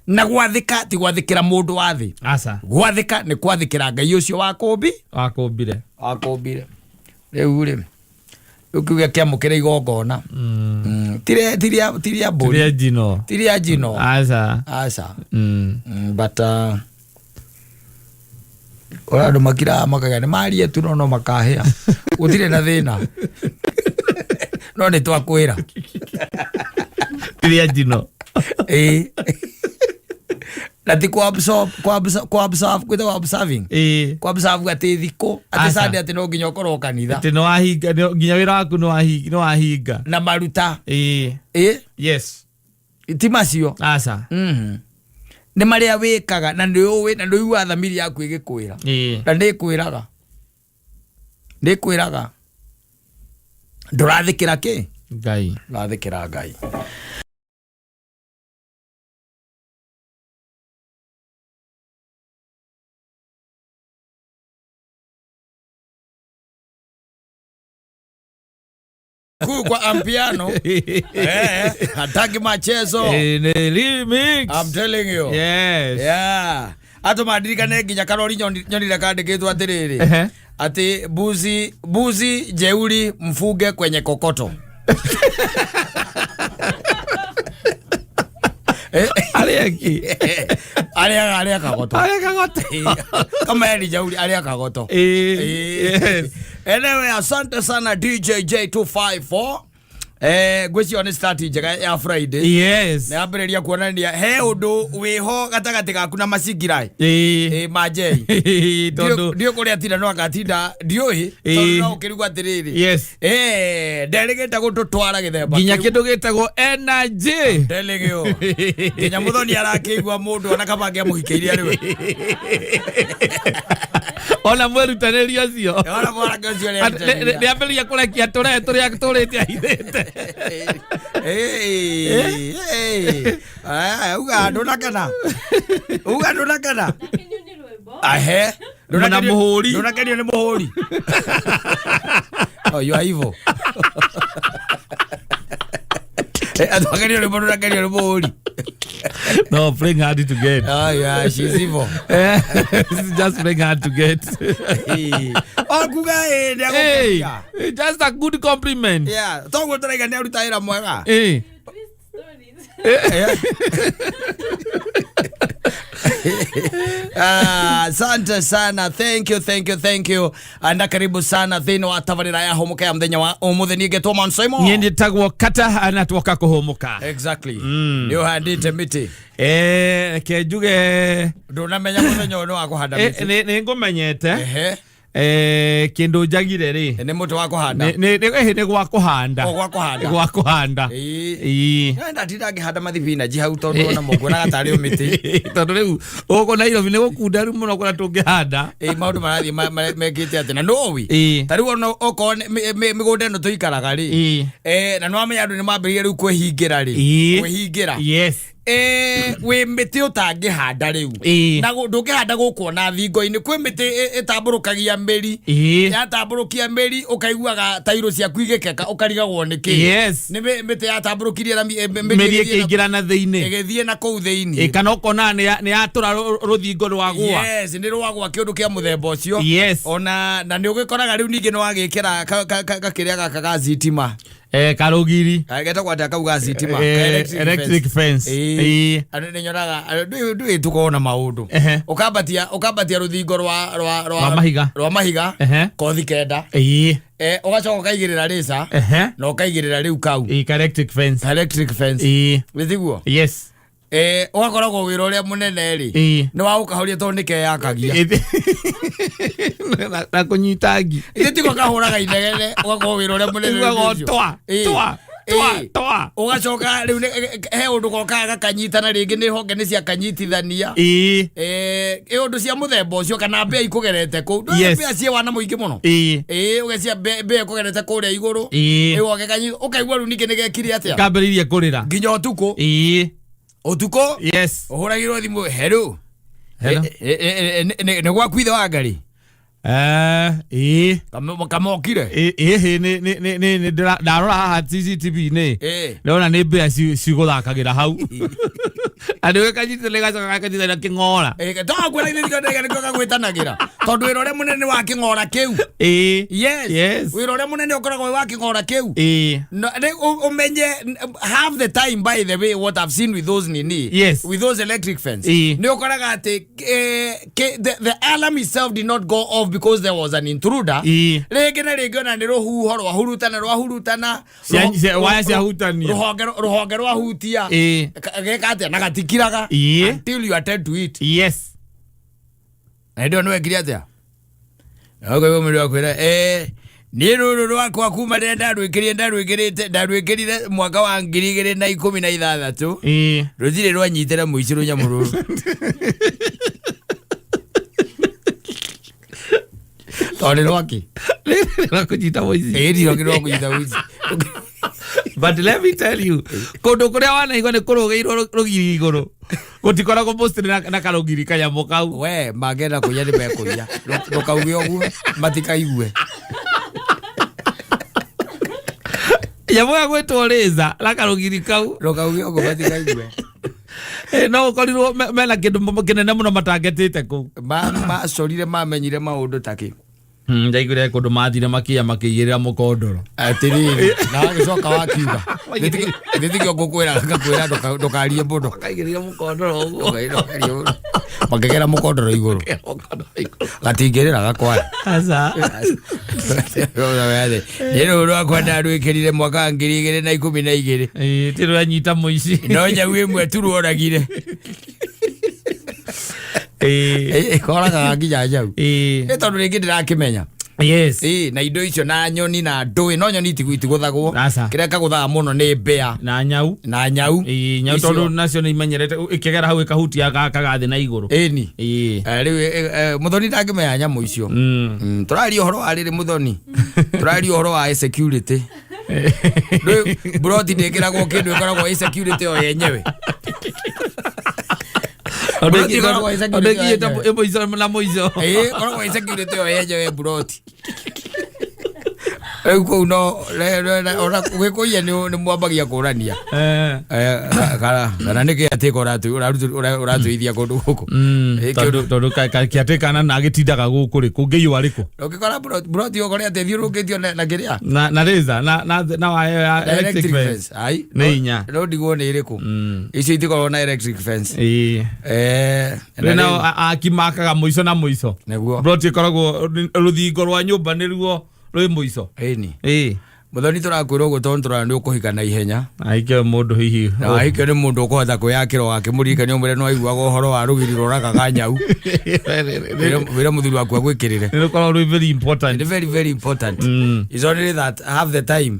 na gwathika ti gwathikira mundu wathi gwathika ni kwathikira Ngai ucio wakumbire riu ukiuga kiamukire igongona tiria mburi tiria jino asa but ora andu makira makaga ni marie tu no makahia utire na thina no ni twakwira tiria jino Nati kwa observe ati thiko ati Sunday ati no nginya ukorwo kanitha ati no ahinga nginya wira waku no ahinga na maruta yes itimacio asa ni maria wikaga na ndiuwi na nduigua thamiri yaku igikwira na ndikwiraga ndurathikira ki Ngai rathikira Ngai kwa ampiano hataki machezo remix I'm telling you ato madirika ne nginya karori nyonire kandikitwo atiriri ati buzi jeuri mfuge kwenye kokoto Alia kagoto kama yali jeuri alia kagoto Anyway, asante sana DJ J254. Gweci on strategy ya Friday. Na abereria kuonania he undu wiho gatagati gaku na masigirai. Majei. Dio kuria tinda no agatinda diohi tondu no ukirigwa atiriri. Delegate gututwara githemba. Ginya kindu gitagwo energy. Delegio. Ginya muthoni arakigwa mundu ona kabange muhikeiria riwe. Ona mwerutanĩria cio ona mwerutanĩria nĩ ambĩrĩria kũrekia tũrĩa tũrĩte ahithĩte uga ndũnakena na mũhũri ndũnakenio nĩ mũhũri you are evil atwakenio nĩ mũhũri No, playing hard to get. Oh yeah, she's evil. Just playing hard to get. Oh, kuga hey, just a good compliment. Yeah, tongo taraga ne urutaira mwega. Asante sana, thank you anda karibu sana thini wa tavarira ya homuka ya mthenya wa umutheni getwa Mansaimo nyende tagwo Katta anatoka kuhomuka exactly niyo handite miti kejuge ndunamenya muthenya uno wa kuhanda miti ni ngumenyete kindu njagire ri ni muti wa kuhanda ni gwa kuhanda gwa kuhanda nda tidangi handa mathibina ji hau tondu na muguna gatari umiti tondu riu uko na iro vine gukunda ri muno kuna tungihanda maundu marathi mekite ati na nowi tari wono oko migunda no tuikaraga ri na no amenya andu ni mambiririe riu kwihingira ri kwihingira yes we miti utangihanda riu na ndungihanda gukuona thingo-ini kwi miti itamburukagia meri yatamburukia meri ukaiguaga tairo cia kuigekeka ukarigagwo niki yes ni miti yatamburukirie na meri ikingira na thiini igithie na kuu thiini kana ukona ni yatura ruthingo rwagwa yes ni rwagwa kiundu kia muthemba ucio yes ona na ni ugikoraga riu ningi no wagikira kakiria gaka gazitima karugiri ageta kwata kauga zitima electric fence ane nyoraga ndu tukona maundu ukabatia ruthingo rwa mahiga kothi kenda ugacoka kaigirira risa na ukaigirira riu kau electric fence withiguo yes ugakoragwo wira uria munene ri ni wa ukahoria tondu nike yakagia na kunyitangi itiko kahuraga inegene ugakorwo wira uria munene twa ugacoka riu he undu gokaga kanyitana ringi ni honge ni cia kanyitithania undu cia muthemba ucio kana mbea ikugerete ku mbea cie wana muingi muno ugecia mbea ikugerete kuria iguru woge kanyi ukaigua riu ningi nigekire atia kambiririe kurira nginya utuko utuko yes uhuragirwo thimu hello ne gwa kwithe wa ngari kamokire ni ndarora haha CCTV ni ndona ni mbea ciguthakagira hau andu kanyitire gacoka kanyitire king'ora togwira ithiga niko gagwitanagira tondu wira uria munene wa king'ora kiu yes wira uria munene ukoragwo wa king'ora kiu umenye half the time by the way what I've seen with those with those electric fence ni ukoraga ati the alarm itself did not go off because there was an intruder rege na rege na niruhuho rwahurutana waya cia hutania ruhonge rwahutia gekate na gatikiraga until you attend to it yes ndio no ekiria atia okay mwe akwira ni ruru rwakwa kuma ndarwikirire mwaka wa 2016 ruzire rwanyitira muici runyamururu tole rwaki rakujita moizi ndio kujita moizi but let me tell you kundu kuria wana igone kurugeirwo rugiri iguru gutikoragwo post na karugiri kanyamo kau we magenda kuya ni mekuya ndukauge oguo matikaigue yamoya gwetwo reza la karugiri kau ndukauge oguo matikaigue no korirwo mena kindu kinene muno matangetite ku macorire mamenyire maundu taki ndaigire kundu mathire makia makiyirira mukondoro atiriri na gicoka wakiuga nditigio ngukwira ndukarie mundu kaigirira mukondoro uguo makigera mukondoro iguru gatingirira gakwa asa niro rwakwa ndarwikirire mwaka wa 2012 tiranyita muici no nyau imwe turuoragire koraga nginya njau tondu ringi ndirakimenya yes na indo icio na nyoni na ndui no nyoni itigũthagwo kiria kagũthaga muno ni mbea na nyau nyau tondu nacio ni imenyerete ikigera hau ikahutia kagathi na iguru ni riu muthoni ndangimenya nyamu icio turari uhoro wa riri muthoni turari uhoro wa security broti ndikiragwo kindu ikoragwo security o yenyewe odegi ebo izo na moizo koragwo security o yenyewe broti Eko no ora gwikuia ni mwambagia kurania kana niki atiko uratuithia kundu guku tondu kiatekana na agitindaga guku ri kungiyu ariku ukikora broti ukore ate thiurukitio na kiria na reza na electric fence ai ni inya no ndigwo ni iriku icio itikorwo na electric fence na akimakaga muico na muico neguo broti koragwo ruthingo rwa nyumba niruo rwi muico eni Muthoni turakwirwo gutontora ni ukuhika na ihenya aike mundu hihi aike ni mundu ukuhota kwiyakira wake murikani umure no aiguaga uhoro wa rugiri rurakaga nyau wira muthuri waku agwikirire ni ukorwo very important very important is only that half the time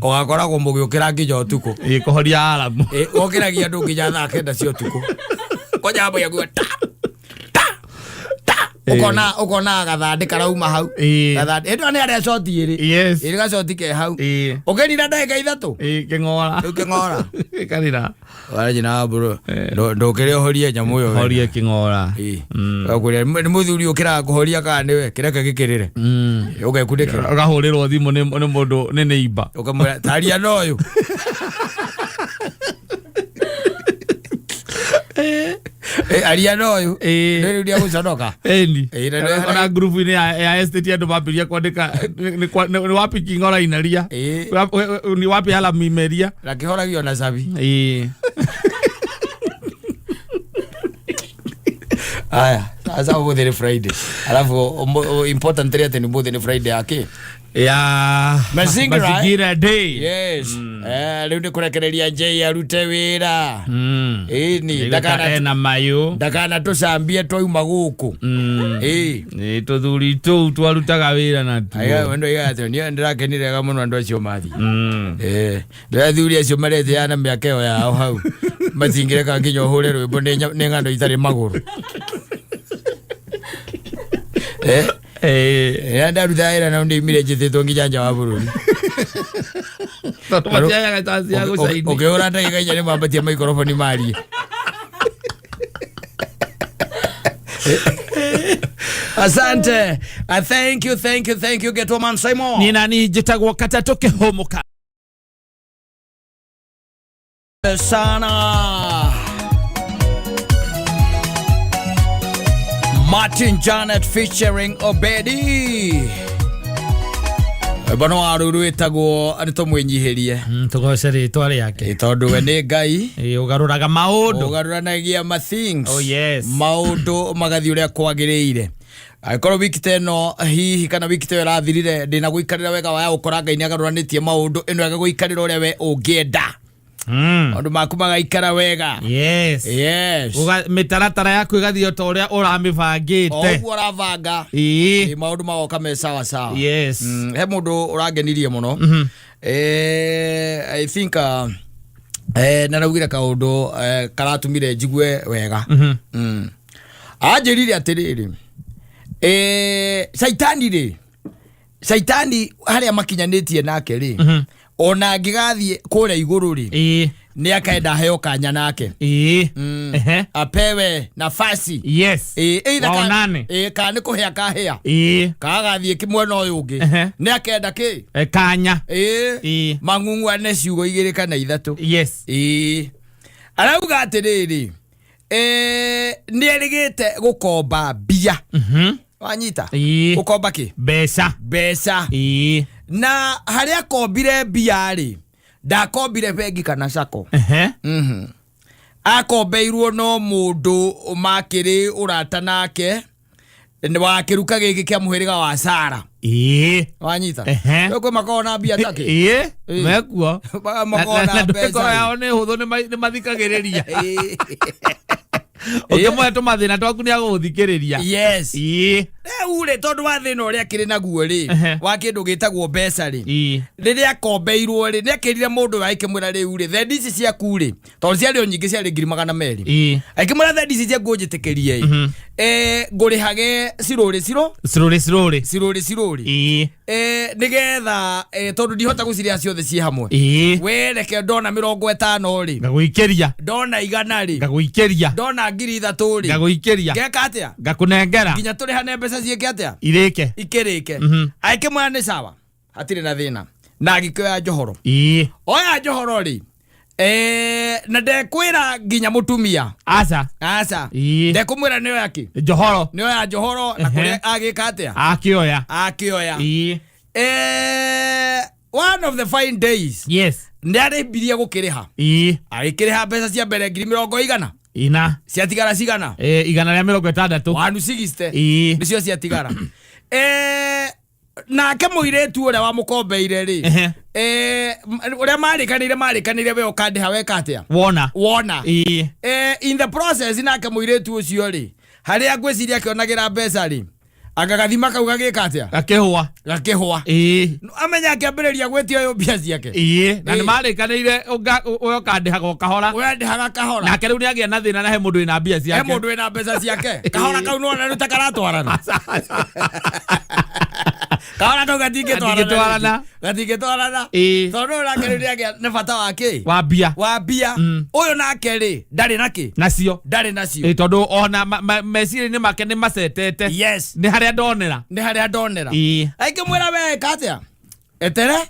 ugakoragwo mugiukira nginya utuku kuhoria alamu ukiragia andu nginya thaa 9 cia utuku konyambo yaguo ukona gathandi karauma hau gathandi endo ni aria shoti iri iri ga shoti ke hau ugerira ndagika 3 kingora karira wala jina bro ndokere horia nyamu yo horia kingora akuria ni muthuri ukira kuhoria kana niwe kireka gikirire ugekundikira ugahurirwo thimu ni mundu ni neighbor ukamwira taria noyo Ariano oyu ndio ndio guconoka eni ona group ni ya estate andu mambiria kwandika ni wapi kingora inaria ni wapi hala mimeria la kihoragio na sabi aya sasa ubuthire Friday alafu important ate ni ubuthire Friday yake ya mazingira day yes leo ni kurekereria J arute wira ni ndakana na mayo ndakana tucambie twauma guku tuthuri tu twarutaga wira na tu aya wendo yathe ni ndirakenire ga muno andu acio mathi ndathuri acio marete yana miaka yo yao hau mazingire ka nginyo hure rwimbo ni ngando itari maguru ndaruta na ndi mire jithetwo ngijanja wa bururi twatia ga tasi ya gucaini ukiura ndagika inya ni mambatia microphone mari asante thank you get Mansaimo ni nani jitagwo Katta tukihomuka sana Martin Janet featuring Obedi bano aruru etagwo arito mwenyiherie tugoceri twari yake tondu we ni ngai ugaruraga maundu ugaruranagia ma things oh yes maundu magathi uria kwagiriire aikorwo wikite no hihi kana wikite rathirire ndina guikarira wega wa ukora ngai ni agaruranitie maundu eno aga guikarira uria we ungienda Andu maku magaikara wega yes uga mitaratara yaku igathio ta uria uramibangite oguo uravanga maundu magoka me sawa sawa yes he mundu urangenirie muno I think naraugira kaundu karatumire njigwe wega anjirire atiriri saitani haria makinyanitie nake ri ona ngigathie kuria iguru ri ni akaenda heo kanya nake apewe nafasi yes waonane kana kuhea kahea kagathie kimwena uyu ungi ni akaenda ki kanya mangungu ane ciugo igiri kana ithatu yes arauga atiriri ni erigite gukomba bia wanyita gukomba ki beca na haria kombire bia ri ndakombire bengi kana sako akombeirwo no mundu makiri urata nake ni wakiruka giki kia muhiriga wa Sara wanyita kwe makona bia take mekuo makona pesa yao ni huthu ni mathikagiriria ukimwe tumathina twaku ni aguthikiriria yes ure tondu wa thina uria kiri naguo ri wa kindu gitagwo mbeca ri riria kombeirwo ri ni akirire mundu wa ikimwira ri ure the dici ciaku ri tondu ciari nyingi ciari 200,000 akimwira the dici ciaku njitikirie ngurihage ciruri nigetha tondu ndihota guciria ciothe ci hamwe we reke ndona 50 ri ngaguikeria ndona 100 ri ngaguikeria ndona 3,000 ri ngaguikeria ngeka atia ngakunengera nginya turi hane mbeca cieke atia irike ikirike aike mwana ni sawa hatire na thina na agikioya njohoro oya njohoro ri na ndekwira nginya mutumia aca ndekumwira niyo yaki njohoro niyo ya njohoro na kuria agika atia akioya one of the fine days ndiarimbirie gukiriha agikiriha mbeca cia mbere 100 ina ciatigara cigana 160 160 nicio ciatigara nake muiretu uria wa mukombeire ri uria marikanire we ukandiha weka atia wona in the process nake muiretu ucio ri haria ngwiciria akionagira mbeca ri agagathima kau gagika atia gakihwa amenya akiambiriria gwetia yo mbia ciake na ni marikanire uyo kandihaga kahora na keriu ni agia na thina na he mundu ina mbia ciake kahora kau no na rutakaratuarana kahora kau gatingitwarana tondu rakeriria agia ne bata wake wa mbia uyu nake ri ndari nacio tondu ona meciri ni make ni macetete ni haria ndonera aike mwira we katia eterera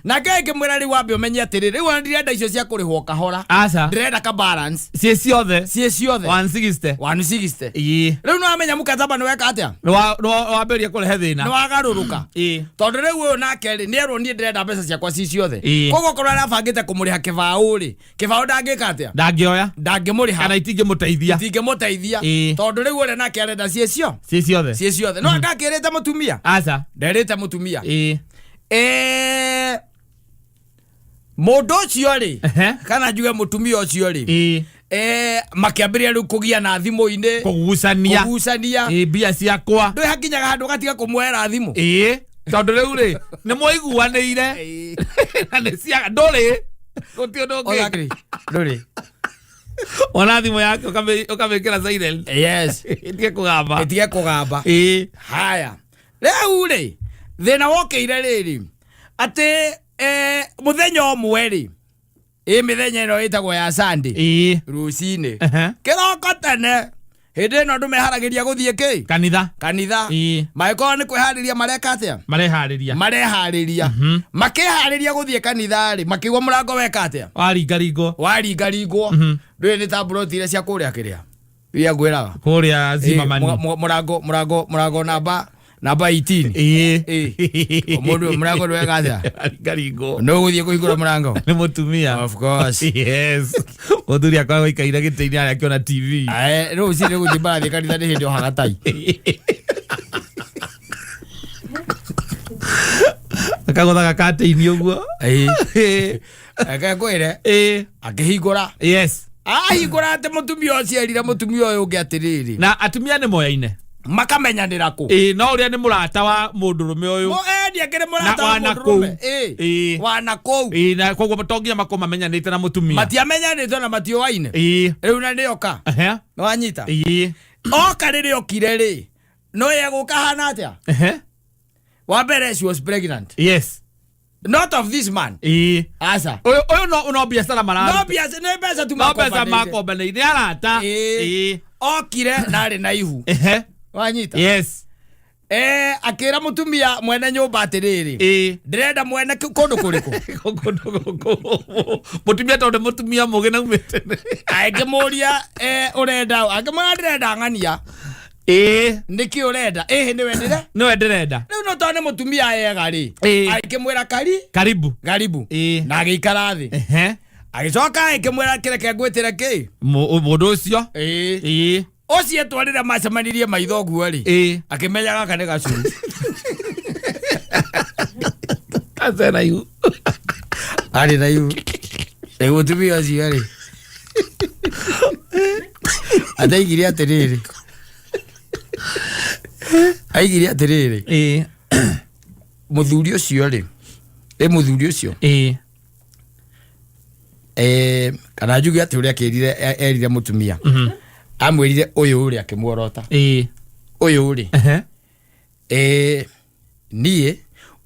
na ke mwira ri wambe umenye atiri ri wa ndirenda icio cia kurihwo kahora ndirenda ka balance cie ciothe 160 riu no amenya mukataba ni weka atia no wamberia kurehe thina no wagaruruka tondu riu uyu nake ri nierwo nie ndirenda mbeca ciakwa ci ciothe kogo korwa arabangite kumuriha kibao ri kibao ndangika atia ndangimuriha kana itingimuteithia tondu riu uri nake arenda cie ciothe no ndakirite mutumia nderite mutumia mundu ucio ri kana njuge mutumia ucio ri makiambiria riu kugia na thimu-ini kugucania mbia ciakwa ndui hakinyaga handu gatiga kumwera thimu tondu riu ri ni moiguanire na ni cia nduri gutio nduri ona thimu yake ukamikira silent itige kugamba haya riu ri thina wokeire riri ati muthenya omwe ri mithenya ino itagwo ya Sunday rucini kiroko tene hindi ino andu meharagiria guthie ki kanitha maiko ni kwihariria mareka atia marehariria makihariria guthie kanitha ri makigwa murango weka atia waringaringwo ndui ni tablet ile cia kuria kiria wia ngwiraga kuria zimamani murango namba 18 omundu murango weka atia garingo no guthie kuhingura murango ni mutumia of course Muthuri akwa ikaira gitini ari akiona TV no ucire guthimba thi kanitha ni hindi o hagatai akagothaga kate-ini uguo akakwire akihingura ahingura ati mutumia ucio erire mutumia uyu ungi atiriri na atumia ni moyaine makamenyanira ku no uria ni murata wa mundurume uyu endi akire murata wa mundurume wana kou na koguo matongia makoma menyanite na mutumia matiamenyanite na matiowaine riu na nioka no anyita oka riri okire ri no yeguka hana atia wa mbere she was pregnant not of this man asa oyo no biashara marara no biashara tu makomba ni arata okire nari na ihu wanyita akira mutumia mwene nyumba atiriri ndirenda mwene kundu kuriku mutumia tondu mutumia mugi na umete angimuria urenda angimwira ndirenda ng'ania niki urenda ni wendire riu no tondu mutumia yega ri akimwira karibu na agikara thi agicoka akimwira kireke ngwitire ki mundu ucio ocie twarira macemanirie maitho guo ri akimenya gaka ni gacuru azena yu ari na yu mutumia ucio ri ataigire atiriri muthuri ucio ri muthuri ucio kana njuge ati uria akirire erire mutumia amwirire uyu uri akimworota uyu uri nie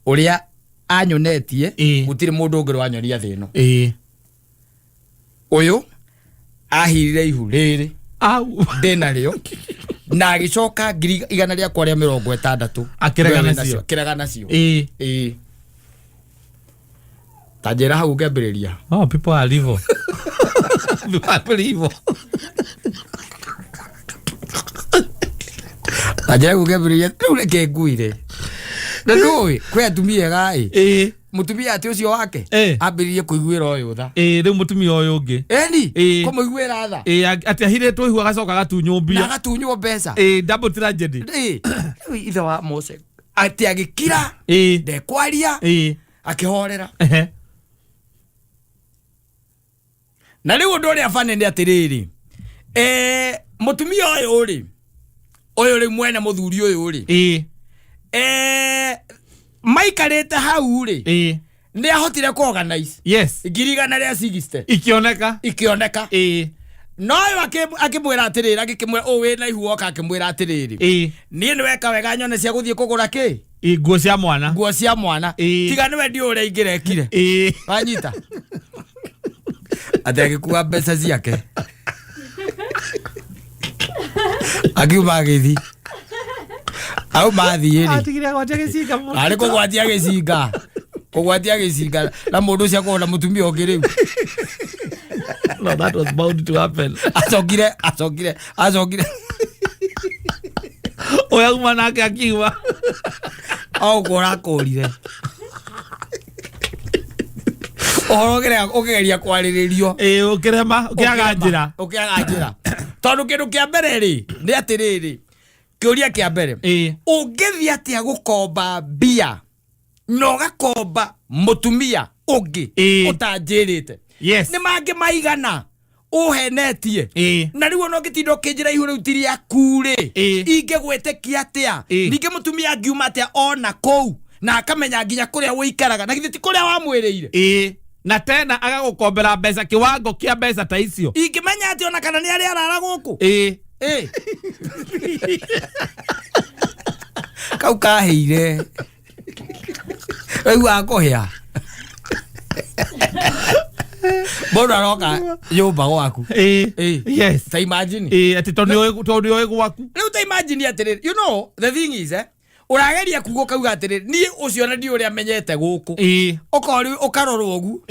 uria anyonetie gutire mundu ungi wanyoria thino uyu ahirire ihu riri ndina rio na agicoka ngiri igana ria kwa ria 60 akirega nacio tajera hau ngembereria people are evil. tajera ngembereria riu reke nguire na ndui kwe atumia gai mutumia ati ucio wake ambiririe kuiguira uyu tha riu mutumia uyu ungi eni kumuiguira tha ati ahiretwo ihu agacoka gatunyumbia na gatunywo mbeca double tragedy riu ithe wa Mose ati agikira ndekwaria akihorera na riu undu uria fane ndi atiriri mutumia uyu ri mwene muthuri uyu ri maikarete hau ri ndi ahotire ku organize ngirigana ria 60 ikioneka no akimwira atiriri akimwira we na ihu oka akimwira atiriri ni weka wega nyone cia guthie kugura ki nguo cia mwana tiga niwe ndio uria ingirekire wanyita atagikuwa mbeca ciake akiuma agithi au mathie ri atigire gwatia gicinga ari kugwatia gicinga na mundu cia kuona mutumia ungi riu no that was bound to happen acokire oya kuma nake akiwa au kurakurire orogera ugeria kwariririo ukirema ukiaga njira tondu kindu kia mbere ri ni atiriri kiuria kia mbere ungithi atia gukomba bia no gakomba mutumia ungi utanjirite ni mangi maigana uhenetie na riu no gitindo kinjira ihu riu tiria kure ingegwetikia atia ninge mutumia angiuma atia ona kou na akamenya nginya kuria wikaraga na githiti kuria wamwiriire na tena agagukombera mbeca kiwango kia mbeca ta icio ingimenya ati ona kana ni ari arara guku kau kaheire riu akohia bono aroka nyumba gwaku yes ta imagine ati tondu gwaku riu ta imagine atiriri you know the thing is urageria kugo kauga atiriri ni ucio na ndi uria menyete guku ukori ukarorwo gu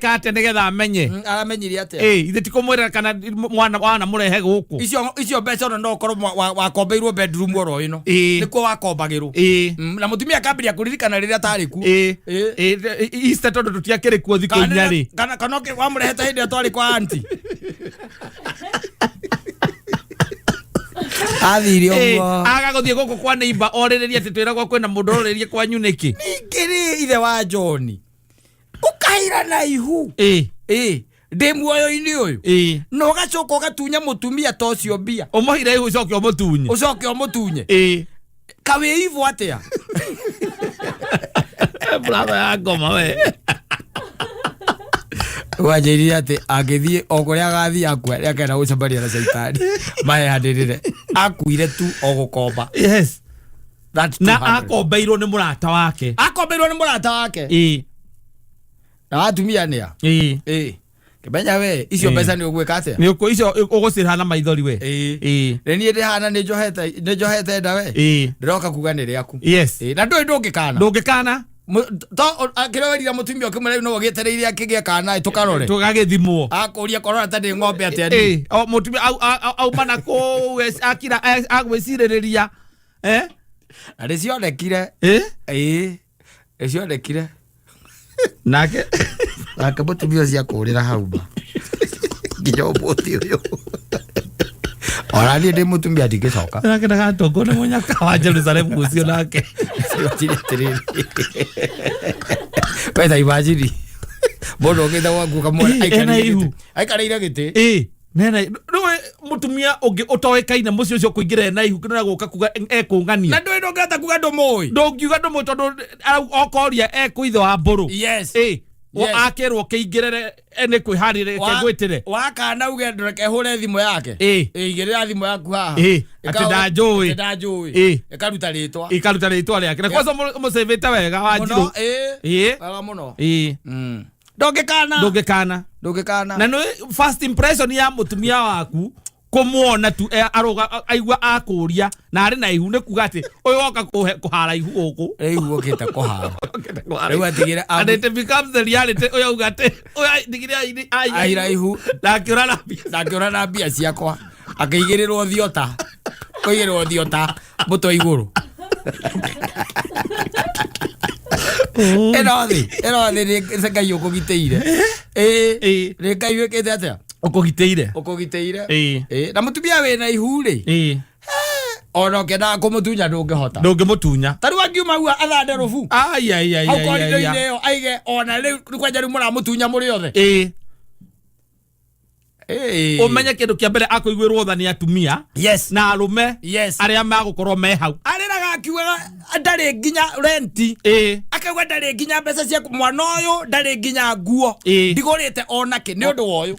kate nigetha amenye aramenyire ate ithe tikumwira kana mwana murehe guku icio mbeca no korwo wakombeirwo bedroom oro ino nikuo wakombagirwo na mutumia kambiria kuririkana riria tari ku iste tondu tutiakiri kuo thiko nyari kana wamurehete hindi atwari kwa anti athiri ogwo agaguthie guku kwa neighbor oririria ati twiragwo kwina mundu oriririe kwa nyuniki ningiri ithe wa John ukaira na ihu ndi muoyo-ini uyu no gacoka gatunya mutumia tocio mbia umuhire ihu ucoke umutunye kawe ivo atia brother ya ngoma we wajiri ati agithie ogoria gathi akwa yakena gucambaria na shaitani mae hadirire akuire tu ogukomba na akombeirwo ni murata wake na atumia nia kibenya we icio mbeca ni ugwika atia ni uko icio ugucirana maithori we ni ndihana ni njohete nda we ndiroka kuga ni riaku na ndungikana to akirorira mutumia okimwe no gietereire akigia kana tukarore tugagithimwo akuria korora tani ng'ombe atia ni mutumia au mana ko akira agwiciriria ari cionekire cionekire nake mutumia cia kurira hau ba nginya umuthi uyu orani ndi mutumia ndigicoka nake ndagatongwo ni munyaka wa Jerusalem ucio nake pesa imagine bono ngitha wangu kamwe aikarire giti nena no mutumia ungi utoekaine mucio ucio kuingira na ihu kana guka kuga ekungania na ndoi ndongata kuga ndomoi ndongiuga ndomoi tondu okoria ekuitho wa mburu akirwo kiingirere ene kwiharire kegwitire wakana uge ndoreke hure thimo yake igirira thimo yaku haha ati ndajui ikaruta ritwa riake na kwanza musevete wega wanjiru wega muno ndongekana na no first impression ya mutumia waku kumuona tu aroga aigua akuria na ari na ihu ne kuga ati uyu oka kuhara ihu guku ihu okite kuhara riu atigira and it becomes the reality uyu ugate uyu ndigira aira ihu ndakiura na mbia ciakwa akaigirirwo thiota koigirwo thiota muto iguru eno thi ngai ukugiteire ri ngai wikite atia ukugiteire na mutumia wina ihu ri ono kena kumutunya ndungimutunya tari wangiuma huwa athande rubu ai aukorido-inio aige ona riu kwanja riu muramutunya muri othe umenye kindu kia mbere akuiguirwo tha ni atumia na arume aria magukorwo me hau ariraga akiuga ndari nginya renti akauga ndari nginya mbeca cia mwana uyu ndari nginya nguo ndigurite ona ki ni undu wa uyu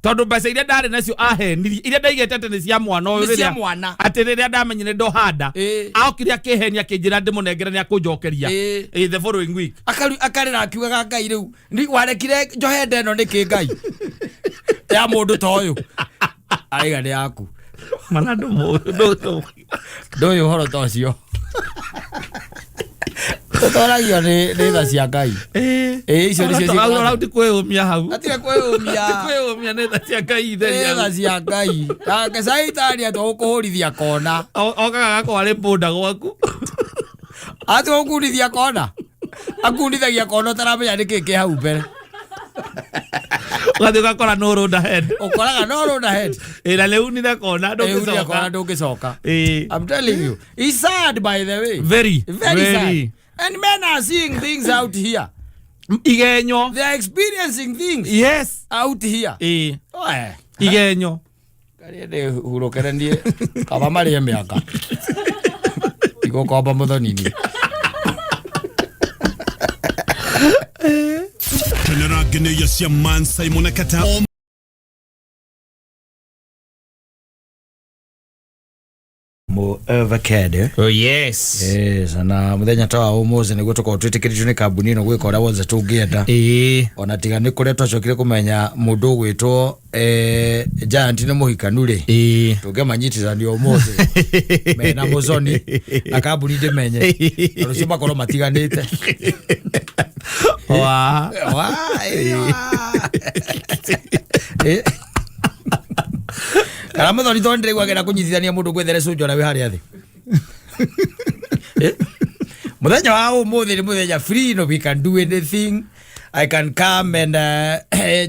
tondu mbeca iria ndari nacio ahenirie iria ndaigete ati ni cia mwana uyu riria ati riria ndamenyire ndohanda aokire akihenia kinjira ndimunengere ni akunjokeria the following week akarira akiuga ngai riu warekire njohende eno niki ngai ya mundu ta uyu aiga ni yaku manado ndoyo horo ta ucio tutoragio ni tha cia ngai icio nicio rauti kwiyumia hau atire kwiyumia ni tha cia ngai tha cia ngai ake saitani atu ukuhurithia kona okaga gako ari bunda gwaku ati ukurithia kona akurithagia kona taramenya niki ki hau mbere Wadi ukakora no road ahead. Ukoraga no road ahead. Ila leo ni na kona ndokisoka. I'm telling you. It's sad by the way. Very sad. And men are seeing things out here. Igenyo. They are experiencing things. Yes. Out here. Igenyo. Kariende hurokera ndie. Kaba mari miaka. Iko Kaba Muthuri. Generagene yasia Mansaimo na Katta. Avocado. Oh yes. Yes, na muthenya tawa umuzi niguo tuko twitikiritwe ni kambuni no gwika ora wothe tungienda. Ona tiga ni kure twacokire kumenya mundu gwitwo giant ni muhikanu ri. Tungemanyitithania umuzi. Mena muzoni na kambuni ndimenye. Rucio makoro matiganite. Kana muthoni tondire gwagera kunyitithania mundu gwethere cunjora wi haria thi. Muthenya wa umuthi ni muthenya free, no we can do anything. I can come and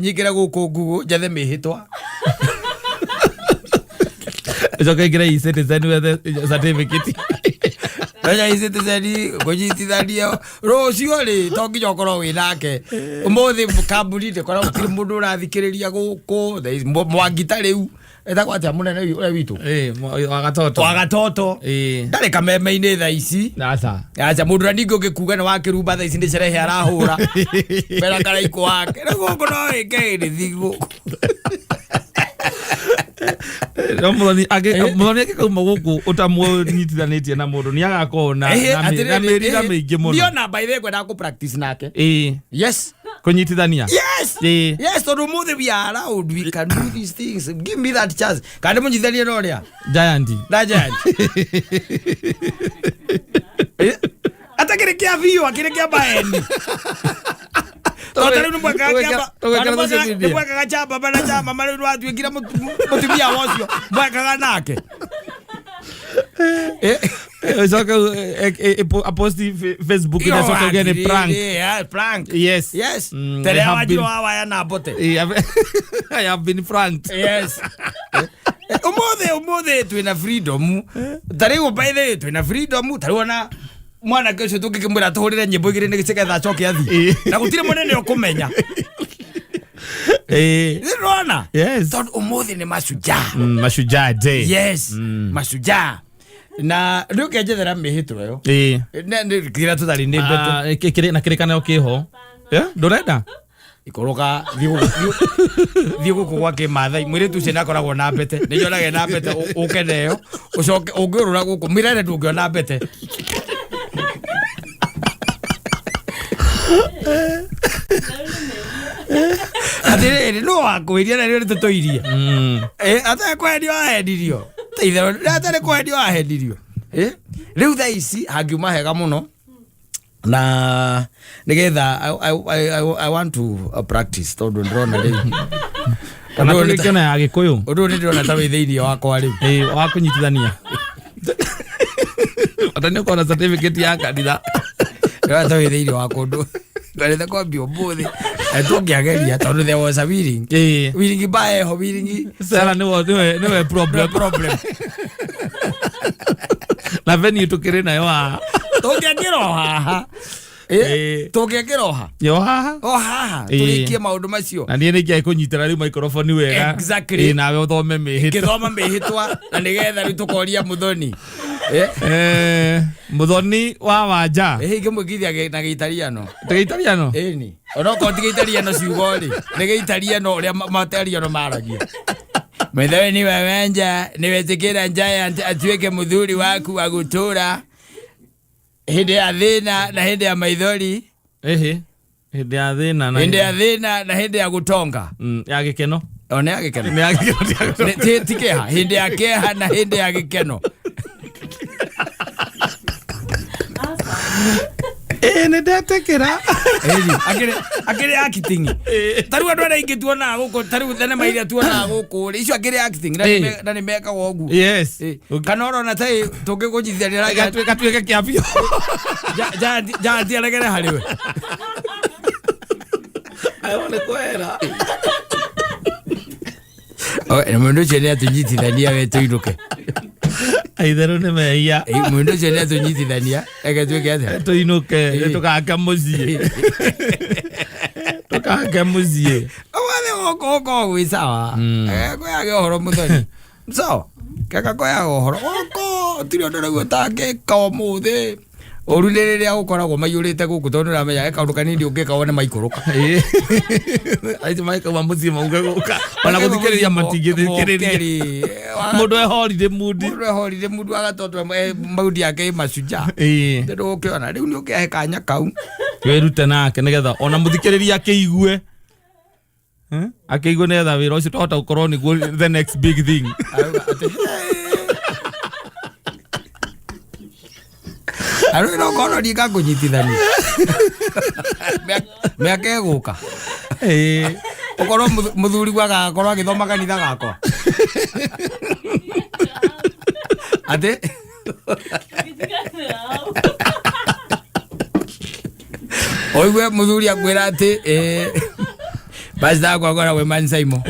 nyikira guku ngugu njathe mihitwa. Jokai gira citizen with certificate. Oya citizen kunyitithania rucio ri to nginya ukorwo wi nake. Umuthi kambuni ndikora gutiri mundu urathikiriria guku mwangita riu etagwo atia munene ule witu wagatoto ndari kameme-ini tha ici acha mundu na ningi ungikuga ni wakirumba tha ici ni sherehe arahura mbera karaiko wake na guku no ike ni thigu muthoni akauma guku utamunyitithanitie na mundu ni agakona na mirira mingi muno ndio na by the way kwenda ku practice nake yes kunyitithania yes tondu muthi we are allowed, we can do these things, give me that chance kandi munyitithania no ria giant atakirikia vio akirikia baeni totari mwakaga chamba bana chamba mara watu wengine mutumia wocio mwakaga nake soka a post Facebook ina soka gani prank yes tere wajiro hawa ya na bote I have been pranked yes umuthi twina freedom tarigo by the twina freedom tariona mwana kesho tukikimwira tuhurire nyimbo igire ni giceka tha choke athi na gutire munene ukumenya Rona yes tot umuthi ni mashujaa day yes mashujaa na ndio kejethera mihitro yo ne kira tutari ni beto kire na kire kana kiho ndorenda ikoroka thigo kugwa ke mathai mwire tu cena koragwo na mbete ni nyonaga na mbete ukeneo ucoke ungirura guku mirere ndungiona mbete ati Atiriri no akwiria na rio tutoirie. Ata kwendio ahendirio. Teithero atare kwendio ahendirio. Riu thaa ici hangiuma hega muno. Na nigetha I want to practice tondu ndrona riu. Kana tulikena ya Gikuyu. Undu ni ndrona ta withiirie wakwa riu. Wa kunyitithania. Atani ko na certificate ya kanitha. Ta withiirie wakwa undu. Ngareta kwa biobothi. Tungiageria tondu there was a willing. Willing by ho willing. Sala no problem. Na venue tukire nayo ha. Tungiagiroha. Tungiagiroha. Yo haha. Haha. Tulikie maundu macio. Na nie niki akunyitira ri microphone wega. Exactly. Nawe uthome mihitwa. Kithoma mihitwa na nigetha ri tukoria Muthoni. Muthoni wa wanja. Ngimwigithia na Giitariano. Giitariano? Ni. Ona ko Giitariano ciugo ri. Ni Giitariano uria matariano maragia. Mwithawe ni wenja, ni wetikira giant atuike muthuri waku wa gutura. Hinde ya thina na hinde ya maithori. Hinde ya thina na hinde ya gutonga. Ya gikeno. Ona ya gikeno. Ni ya gikeno. Tikeha hinde ya keha na hinde ya gikeno. Ne ndatekera. Akire acting. Taru andu ara ingi tuona guko taru thana maira tuona guko. Icio akire acting na ni meka wogu. Yes. Kana ora na tai tungigunyithania gatuike kiabio. Ja aregere hariwe. Aione kwera. Mundu chene atunyitithania we tuiruke. Aithero ne meia. Mundu chene atunyitithania egatuike athe. Tuinuke tukaka muzie. Tukaka muzie. Wale goko wi sawa. Kwa ya horo Muthoni. So, kaka kwa ya horo. Goko tiro ndoro take ka muthe. Orulere ya gukoragwo maiyurite guku tondu ramenya eka kanini ungeka wone maikuruka. Aiti maika wa muzie mauga guka. Ona guthikiriria matingithikiriria. Mundu ehorire mundi agatotwa maudi yake macuja. Ndio ukiona riu ni ukihe kanya kau. Werute nake nigetha ona muthikiriria akiigue. Akiigue netha wira ucio tuhota gukorwo ni the next big thing. Aro no kono di ka kunyitithania. Meke guka. Ukorwo muthuri gwaga akorwo agithoma kanitha gakwa. Ate? Oigwe muthuri akwira ati Pastor kwa we Mansaimo.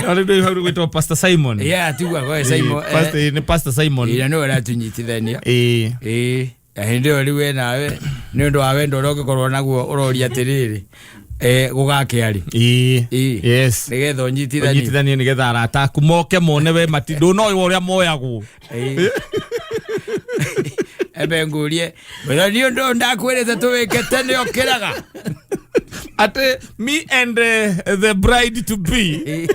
Ora ndo iharu gwetwa Pastor Simon. Yeah, tigwa kwa Simon. Pastor Simon. Ira no ra tunyitithania. Hinde ori we nawe ni undu wa wendo roke korwo naguo uroria atiriri. Gugake ari. Yes. Nigetha unyitithania nigetha arata kumoke mone we matindu no uria moyagwo. Ebe ngurie. Wera ni undu ndakwirete tuwike tene okiraga. Ate me and the bride to be.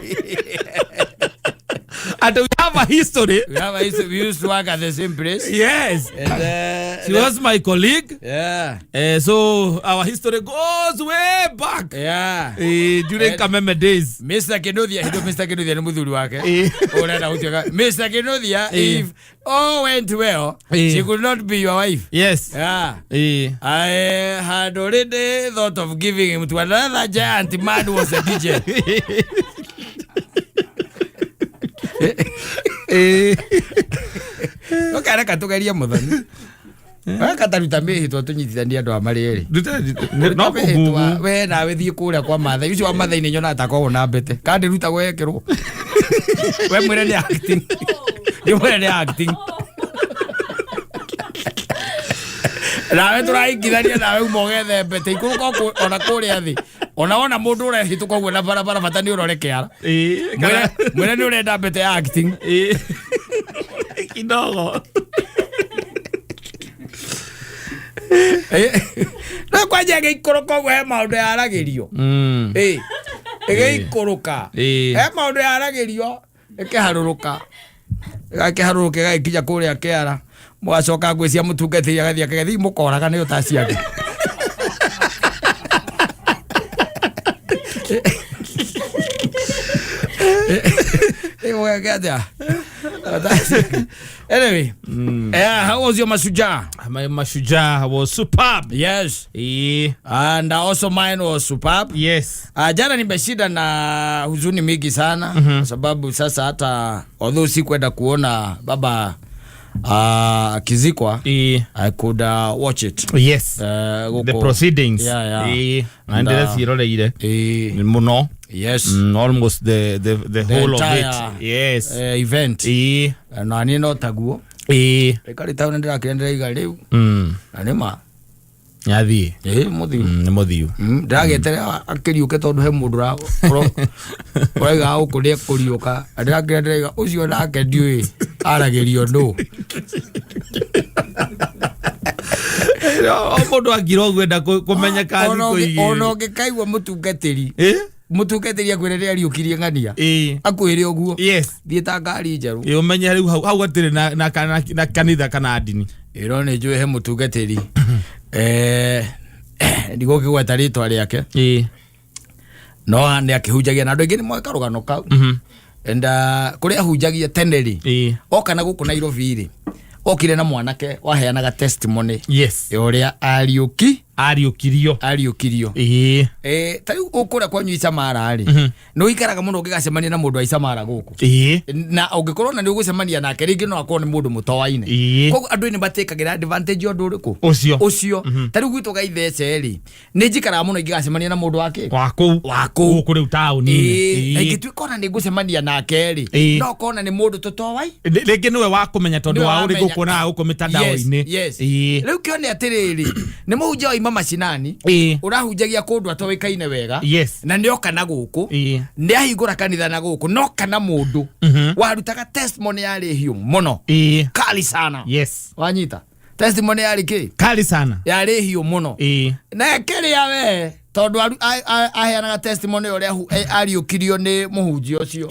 And we have a history. We used to work at the same place. Yes. And she was my colleague. Yeah. So our history goes way back. Yeah. During kameme days. Mr. Kenodia, Mr. Kenodia, muthuri wake. Mr. Kenodia, if all went well, she could not be your wife. Yes. Yeah. I had already thought of giving him to another giant man who was a DJ. Okara katugeria Muthoni. Kataruta mihitwa tunyitithania andu amariri. No kugugu. We nawe thie kuria kwa matha. Ucio wa matha-ini nyona ta ko na mbete. Kandi ruta gwekirwo. We mwire ni acting. Ni mwire ni acting. Nawe turaingithania nawe umogethe mbete ikuruka ona kuria thi. Ona mundu urehituka guo na barabara bata ni urore kiara. Mwire ni urenda mbete acting. Kidogo. Na kwaje geikuruka guo he maundu yaragirio. Geikuruka. He maundu yaragirio ekiharuruka. Gakiharuruke gakija kuria kiara. Mwacoka ngwĩcia mũtungatĩri agathia kagethi mũkoraga nĩ ũtaciake. atia. Anyway, how was your mashujaa? My mashujaa was superb. Yes. And also mine was superb. Yes. Jana nimeshida na huzuni mingi sana kwa sababu sasa hata although sikwenda kuona baba kizikwa, I could watch it. Yes. The proceedings. Yeah. And that's iroleire. Muno. Yes. Almost the whole of it. Yes. Event. Na nino taguo. Ekari tauna ndira kirendera igariu. Anema. Nyathi. Muthiu. Muthiu. Ndageterera akiriuke tondu he mundu ra. Oiga ukuria kuriuka. Ndira kirendera iga ucio nake ndiui aragerio ndo. Mundu akiro gwenda kumenya kazi kuigi. Ono ngikaigwa mutungatiri. Mutungatiri akwirere ariukirie ngania. Akwire oguo. Yes. Thieta ngari njeru. Umenya riu hau atire na kanitha kana ndini. Irone njue he mutungatiri. Ndigo kigweta ritwa riake. No ni akihunjagia na andu ingi ni moe karugano kau. Enda kuria hunjagia teneri. Oka guku Nairobi ri. Okire na mwanake waheanaga testimony. Yes. Uria ariukirio. Tariu ukura kwa nyuisa mara ri. No ikaraga muno ngigacemania na mundu aisa mara guku. Na ungikorwo na ni ugucemania nake ringi no akorwo ni mundu mutowaine. Koguo andu ni batekagira advantage ondu riku. Ucio. Tariu gwitu gaithece ri. Ni njikaraga muno ngigacemania na mundu wake. Wako. Kuri town ni. Ngitwikona ni gucemania nake ri. No kona ni mundu tutowai. Ringi niwe wakumenya tondu wa uri guku na guku mitandao-ini. Yes. Riu kione atiriri. Ni muhunjia wa imama sinani. Urahunjagia kundu atowikaine wega. Yes. Na ni oka na guku. Ni ahingura kanitha na guku. No kana mundu warutaga testimony yari hiyo muno. Kali sana. Yes. Wanyita. Testimony yari ki? Kali sana. Yari hiyo muno. Na keria we tondu aheanaga testimony uria ariukirio ni muhunjia ucio.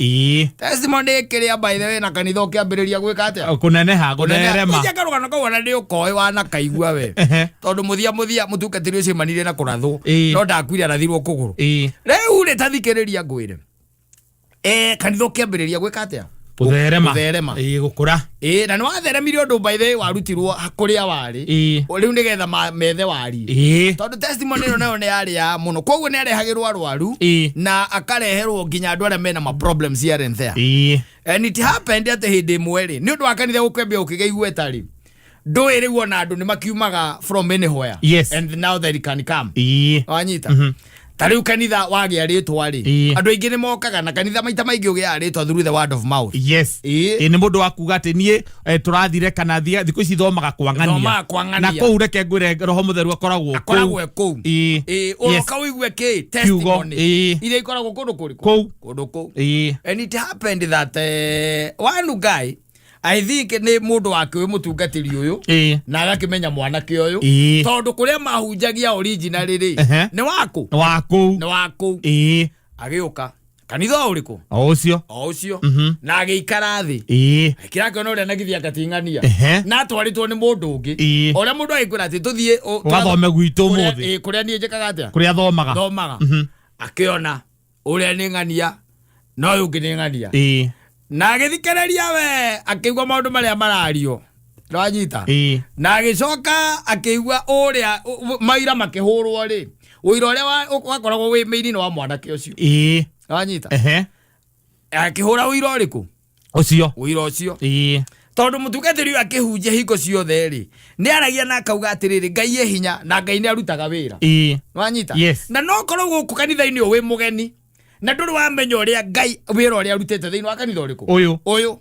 Testimony keria by the way na kanitha ukiambiriria gwika atia kuneneha kunerema ija karugano kau na ndi ukoi wana kaigua we tondu muthia mutungatiri ucio manire na kurathu no ndakwire arathirwo kuguru riu ri tathikiriria ngwire kanitha ukiambiriria gwika atia gutherema gukura na ni watheremirie undu by the way warutirwo kuria wari riu nigetha methe wari tondu testimony no nayo ni yari ya muno koguo ni arehagirwo arwaru na akareherwo nginya andu aria mena ma problems here and there and it happened at hindi mweri ni undu wa kanitha gukwembia ukigeigua etari ndui riu ona andu ni makiumaga from anywhere and now they can come wanyita tariu kanitha wagia ritwa ri andu aingi ni mokaga na kanitha maita maingi ugia ritwa through the word of mouth. Yes. Ni mundu wakuga ati nie turathire kana thia thiku ici thomaga kwangania na kou reke ngwire roho mutheru akoragwo kou uroka wigue ki testimony ile ikoragwo kundu kuriku kundu kou and it happened that one guy I think ni mundu wake we mutungatiri uyu na agakimenya mwanake uyu tondu kuria mahunjagia original ri ni waku agiuka kanitha uriku ucio na agiikara thi kirake ono ria nagithia gatingania na atwaritwo ni mundu ungi oria mundu aikwira ati tuthie wathome gwitu muthi kuria nie njikaga atia kuria thomaga akiona uria ni ngania no yu ngi ni ngania na agithikereria we akigwa maundu maria marario ranyita na agicoka akigwa uria maira makihurwo ri uira uria wakoragwo wi meini wa mwanake ucio ranyita akihura uira uriku uira ucio tondu mutungatiri akihunjia hingo ciothe ri ni aragia na akauga atiriri Ngai e hinya na Ngai ni arutaga wira ranyita na no korwo guku kanitha-ini wi mugeni na nduru wamenya uria Ngai wira uria arutete thiini wa kanitha uriku uyu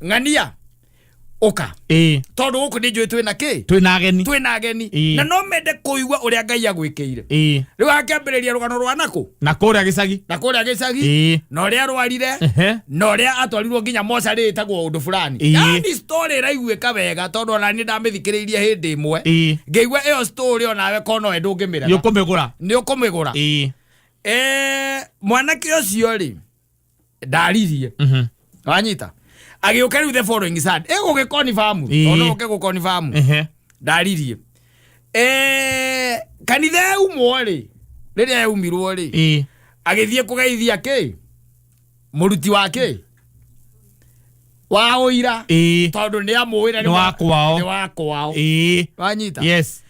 ngania uka tondu guku ni njui twina ki twina ageni na no mende kuigua uria Ngai agwikire riu akiambiriria rugano rwa na kuria gicagi na uria arwarire na uria atwarirwo nginya moca ritagwo undu fulani yani story raiguika wega tondu ona ni ndamithikiriirie hindi imwe ngeigua iyo story onawe kono we ndungimira ni ukumigura mwanake ucio ri ndaririe wanyita agiuka riu the following sad gugikonfirm ono gugikonfirm ndaririe kanitha umwo ri riria yaumirwo ri agithie kugeithia ki muruti wake wa wira tondu ni amuwira ni wa kwao wanyita yes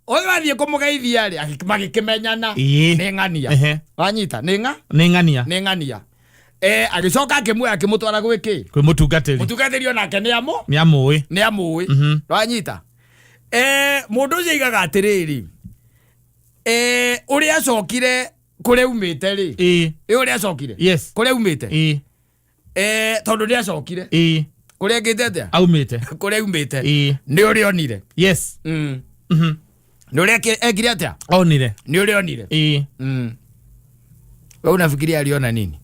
oyo athie kumugeithia ri magikimenyana ni ng'ania wanyita ni ng'ania agicoka akimwe akimutwara gwiki kwi mutungatiri onake ni amuwi wanyita mundu ucio igaga atiriri uria acokire kuria umite ri uria acokire yes kuria umite tondu ni acokire kuria ngite aumite kuria umite ni uria onire yes ni uria ekire atia onire ni uria onire wewe unafikiria aliona nini?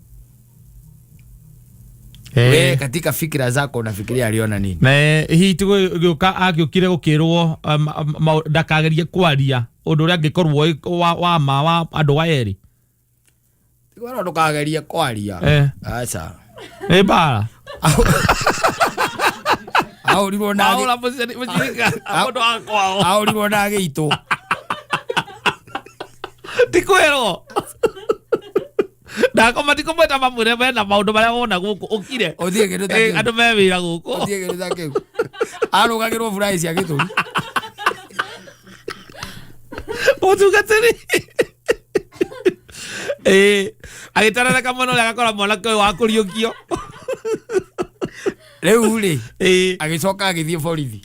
We katika fikira zako unafikiria aliona nini? Na hii tugo gioka agiukire gukirwo ndakagerie kwaria undu ria ngikorwo wa andu wa eri. Tigora ndukagerie kwaria. Acha. Bara. Aurimo na aula mushirika amundu akwao. Aurimo na gitu. Tikwero. Ndako matiko mweta mamure mena maundu maria wona guku ukire othie kindu ta kiu andu mewira guku othie kindu ta kiu arugagirwo fry cia gituri Ùgitari agitarana kamono la gakora mwana kwa wa kuriukiio riu ri agicoka agithie borithi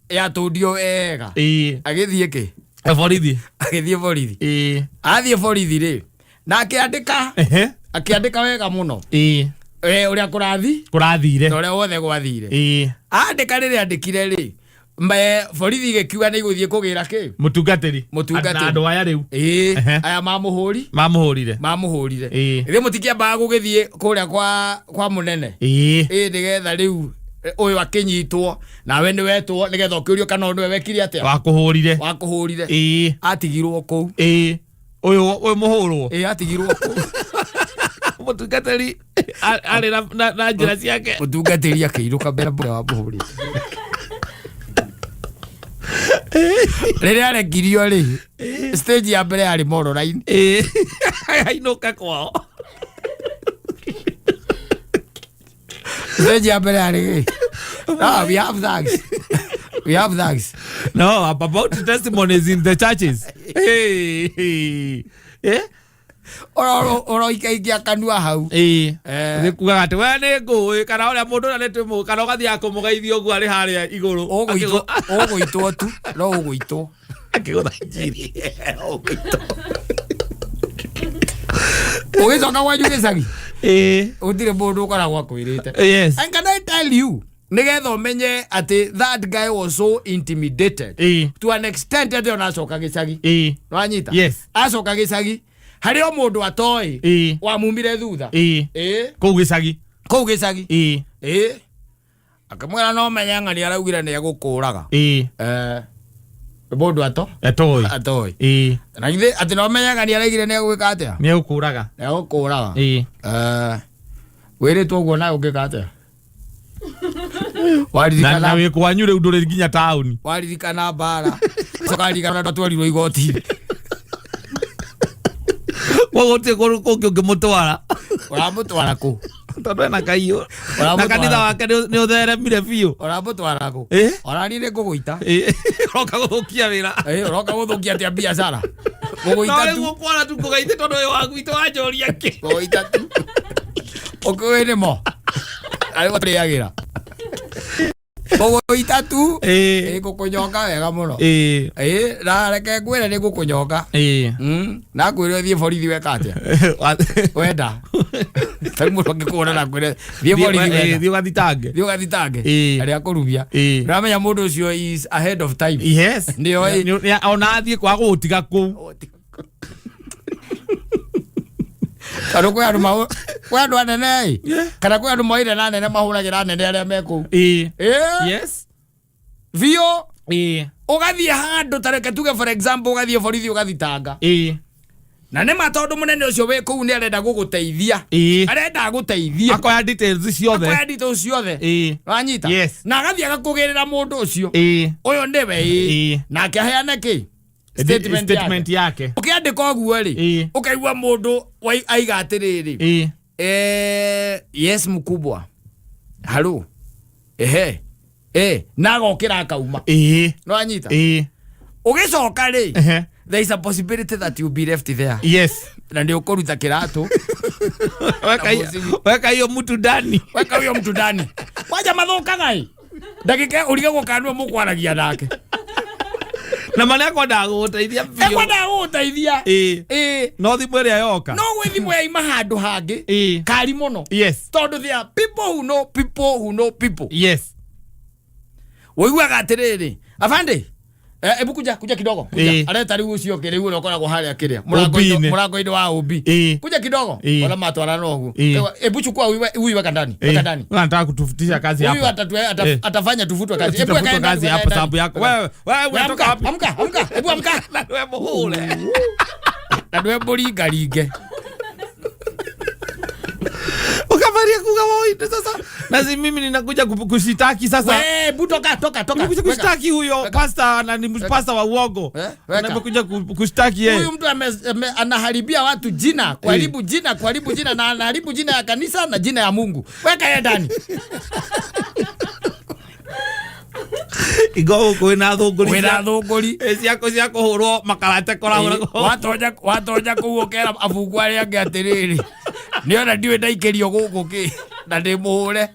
ya tundio ega agithie ki borithi agithie borithi athie borithi ri na akiandika wega muno uria kurathire uria wothe gwathire andika riri andikire ri borithi gikiuga ni guthie kugira ki mutungatiri andu aya riu aya mamuhurire ri mutikiambaga gugithie kuria kwa munene nigetha riu uyu akinyitwo nawe ni wetwo nigetha ukiurio kana niwe wekire atia wakuhurire atigirwo kou uyu muhurwo atigirwo mutungatiri ari na njira ciake mutungatiri akiiruka mbere wa muhurire riri arekirio ri stage ya mbere ari mororaini ainuka kwao stage ya mbere ari we have thanks. We have thanks. No, about the testimonies in the churches. Oro ikaikia kanua hau. Nikuga ati we ni ngui kana uria mundu nanete mu kana ugathia kumugeithia ugu ari haria iguru. Oguitwo tu, no uguitwo. Akigutha njiri. Oguitwo. Ugicoka gwanyu gicagi. Utire mundu ukoragwo akwirite. Yes. And can I tell you? Nigetha umenye ati that guy was so intimidated to an extent ati ona acoka gicagi nwanyita acoka gicagi hari o mundu atoi wamumire thutha kou gicagi akamwira no menya ng'ani araugire ni agukuraga mundu atoi na ithe ati no menya ng'ani araugire ni agwika atia ni agukuraga wiritwo guo na ugika atia na we kwanyu riu nduri nginya tauni waririkana bara sokarikana twatwarirwo igoti wogote ngimutwara uramutwara ku tondu ena kaiyo na kanitha wake ni utheremire biu uramutwara ku orani ni kuguita roka guthukia wira roka guthukia tia biashara kuguita tu kwara tu kugaite tondu we wagwito wanjoria ki kuguita tu okuwene mo ari gutiriagira kuguita tu gukunyonga wega muno na reke ngwire ni gukunyonga na ngwire thie borithi weka atia wenda tai muno ngikuona na ngwire thie borithi wenda thie ugathitange ari akurumia ramenya mundu ucio is ahead of time ndio ona thie kwa gutiga ku kana kwa andu anene kana kwa andu moire na nene mahuragira nene aria meku yes vio ugathie handu tareke tuge for example ugathie borithi ugathitanga na ne matondu munene ucio we ku ni arenda guguteithia arenda guteithia akoya details ciothe wanyita na agathie agakugirira mundu ucio uyu ndiwe na akaheane ki statement yake ukiandika oguo ri ukaigua mundu aiga atiriri yes mkubwa haru nagokira akauma no anyita ugicoka ri there is a possibility that you be left there. Yes. Na ndio ukuruta kiratu weka hiyo mtu ndani waja mathuka ngai ndagika uriga gukanwa mukwaragia nake na mane yako ndaguteithia bio ndaguteithia no thimu ria yoka no we thimu ya ima handu hangi kari muno. Yes. Tondu there are people who know people. Yes. Woigua atiriri afande ebu kuja kidogo areta riu ucio ke riu unokoragwo haria kiria murango-ini wa ubi kuja kidogo wala matwara nogu ebu chukua huyu weka ndani nataka kutufutisha kazi hapa huyu atafanya tufutwe kazi ebu weka kazi hapa sababu yako wewe unatoka wapi amka ebu amka na wewe muhule na wewe boringaringe ukavaria kuga wewe sasa na mimi ninakuja kushitaki sasa wewe toka kushitaki huyo pasta na ni pasta wa uongo nimekuja kushtaki yeye huyu mtu anaharibia watu jina kuharibu jina na anaharibu jina ya kanisa na jina ya Mungu. Weka yeye ndani igo kwina thunguri ciako hurwo makarate koragwo watoja kuokera afungu aria angi atiriri niona ndiwe ndaikirio guku ki na ndi muhure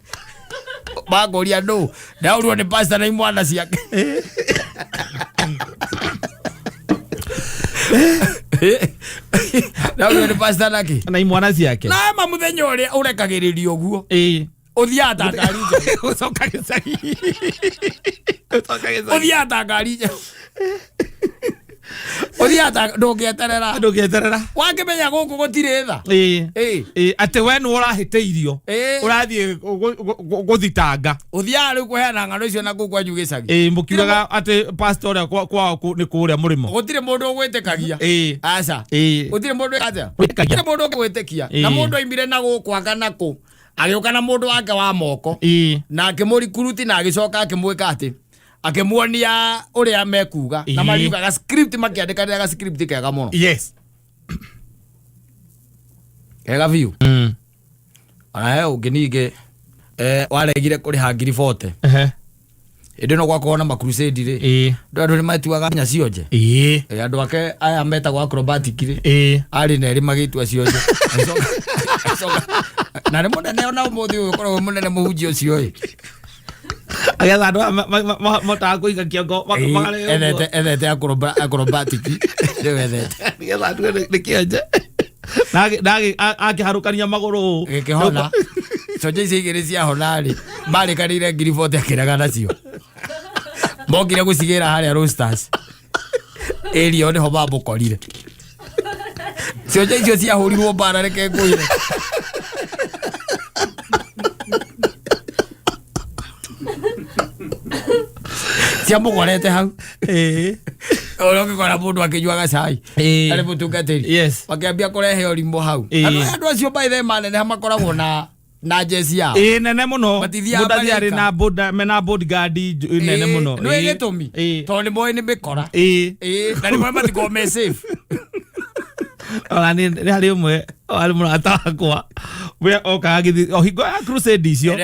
magoria no ndaurwo ni pastor na imwana ciake ndaurwo ni pastor naki na imwana ciake na muthenya uria urekagiririo guo uthiata ngari ucoka gicagi uthiata ngari uthiata ndungieterera wakimenya guku gutire tha ati we ni urahiteirio urathie guthitanga uthia riu kuheana ng'ano icio na guku anyu gicagi mukiugaga ati pastor uria kwao ni kuria murimo gutire mundu ugwitikagia aca gutire mundu ugwitikia na mundu aimire na guku akanako agioka na mundu wake wa moko na akimurikuruti na agicoka akimwika ati akimuonia uria mekuga na mariuga ga script makiandika ga script kega muno. Yes. Kega view ana uginige waregire kuri hangiri 40 indi no gwako na makrusade ri ndu ni matuaga nya cionje andu ake aya metagwo acrobatic ri ari na ri magitua cionje na ni munene ona umuthi uyu korwo munene muhunjia ucio ri agetha andu mota kuiga kiongo ethete acrobatic riu ethete agetha andu ni kionje nage akiharukania maguru gikihona cionje ici igiri cia honari mari kanire ngiri 40 akiraga nacio mokire gucigira haria roasters area ni ho bamukorire cionje icio ciahurirwo mbara reke ngwire ciamugorete hau ukikora mundu akinyuaga cai ari mutungatiri wakiambia kurehe urimbo hau andu acio baithe manene hamakoragwo na jesi yao nene muno mudathi ari na bodyguard nene muno no gitumi tondu moe ni mikora na ni mathiko me safe ni hari umwe ari murata wakwa we okaga githi ohingo ya crusade icio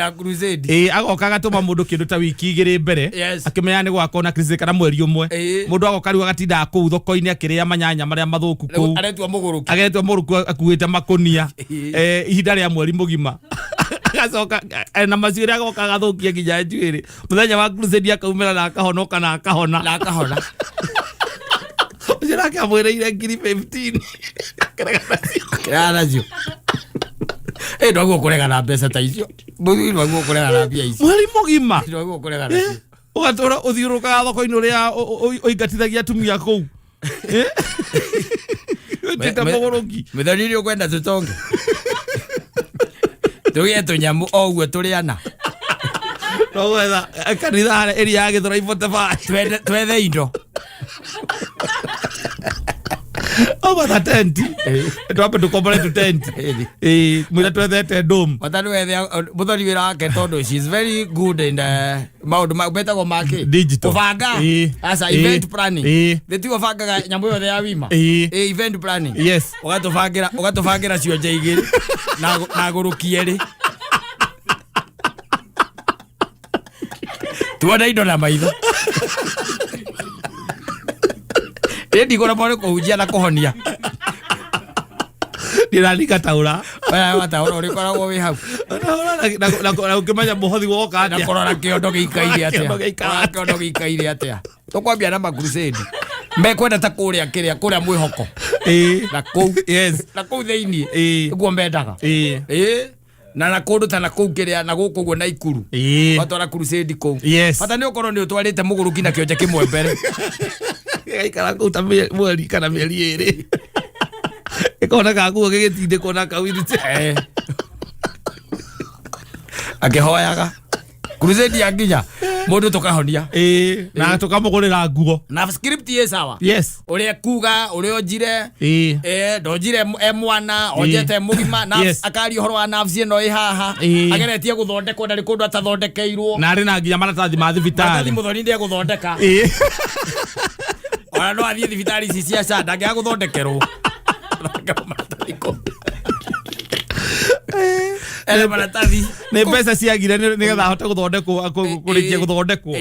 agoka agatuma mundu kindu ta wiki igiri mbere akimenya ni gwako na crusade kana mweri umwe mundu agoka riu agatinda kuu thoko-ini akiria manyanya maria mathuku kuu agetwa muguruki akuite makonia ihinda ria mweri mugima agacoka na maciiri agoka agathukia nginya njuiri muthenya wa crusade akaumira na akahonoka na akahona Jira kamwereire ngiri 15 nacio ndwaguo kurega na mbeca ta icio muthuri ndwaguo kurega na mbia icio mweri mugima ndwaguo kurega nacio ugatura uthiurukaga thoko-ini uria uingatithagia atumia kuu tita muguruki mithoni ukwenda tutonge tugie tunyamu oguo turiana no gwetha kanitha area ya Githura 45 twethe indo Over the tent. Twambe tukombore tu tent. Mwira twethete dome. Watanu wethe muthoni wira wake tondu she is very good in maundu betagwo make digital. Kuvanga asa event planning. Theti wafangaga nyambo yothe ya wima. Event planning. Yes. Ugatufangira cionje igiri na gurukie ri. tuona indo na maitho Edi kona mwana kuhujia na kuhonia Ndirandika taura wa taura uri koragwo wi hau na ukimanya muhothi woka atia na korora kiondo gikaire atia kiondo gikaire atia tukwambia na makrusedi mekwenda ta kuria mwihoko na kou yes na kou theini iguo mendaga na kundu ta na kou kiria na guku guo na ikuru watwara crusade kou bata ni ukorwo ni utwarite muguruki na kionje kimwe mbere gaikara kou ta mweri kana mieri iri ikona gakuo gigitindikwo na kawirite akihoyaga crusade yaginya mundu tukahonia na tukamugurira nguo na script ye sawa yes uri kuga uri onjire ndonjire mwana onjete mugima na akari horo wa nafsi no ihaha ageretie guthondekwo ndari kundu atathondekeirwo na ari na nginya maratathi ma thibitari muthoni ndi guthondeka ona no athie thibitari ici cia shanda ngia guthondekerwo ele maratathi ne pesa ciagire ni getha hote guthondekwo kurikia guthondekwo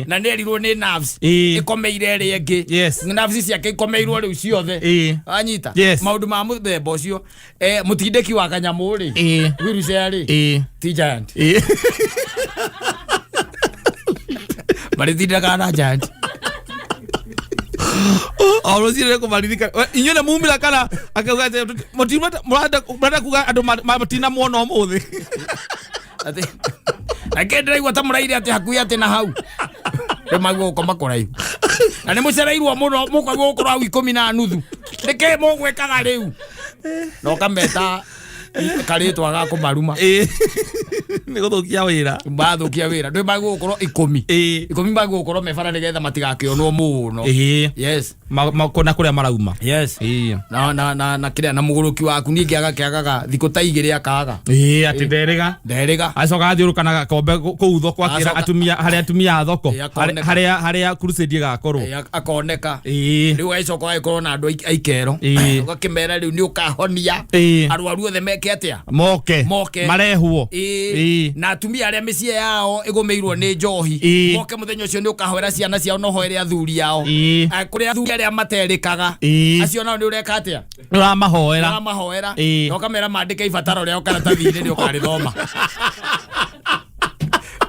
na nerirwo ni nerves ikomeire ri engi nerves ciake ikomeirwo riu ciothe anyita maundu ma muthemba ucio mutindeki wa kanyamu ri wiruse ri ti giant marithindaga na giant Orozire ko maririka inyone mumira kana akauga motima murada kuga andu matina muono muthi ati akendra igwa tamuraire ati hakuya ati na hau maguo ko makoraihu na ni mucerairwo muno mukagwo ukoro au 10 na nuthu nike mugwekaga riu no kameta karitwa ga kumaruma ni guthukia wira bathukia wira ndwe maguo ukoro 10 maguo ukoro mefara nigetha matigakionwo muno yes makona kuria marauma yes na kiria na muguruki waku ningi agakiagaga thiku ta igiri akaga ati nderega acoka athiurukanaga kombe kuutho kwa kira atumia thoko haria crusade gakorwo akoneka riu aicoka aikorwo na andu aikero ugakimera riu ni ukahonia arwaru othe meke atia moke marehwo na atumia aria micie yao igumeirwo ni njohi moke muthenya ucio ni ukahoera ciana ciao no hoere athuri yao kuria athuri aria materikaga acio nao ni ureka atia uramahoera no kamera mandike ibataro riao karatathi-ini ni ukarithoma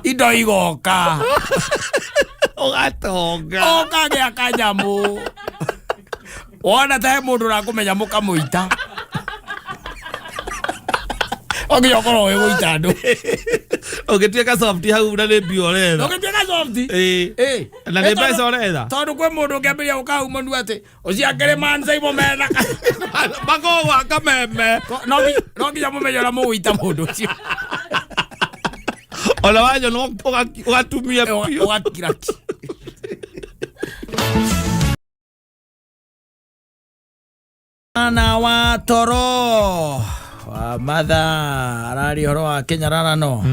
indo igoka ugatonga ukagea kanyamu wona ta mundu rakumenya mukamuita ogi okoro we guita andu ogituika soft hau na ni biorera ogituika soft na ni pesa orera tondu kwe mundu ngiambiria ukau manu ati uciakire Mansaimo mena bago wa kameme no nginya mumenyora muguita mundu ucio ola wanyo no ugatumia ugakiraki ana wa toro wa madha arari horo wa Nyararwo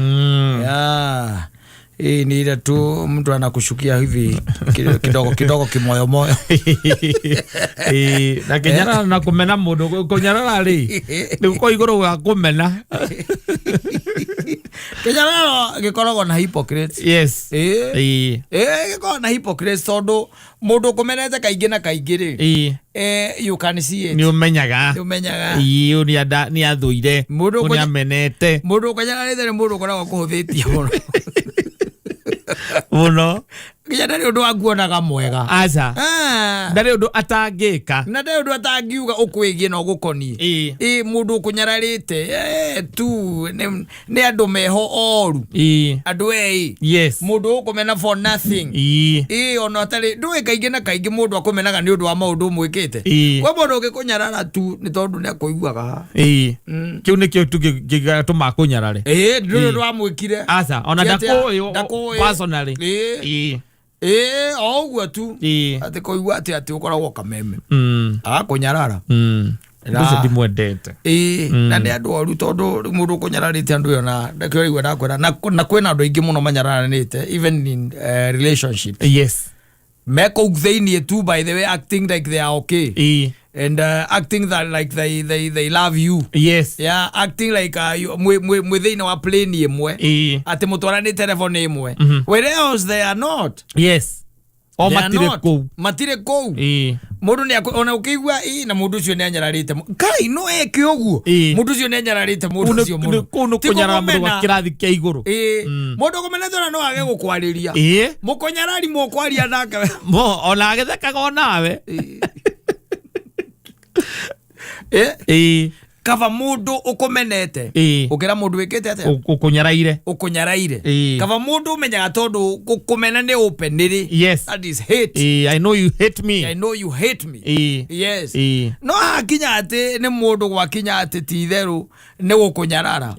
ni ile tu mtu anakushukia hivi kidogo kimoyo moyo na Nyararwo na kumena mundu kunyarara ri ni uko iguru ga kumena Nyararwo gikoragwo na hypocrites yes gikoragwo na hypocrites tondu mundu kumenete kaingi na kaingi ri you can see it ni umenyaga ni athuire ni amenete mundu kunyararite ni mundu koragwo kuhuthitie muno nginya ndari undu wanguonaga mwega aca ndari undu atangika na ndari undu atangiuga ukwigie no gukoni mundu kunyararite tu ni andu meho oru andu yes mundu ukumena for nothing ona atari ndui kaingi na kaingi mundu akumenaga ni undu wa maundu mwikite kwa mundu ukikunyarara tu ni tondu ni akuiguaga kiu ni kiu tu gigatuma kunyarare ndu undu wa mwikire aca ona ndako personally oguo tu ati kuigua ati ukoragwo kameme kunyarara Nduse ndimwendete na ni andu oru tondu mundu kunyararite andu yona ndakyo igwa ndakwira na kwena andu ingi muno manyararanite even in relationship yes meko theinie too, by the way, acting like they are okay. And acting that like they love you. Yes. Yeah, acting like mwithiini wa plane imwe ati mutwarani telephone imwe. Where else they are not. Yes. O matire kou. Mundu ni ona ukigwa na mundu ucio ni anyararite. Kai no eke uguo. Mundu ucio ni anyararite mundu ucio muno. Kuno kunyara mundu wa kirathi kia iguru. Mundu kumenethora no age gukwariria. Mukonyarari mukwaria nake. Mo ona agethekaga nawe. Kaba mundu ukumenete ukira mundu wikite ate ukunyaraire kaba mundu umenyaga tondu gukumena ni openiri. Yes, that is hate. I know you hate me. I know you hate me. Yes. No hakinya ate ni mundu gwakinya ate ti theru ni gukunyarara.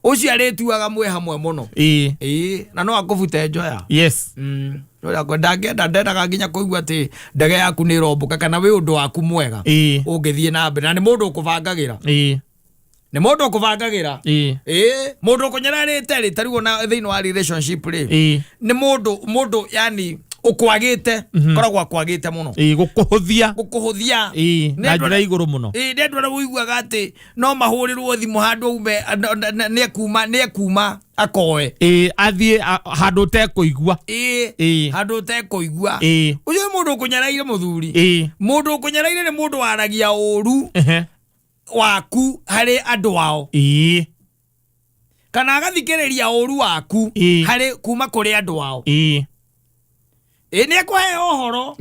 Ucio arituaga mwe hamwe muno. Na no akuvute njoya. Yes. Ndendaga nginya kuigua ati ndege yaku ni romboka kana wi undu waku mwega ungithie na mbere na ni mundu ukubangagira. Ni mundu ukubangagira. Mundu kunyararite ri tarigo na thiini wa relationship ri ni mundu yani ukwagite koragwo akwagite muno gukuhuthia na njira iguru muno. Ndendwa guiguaga ati no mahurirwo thimu handu ume ne kuma akoe athie handu te kuigua handu te kuigua. Ucio mundu kunyaraire muthuri. Mundu kunyaraire ni mundu waragia uru waku hari andu wao kana agathikiriria uru waku hari kuma kuri andu wao. Ni ekwahe ohoro.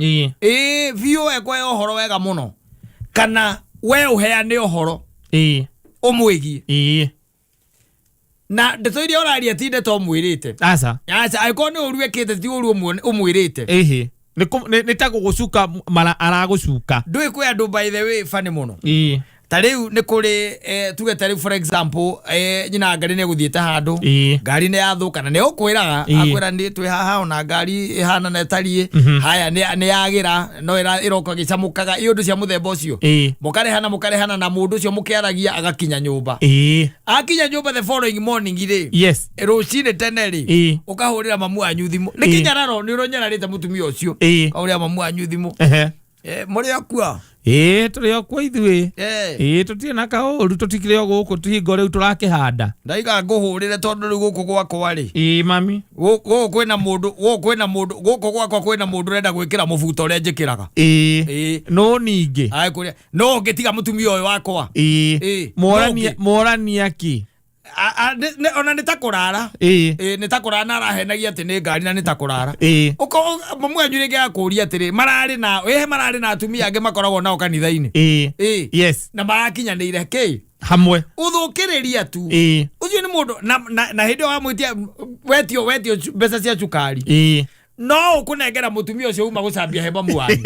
Vio ekwahe ohoro wega muno kana we uheane ohoro umwigie na ndeto iria uraria ti ndeto mwirite. Aca aiko ni uru ekite ti uru umwirite. Ni ta gugucuka aragucuka ndui kwi andu by the way fani muno. Tariu ni kuri tuge tariu for example nyina ngari ni guthiete handu ngari ni yathuka na ni ukwiraga akwira ni twi haha ona ngari ihana na tarie haya ni yagira no iroka gicamukaga iundu cia muthemba ucio mukarehana na mundu ucio mukiaragia agakinya nyumba. Akinya nyumba the following morning ire. Yes. Rucine tene ri ukahurira mamu anyu thimu ni Nyararwo ni uronyararite mutumia ucio ukahurira mamu anyu thimu. Muri akua turi okwa ithui tutie na kauru tutikire o guku tuhingo riu turakihanda ndaiga nguhurire tondu riu guku gwakwa ri mami guku kwina mundu guku gwakwa kwina mundu renda gwikira mubuto ria njikiraga no ningi ai kuria no ngitiga mutumia uyu wakwa morania ki ona nitakurara nitakurara na arahenagia ati ni ngari na nitakurara uko mamwe nyure gya kuria atiri marari na atumia ange makoragwo nao kanitha-ini yes na marakinyanire ki hamwe uthukiriria tu ucio ni mundu na hindi wa mwitia wetio mbeca cia cukari no ukunengera mutumia ucio uma gucambia hemba muani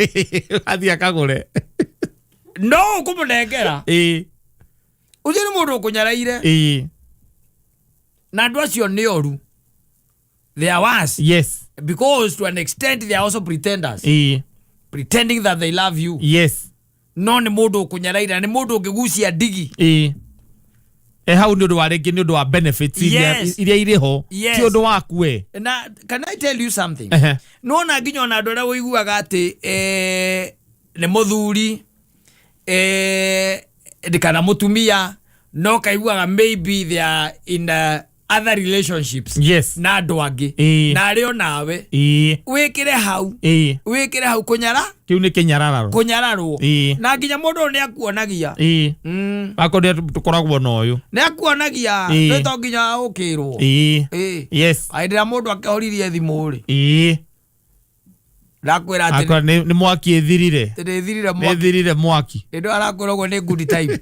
athia akagure no ukumunengera ucio ni mundu ukunyaraire na andu acio ni oru. They are worse. Yes. Because to an extent they are also pretenders. Pretending that they love you. Yes. No ni mundu ukunyaraira ni mundu ukigucia digi. Hau ni undu wa regi ni undu wa benefits iria iriho ti undu waku we. Na can I tell you something? No na nginya na andu aria wiguaga ati ni muthuri ndikana mutumia no kaiguaga maybe they are in other relationships. Yes. Na andu angi na ario nawe wikire hau kunyara kiu ni kunyararwo na nginya mundu ni akuonagia akoria tukoragwo no uyu ni akuonagia ni to nginya ukirwo yes aidira mundu akahoririe thimu ri rakwira ati ni mwaki ethirire mwaki ndo arakoragwo ni good time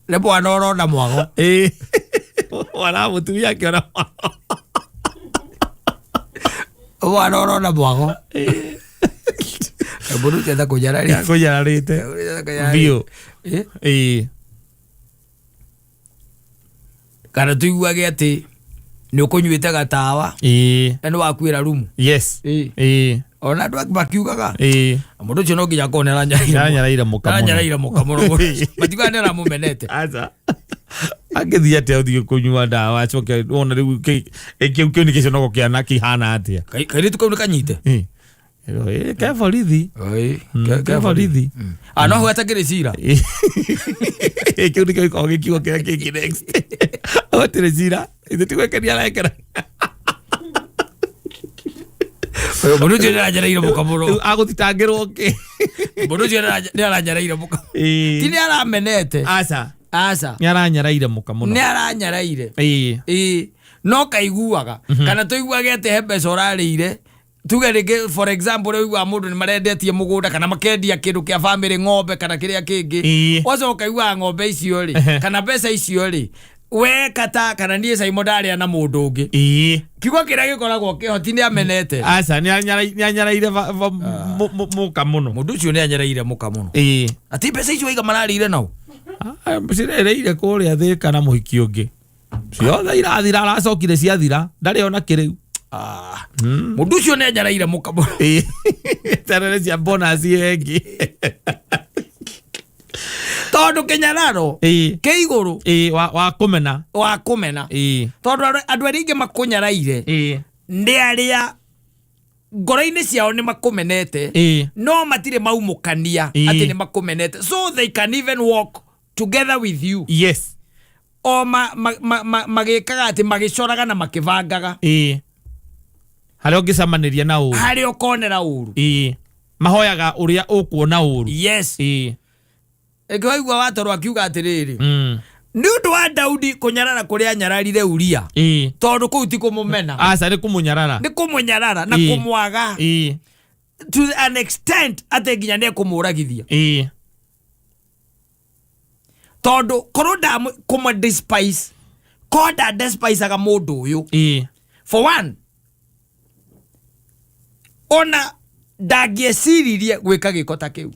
le bwana orona mwago wala mutumia akiona bwana orona mwago mburu tenda kunyararite bio kana tuiguage ati ni ukunyuite gatawa eno wakwira rumu. Yes. Ona andu bakiugaga mundu ucio no nginya konera nyaraira mukamuno matiganera mumenete aza Agithia te uthio kunyua ndawa acoke ona riu kiu ni kiconogo kiana kihana atia kaire tu kauna kanyite ke borithi ke borithi no hwata kire cira kiu ni kiko gikiugo kira kingi next otire cira ithe gwekenia arekera Mundu cio nĩaranjereire mũkamũro agũthitangĩrwo kĩ mundu cio nĩaranjereire mũkamũro ti nĩaramenete aca nĩaranyaraire mũkamũno nĩaranyaraire no kaiguaga kana tũiguagete he mbeca ũrarĩire tuge rĩngĩ for example ũigua mũndũ nĩmarendetie mũgũnda kana makendia kĩndũ kĩa family ng'ombe kana kĩrĩa kĩngĩ ũcoka ukaigua ng'ombe icio rĩ kana mbeca icio rĩ we Katta kana niĩ Saimo ndarĩa na mũndũ ũngĩ kiugo kĩrĩa gĩkoragwo kĩhoti nĩamenete aca nĩanyaraire mũka mũno mũndũ ũcio nĩanyaraire mũka mũno ati mbeca icio waiga mararĩire nao cirereire kũrĩa Thĩka na mũhiki ũngĩ ciothe irathira aracokire ciathira ndarĩ ona kĩrĩu mũndũ ũcio nĩanyaraire mũka mũno tarere cia bonus yengi tondu Nyararwo ke iguru wa kumena tondu andu aringi makunyaraire ndi aria ngoro-ini ciao ni makumenete no matire maumukania ati ni makumenete so they can even walk together with you yes o magikaga ati magicoraga na makivangaga haria ungicamaniria na uru haria ukonera uru mahoyaga uria ukuona uru yes Egoigwa watorwa kiuga atiriri ni undu wa Daudi kunyarara kuria anyararire Uria tondu kuu ti kumumena aca ni kumunyarara na kumwaga to an extent ate nginya ne kumuragithia tondu koroda kuma despise koda despise aga mundu uyu for one ona ndagieciririe gwika gikota kiu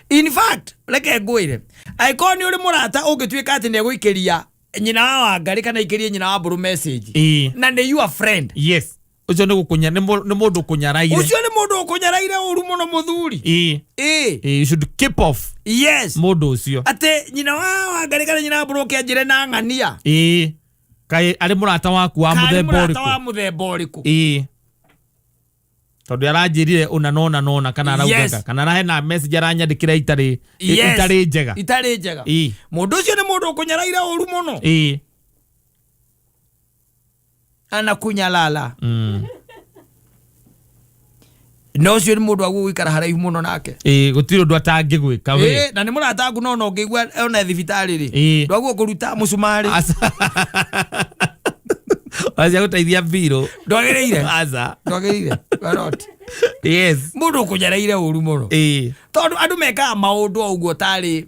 in fact like ngwire aikoni uri murata ungituika ati ne guikiria nyina wa ngari kana ikirie nyina wa mburu message na ne you a friend yes ucio ni gukunya ni mundu kunyaraire ucio ni mundu ukunyaraire uru muno muthuri you should keep off yes mundu ucio ate nyina wa ngari kana nyina wa mburu kianjire na ng'ania kai ari murata waku wa muthemba uriku tondu aranjirire una nona kana araugaga kana arahe na message aranyandikira itari njega mundu ucio ni mundu ukunyaraire uru muno ana kunyalala no ucio ni mundu agwikara haraihu muno nake gutiri undu atangigwika we na ni murata aku no ngigwa ona thibitari ri ndwaguo kuruta musumari Wacha gutaithia biro ndwagereire aza ndwagereire not yes mundu kunyaraire uru muno tondu andu meka maundu uguo tari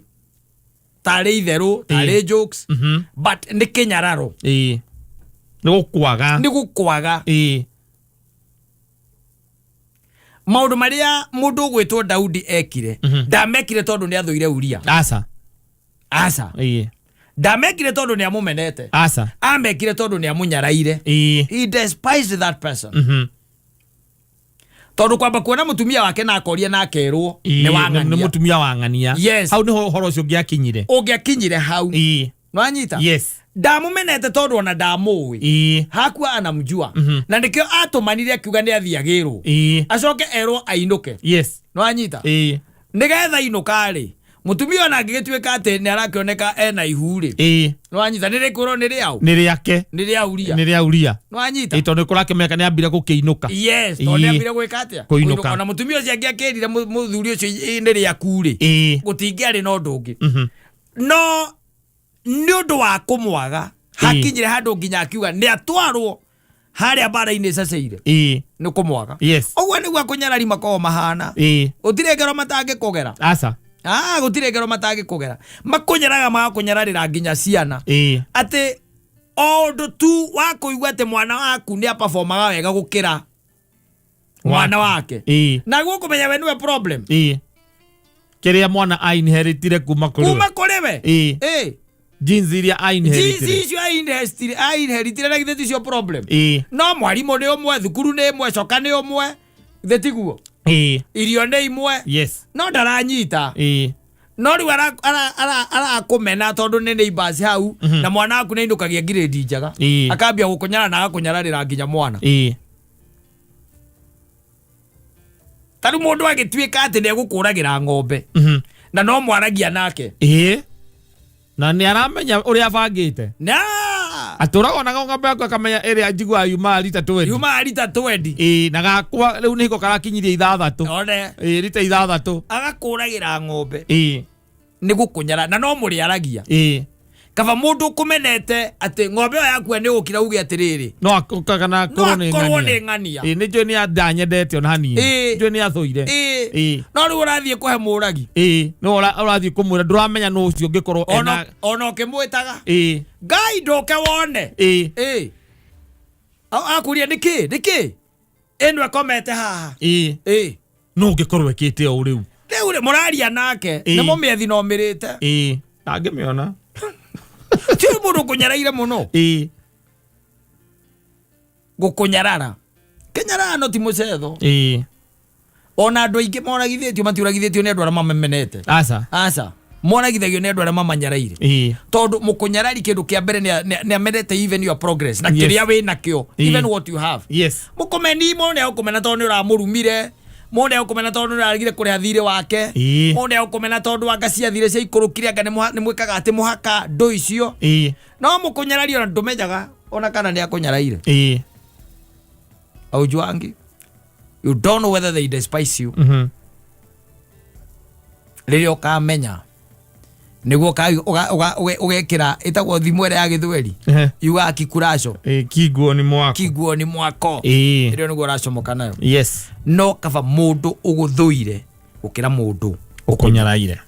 itheru tari jokes but ni Nyararwo ni gukwaga maundu maria mundu gwitwo Daudi ekire ndamekire tondu ni athuire Uria aca ndamekire tondu ni amumenete amekire tondu ni amunyaraire he despised that person tondu kwamba kuona mutumia wake na akoria na akerwo ni wang'ania ni mutumia wang'ania hau ni horo ucio ungiakinyire hau nwanyita yes ndamumenete tondu ona ndamui hakwa anamjua na ndikio atumanire akiuga ni athiagirwo acoke erwo ainuke yes nwanyita nigetha inukari mutumia ona ngigituika ati ni arakioneka ena ihuri nwanyita ni rikurwo ni riao ni riake ni ria Uria nwanyita tondu kurakemeka ni ambire gukiinuka yes tondu ni ambire gwika atia kuinuka ona mutumia ucio angiakirire muthuri ucio ni riakuri gutingiari no ndungi no ni undu wa kumwaga hakinyire handu nginya akiuga ni atwarwo haria bara-ini caceire ni kumwaga ogwo niguo kunyarari makoo mahana gutire ngero matangikugera aca gutire ngero matangikugera makunyaraga magakunyararira nginya ciana ati ondu tu wa kuigua ati mwana waku ni aperformaga wega gukira mwana wake naguo kumenya we niwe problem kiria mwana ainheritire kuma kuriwe jinsi iria ainheritire na githeti cio problem no mwarimu ni umwe thukuru ni imwe coka ni umwe githeti guo irio ni imwe yes no ndaranyita no riu ara kumena tondu ni neighbors hau na mwana waku ni indukagia grade njaga akambia gukunyara na agakunyararira nginya mwana tari mundu agituika ati ni egukuragira ng'ombe na no mwaragia nake na ni aramenya uri abangite na aturago na ng'ombe yako akamenya area njigua yuma lita 20 na gakwa riu niko karakinyirie 6 one lita 6 agakuragira ng'ombe ni gukunyara na no muri aragia kaba mundu kumenete ati ng'ombe yaku ni gukira uge atiriri no akana korwo ni ng'ania ni jo ni andanyendete ona hani jo ni athuire no riu urathie kuhe muragi no urathie kumwira nduramenya no ucio ngikorwo ona ukimwitaga ngai ndoke wone akuria niki eno akomete haha no ngikorwo ekite o riu muraria nake na mumiethi no mirite ndangimiona ti mundu kunyaraire muno gukunyarara kenyarara no ti mucetho ona andu aingi moragithitio matiuragithitio ni andu aria mamenete aca moragithagio ni andu aria mamanyaraire tondu mukunyarari kindu kia mbere ni amenete even your progress na kiria we nakio even what you have mukomeni mone ukumena tondu uramurumire mone ukumena tondu uragire kuria thire wake mone ukumena tondu wanga cia thire cia ikurukire anga ni mwikaga ati muhaka ndo icio no mukunyarari ona ndumenyaga ona kana ni akunyaraire aujuangi you don't know whether they despise you ririo kamenya niguo ugekira itagwo thimu ere ya githweri yuga kikurasho kiguo ni mwako ririo niguo racomoka nayo no kaba mundu uguthuire gukira mundu ukunyaraire